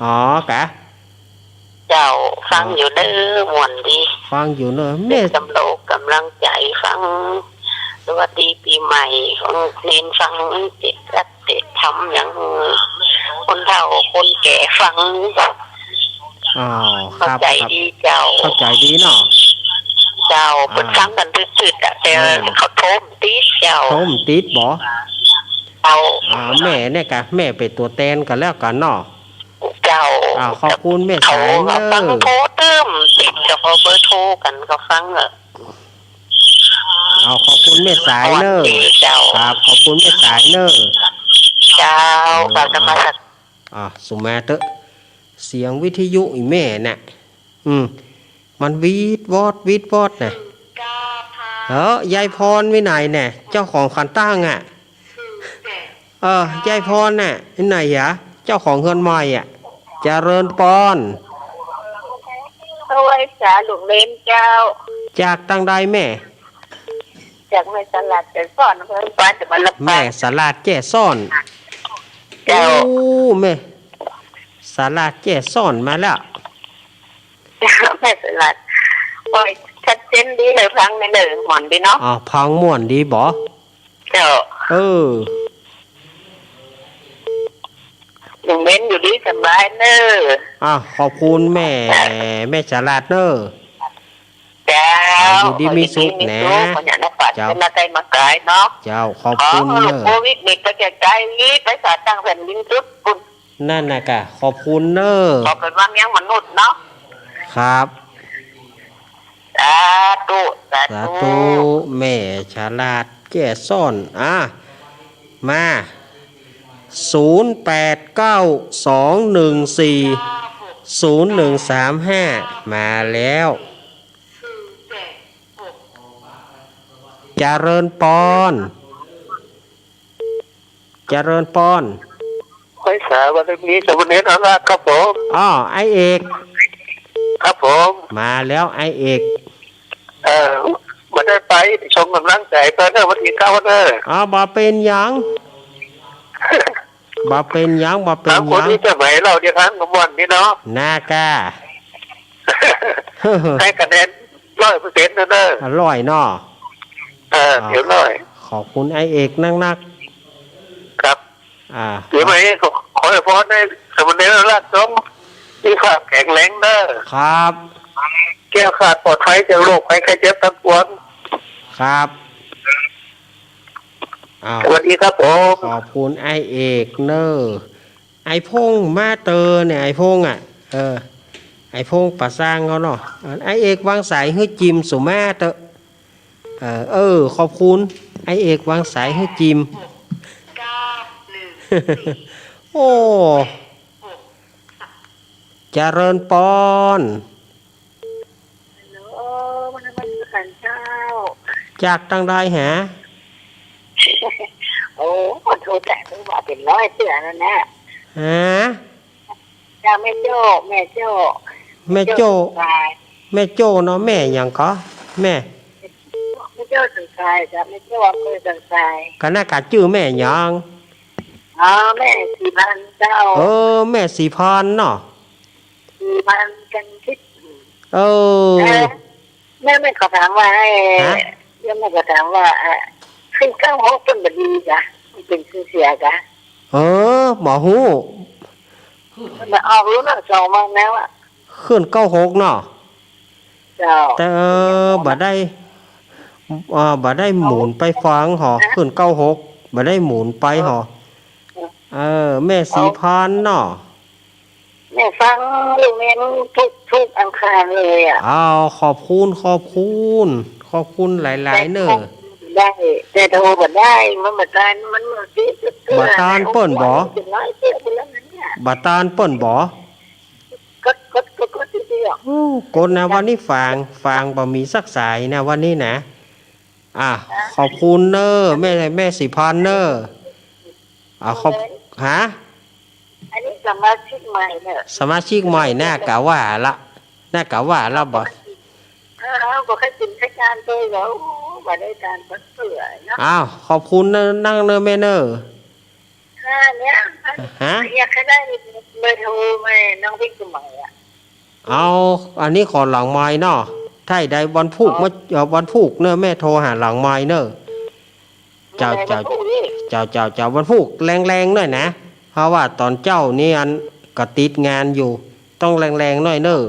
A: อ๋อ กะ
C: เจ้าฟังอยู่เด้อม่วนดี
A: ฟังอยู่เนอะ
C: แม่
A: แม่
C: กำโลกกำลังใจฟังสวัสดีปีใหม่ฟังเน้นฟังเจ็ดรักเจ็ดทำอย่างคนเฒ่าคนแก่ฟัง
A: อ๋อค
C: เข้า
A: รับ
C: ใจ
A: ครับ
C: ดีเจ้า
A: เข้าใจดีเนาะ
C: เจ้าเป็นฟังกันตืดๆอะแต่เขาโทมตีเจ้า
A: ชมติดบ่
C: เจ้า
A: แม่เนี่ยกะแม่เป็นตัวแทนกันแล้วกันเนาะ
C: เจ้า
A: ขอบคุณแม่
C: เขา
A: สายเนอะ
C: ฟังโทรเติมติดกับเขาเบอร์โทรกันก็ฟังอะ
A: ขอบคุณแม่สายเนอะ
C: สวัสดีเจ้า
A: ครับขอบคุณแม่สายเนอะ
C: เจ้าการนมัสการ
A: สุมาเตอะเสียงวิทยุอีแม่น่ะมันวีดวอดน่ะยายพรไว้ไหนเนี่ยเจ้าของขันตั้งอ่ะยายพรน่ะไหนหะเจ้าของเฮือนใหม่อ่ะเจริญปอน
C: เอาไว้จ่าหลวงเลนเจ้า
A: จากตั้งใดแม่
C: จากแม่สลัดจะสอนเพื่อนป้าจะมารับ
A: แม่สลาดแจ้ซ่อน
C: เจ้า
A: แม่สลาดแจ้ซ่อนมาแล้ว
C: แม่สลัดโอ้ยชัดเจนดีเลยฟังในหนึ่งหมอนดีเนาะ
A: พังม่วนดีบ่
C: เจ้า หลวงเลนอยู่ดีสบายเนอะ
A: ขอบคุณแม่สลาดเนอะ
C: เจ้า
A: อยู่ดีมีสุขนะ
C: คนอย่างนักปัดเป็นมาใจมาไกลเนาะ
A: เจ้าขอบคุณ
C: หล
A: เน
C: วง
A: อะ
C: โควิดนี่ก็แก่ใจนี้ไปสาตั้งแผ่นดินจุดปุ่น
A: นั่นนะกะขอบคุณเนอะ
C: บอกเป็นว่ายังมนุษย์เนาะ
A: ครับ
C: สาธุสา
A: สา
C: ธุ
A: ธุแม่ฉลาดแก่ซ่อนมา0892140135มาแล้วเจริญปอน
C: คอยสาวันนี้สวัสดีนะครับผม
A: ไอเอก
C: ครับผม
A: มาแล้วไอเอก
C: มาได้ไปชมกำลังใจเพื่อนวันที่9วัน
A: บ่เป็นหยังบ่เป็นหยัง
C: คนที่จะไหวเราเดี๋ยวทั้งกวันนี้เนาะ
A: นากา
C: ให้คะแนน100%นะเนอะ
A: อร่อยเนาะ
C: เดี๋ยวหน่อย
A: ขอบคุณไอเอกนัก
C: ครับ
A: ๆ
C: เดี๋ยวไปขอให้พรให้สมเด็จพระราชสมมีความแข็งแรงเนอะ
A: ครับ
C: แก้วขาดปลอดภัยจากโรคภัยไข้เจ็บทั้งปวง
A: ครับ
C: สวัสดีครับผม
A: ขอบคุณไอเอกเนอะไอพงมาเตอเนี่ยไอพงไอพงปะสร้างเขาเนาะไอเอกวางสายให้จิมสุมาเตอขอบคุณไอเอกวางสายให้จิม โอ้เจริญปอน
C: มันขันเจ้า
A: จากตั้งได้หา
C: โอ้คนโทรแต่เพิ่งว่าเป็น100เตือนแล้วนะ
A: ฮะ
C: จ้าแม่โจ้แม่โจ้
A: แม่โจ้
C: ตาย
A: แม่โจ้เนาะแม่หยังก็แม่
C: แม่โจ้ถึงตายจ้าแม่โจ้อำเภอถึงตาย
A: ก็น่ากะชื่อแม่หยัง
C: อ๋อแม่4,000เจ้า
A: แม่สีพรเนาะ
C: 4,000กันคิด
A: เออ
C: แม่ก็ถามว่าไอ้
A: ฮะ
C: แม่ก็ถามว่าขึ้น96ต้นบดีจ้ะมันเป็นชื่อเสียจ้ะ
A: หมอฮู้
C: มันออกรู้นะ2วันแล้วอ่ะ
A: ขึ้น96เนาะ
C: เจ้า
A: แต่บ่ได้บ่ได้หมุนไปฟังหอขึ้น96บ่ได้หมุนไปหอแม่สีพรเนาะ
C: แม่ฟังลูกแม่ทุกอังคารเลยอ่ะ
A: อ้าวขอบคุณหลายๆเน้อ
C: ได้แต่โทรบ่ได้มันบ่ได้มันสิ
A: บ่ตานเปิ้นบ่
C: เป็นร้อยเที่ยวไปแล้วนั่นเนี่ย
A: บ่ตานเปิ้นบ่
C: ก็ที่เดียว
A: กดนะวันนี้ฟางบ่มีสักสายนะวันนี้นะขอบคุณเน้อแม่สีพรเน้อขอบฮะ
C: อันนี้สมาชิกใหม่เนี่ย
A: สมาชิกใหม่น่ากะว่าละบ่
C: ก็แค่จินแค่การตัวแล้วบ่ได้การเปื่อยเนาะ
A: อ้าวขอบคุณเน้อนั่งเน้อแม่เน้อ
C: เนี้ย
A: ฮะ
C: อยากให้ได้เบอร์โทรมาน้องพี่สมัยอ่ะ
A: เอาอันนี้ขอหลังไม้เนาะถ้าใดวันพุกวันพุกเน้อแม่โทรหาหลังไม้เน้อเจ้าวันพุกแรงๆหน่อยนะเพราะว่าตอนเจ้านี่อันก็ติดงานอยู่ต้องแรงๆหน่อยเน้อ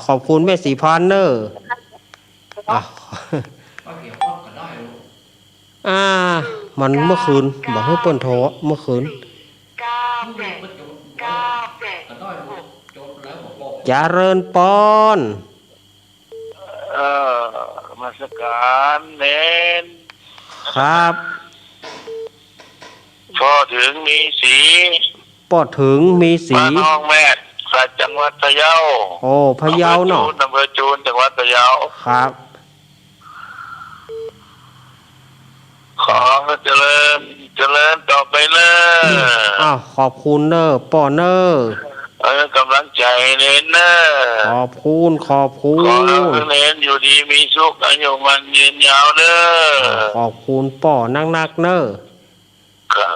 A: ขอบคุณแม่สีพรเน้อมันเมื่อคืนบอกให้เปิ้นโทรเมื่อคืนเจริญปอน
D: มาสการเน้น
A: ครับ
D: พอถึงมีสี
A: ปอดถึงมีสี
D: บ้านน้องแม่สัตจังหวัดพะเยา
A: โอ้พะเยาเนาะ
D: อำเภอจูนจังหวัดพะเยา
A: ครับ
D: ขอเจริญต่อไปเลย
A: ขอบคุณเนอปอเนอก
D: ำลังใจเน้นเนอ
A: ขอบคุณ
D: ขอให้เน้นอยู่ดีมีสุขอายุมันยืนยาวเด้อ
A: ขอบคุณปอนักเนอ
D: ครับ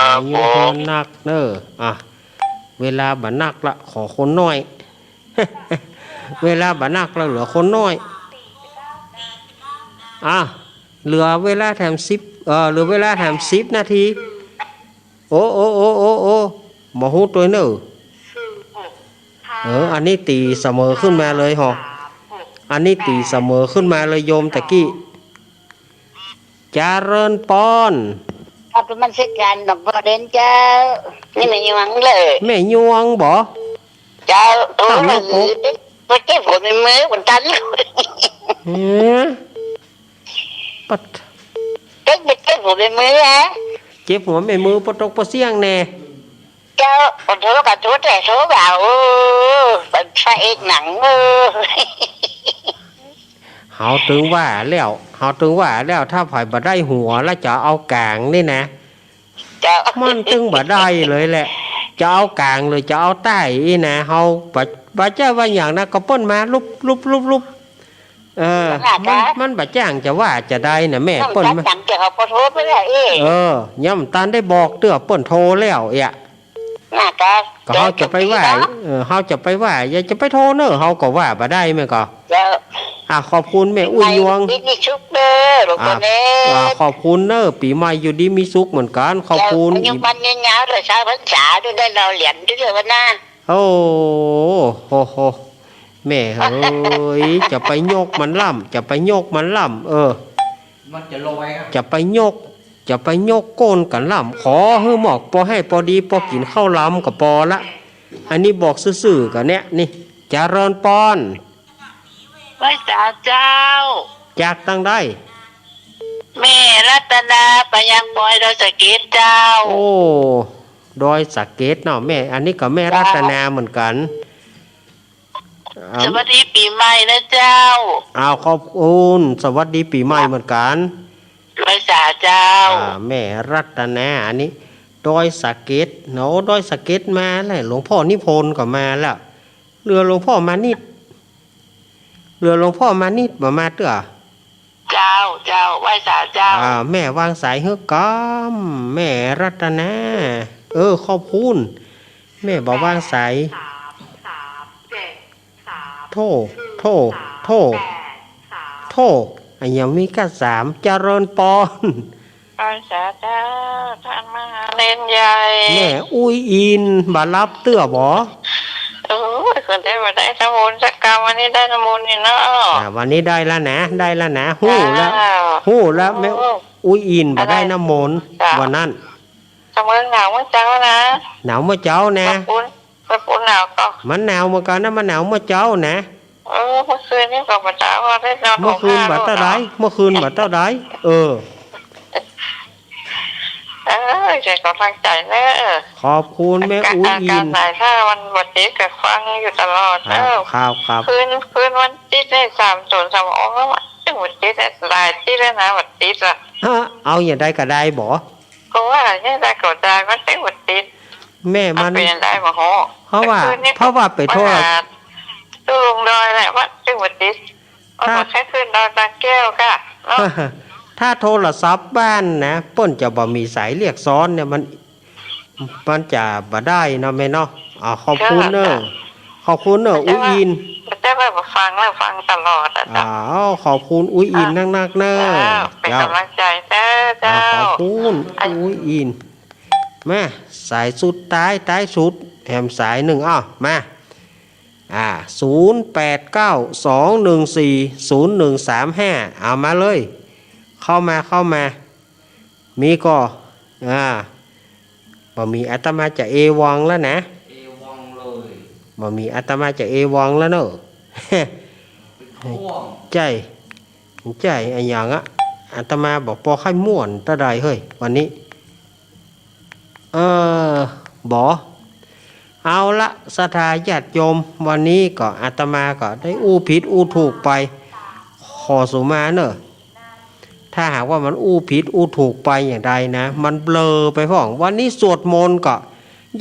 A: อายุเพิ่นนักเนอเวลาบันักละขอคนน้อย เวลาบันักละเหลือคนน้อยเหลือเวลาแถมเหลือเวลาแถม10 นาทีโอ้บ่ฮู้ตัวเนออันนี้ตีเสมอขึ้นมาเลยหออันนี้ตีเสมอขึ้นมาเลยโยมตะกี้เจริญปอน
C: ครับมันสิการดอกประเด็นเจ้านี่แม่ยังเลย
A: แม่ยวงบ่
C: เจ้าตัวมันบ่เก็บผมในมือมันตัน
A: ปัด
C: เก็บผมในมือฮะ
A: เจ็บหัวแม่มือปะตกปะเสียงแน่
C: เจ้าคนโทรกับโทรแต่โทรเบาเป็นพระเอกหนัง
A: เฮาถึงว่าแล้วถ้าไผบ่ได้หัวแล้วจะเอากลางนี่นะมันถึงบ่ได้เลยแหละจะเอากลางเลยจะเอาใต้อีนะเฮาบ่เจ้าว่าอย่างนั้นก็เปิ้นมาลุบมันบ่จ้างจะว่าจะได้น่ะแม่เปิ้นมา
C: จังจะเอาโทรไปได้
A: ย่ำตันได้บอกเตื้อเปิ้นโทรแล้ว
C: น่าก็
A: เฮาจะไปว่าเฮาจะไปว่าอย่าจะไปโทรเนอะเฮาก็ว่าบ่ได้แม่ก็ขอบคุณแม่อุ่นยวง
C: มีชุกเด้อลูกคนนี้
A: ขอบคุณเนอะปีใหม่อยู่ดีมีสุขเหมือนกันขอบคุณ
C: ยังบันยาวๆเลยชาวพรรษาด้วยได้เราเหรียญด้วยวันหน้า
A: โอ้โหแม่เอ้ยจะไปโยกมันล่ำ
B: มันจะลอย
A: จะไปโยกโกนกันล่ำขอให้หมอกพอให้พอดีพอกินข้าวล้ำกับปอละอันนี้บอกซื่อๆกันเนี่ยนี่เจริญปอน
C: พระเจ้า
A: จากตั้งได้
C: แม่รัตนาไปยังบอยดอยสะเก็ดเจ้า
A: โอ้ดอยสะเก็ดเนาะแม่อันนี้ก็แม่รัตนาเหมือนกัน
C: สวัสดีปีใหม่นะเจ้า
A: ขอบคุณสวัสดีปีใหม่เหมือนกัน
C: พระเจ้า
A: แม่รัตนาอันนี้ ดอยสะเก็ดเนาะดอยสะเก็ดมาแล้วหลวงพ่อนิพนธ์ก็มาแล้วเรือหลวงพ่อมานิดเรือหลวงพ่อมานิดบ่มาเตื้อ
C: เจ้าไหว้สาเจ้า
A: แม่วางสายเฮือกอมแม่รัตนาขอบคุณแม่บอกวางสายโทอันยังมีกะ3เจริญปอน
C: ไหว้สาเจ้าท่านมหาเล่นใหญ่
A: แม่อุ้ยอินบ่รับเตื้อบ่
C: โอ้ยคนได้มาได้น้ำมนต์สักกรรมวันนี้ได้น้ำมนต์นี่เนาะ
A: วันนี้ได้แล้วนะฮู้แล้วแม่อุ้ยอินบ่ได้น้ำมนต์วันนั้น
C: ทำเมืองหนาวเมื่อเช้านะ
A: หนาวเมื่อเจ้านะ
C: กระปุนหนาวก็
A: มันหนาวเหมือนกันนะมันหนาวเมื่อเจ้านะ
C: เมื่อคืนนี่ก็ประจ้าว่าได้นอน
A: เมื่อคืนบัดเท่าไรเมื่อคืนบัดเท่าไร
C: ใจกำลังใจเนอะ
A: ขอบคุณแม่อุ้ยอิ
C: การ
A: น
C: ไหนถ้าวันวันติดกับฟังอยู่ตลอดเนอะ
A: ครับ
C: คืนวันติดได้3 องแล้วจังวันติดได้หลายติดแล้วนะวันติดอ่ะ
A: เอาอย่างใดก็ได้บ่
C: ก็ว่าเนี่ยได้ก็ได้มันเป็นวันติด
A: แม่มัน
C: เป็นได้มาโห
A: เพราะว่าไปโทษ
C: ตู้ลงดอยแหละว่าจังวันติดเอาแค่ขึ้นดอยตาแก้วค่ะเนาะ
A: ถ้าโทรศัพท์บ้านนะเปิ้นจะบ่มีสายเรียกซ้อนเนี่ยมันจะบ่ได้เนาะแม่เนาะขอบคุณเนอะอุ้ยอิน
C: แต่ว่าฟังแล้วฟังตลอดอ่ะจ้ะ
A: ขอบคุณอุ้ยอินนักๆเนอะ
C: เป็นกำลังใจเจ้า
A: ขอบคุณอุ้ยอินมาสายสุดท้ายสุดแถมสายหนึ่งมา0892140135เอามาเลยเข้ามามีก็บ่มีอาตมาจะเอวังแล้วนะ
B: เอวังเลย
A: บ่มีอาตมาจะเอวังแล้วเนอะ
B: ห่วง
A: ใจอันอย่างอาตมาบอกพอค่อยม่วนตะใดเฮ้ยวันนี้บ่เอาละศรัทธาญาติโยมวันนี้ก็อาตมาก็ได้อู้ผิดอู้ถูกไปขอสุมาเนอะถ้าหากว่ามันอู้ผิดอู้ถูกไปอย่างใดนะมันเบลอไปพ่องวันนี้สวดมนต์ก็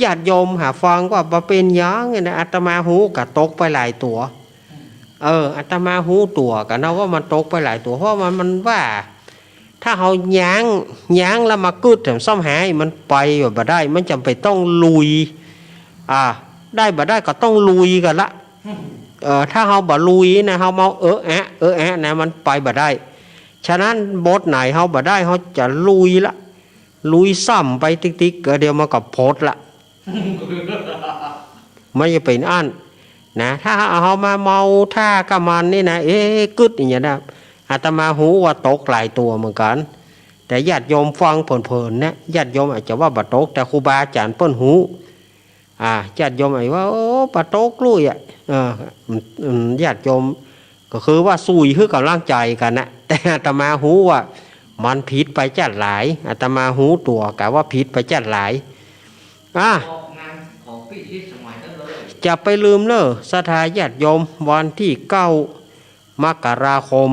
A: ญาติโยมหาฟังว่าบ่เป็นหยังไงนะอาตมาหูก็ตกไปหลายตัวอาตมาหูตัวกันนะว่ามันตกไปหลายตัวเพราะมันว่าถ้าเขาย้างแล้วมากึดแต่ซ่อมหายมันไปบ่ได้มันจำเป็นต้องลุยได้บ่ได้ก็ต้องลุยกันละถ้าเขาบ่ลุยนะเขาเมาแอะนะมันไปบ่ได้ฉะนั้นบทไหนเขาบ่ได้เขาจะลุยละลุยซ้ำไปติ๊กๆก็เดียวมากับโพดละไม่จะเป็นอันนะถ้าเขามาเมาท่ากับมันนี่นะกึดอย่างนี้นะอาตมาหูว่าตกหลายตัวเหมือนกันแต่ญาติโยมฟังเพลินๆนะญาติโยมอาจจะว่าบ่ตกแต่ครูบาอาจารย์เปิ้นหูญาติโยมอาจว่าโอ้บ่ตกลุยญาติโยมก็คือว่าสู้คือกำลังใจกันนะแต่อาตมาหูว่ามันผิดไปจัดหลายอาตมาหูตัวกะว่าผิดไปจัดหลาย
B: ออกงานของพี่ที่สมัยนั้นเลย
A: จะไปลืมเนอะศรัทธาญาติโยมวันที่9 มกราคม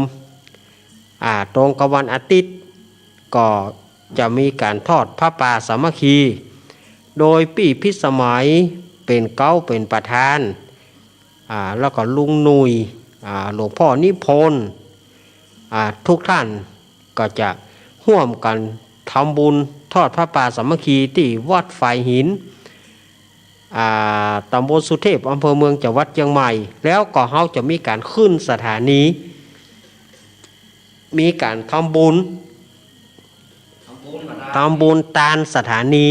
A: ตรงกับวันอาทิตย์ก็จะมีการทอดพระป่าสามัคคีโดยพี่พิสมัยเป็นเป็นประธานแล้วก็ลุงหนุยหลวงพ่อนิพนธ์ทุกท่านก็จะร่วมกันทำบุญทอดพระป่าสามัคคีที่วัดไฟหินตำบลสุเทพอำเภอเมืองจังหวัดเชียงใหม่แล้วก็เขาจะมีการขึ้นสถานีมีการทำบุญตานสถานี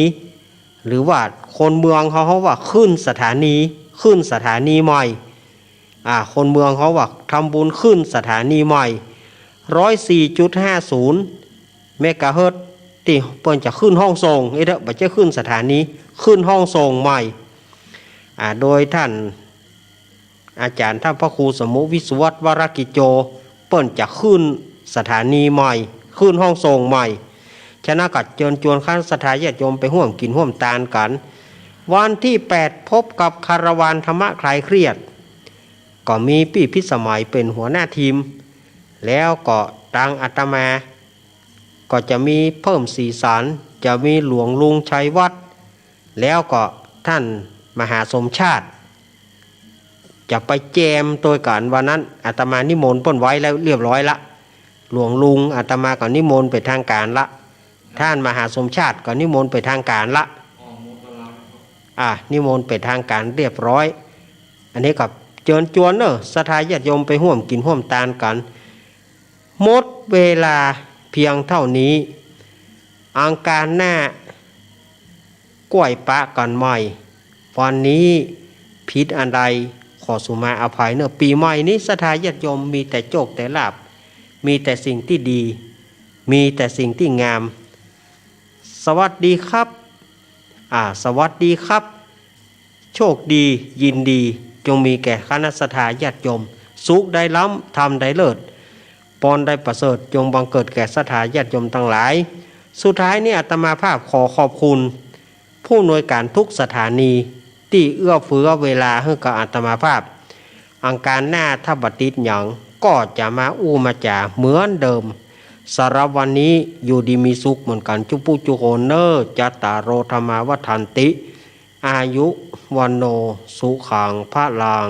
A: หรือว่าคนเมืองเขาว่าขึ้นสถานีใหม่คนเมืองเขาว่าทำบุญขึ้นสถานีใหม่ 104.50 เมกะเฮิรตซ์ที่เปิ้นจะขึ้นห้องส่งบ่จะขึ้นสถานีขึ้นห้องส่งใหม่โดยท่านอาจารย์ท่านพระครูสมุวิศวัตวรกิจโจเปิ้นจะขึ้นสถานีใหม่ขึ้นห้องส่งใหม่ฉะนั้นก็เชิญชวนคณะศรัทธาญาติโยมไปร่วมกินร่วมทานกันวันที่8พบกับคาราวานธรรมะคลายเครียดก็มีพี่พิสมัยเป็นหัวหน้าทีมแล้วก็ทางอาตมาก็จะมีเพิ่มสีสัน จะมีหลวงลุงชัยวัฒน์แล้วก็ท่านมหาสมชาติจะไปแจมตัวกันวันนั้นอาตมานิมนต์เปิ้นไว้แล้วเรียบร้อยละหลวงลุงอาตมาก็นิมนต์ไปทางการละท่านมหาสมชาติก็นิมนต์ไปทางการละนิมนต์ไปทางการเรียบร้อยอันนี้กับเชิญชวนเนอะศรัทธาญาติโยมไปร่วมกินร่วมทานกันหมดเวลาเพียงเท่านี้อังการหน้ากล้วยปะกันใหม่วันนี้ผิดอันใดขอสุมาอภัยเนอะปีใหม่นี้ศรัทธาญาติโยมมีแต่โชคแต่ลาภมีแต่สิ่งที่ดีมีแต่สิ่งที่งามสวัสดีครับสวัสดีครับโชคดียินดีจงมีแก่คณะศรัทธาญาติโยมสุขได้ล้ำธรรมได้เลิศปอนได้ประเสริฐจงบังเกิดแก่ศรัทธาญาติโยมทั้งหลายสุดท้ายนี้อาตมาภาพขอขอบคุณผู้อำนวยการทุกสถานีที่เอื้อเฟื้อเวลาให้กับอาตมาภาพอังการหน้าถ้าบัดติดหยังก็จะมามาจ่าเหมือนเดิมสำหรับวันนี้อยู่ดีมีสุขเหมือนกันจุปุจุโหเนอจัตตารโอธรรมาวัฏันติอายุวันโนสุขังพระลัง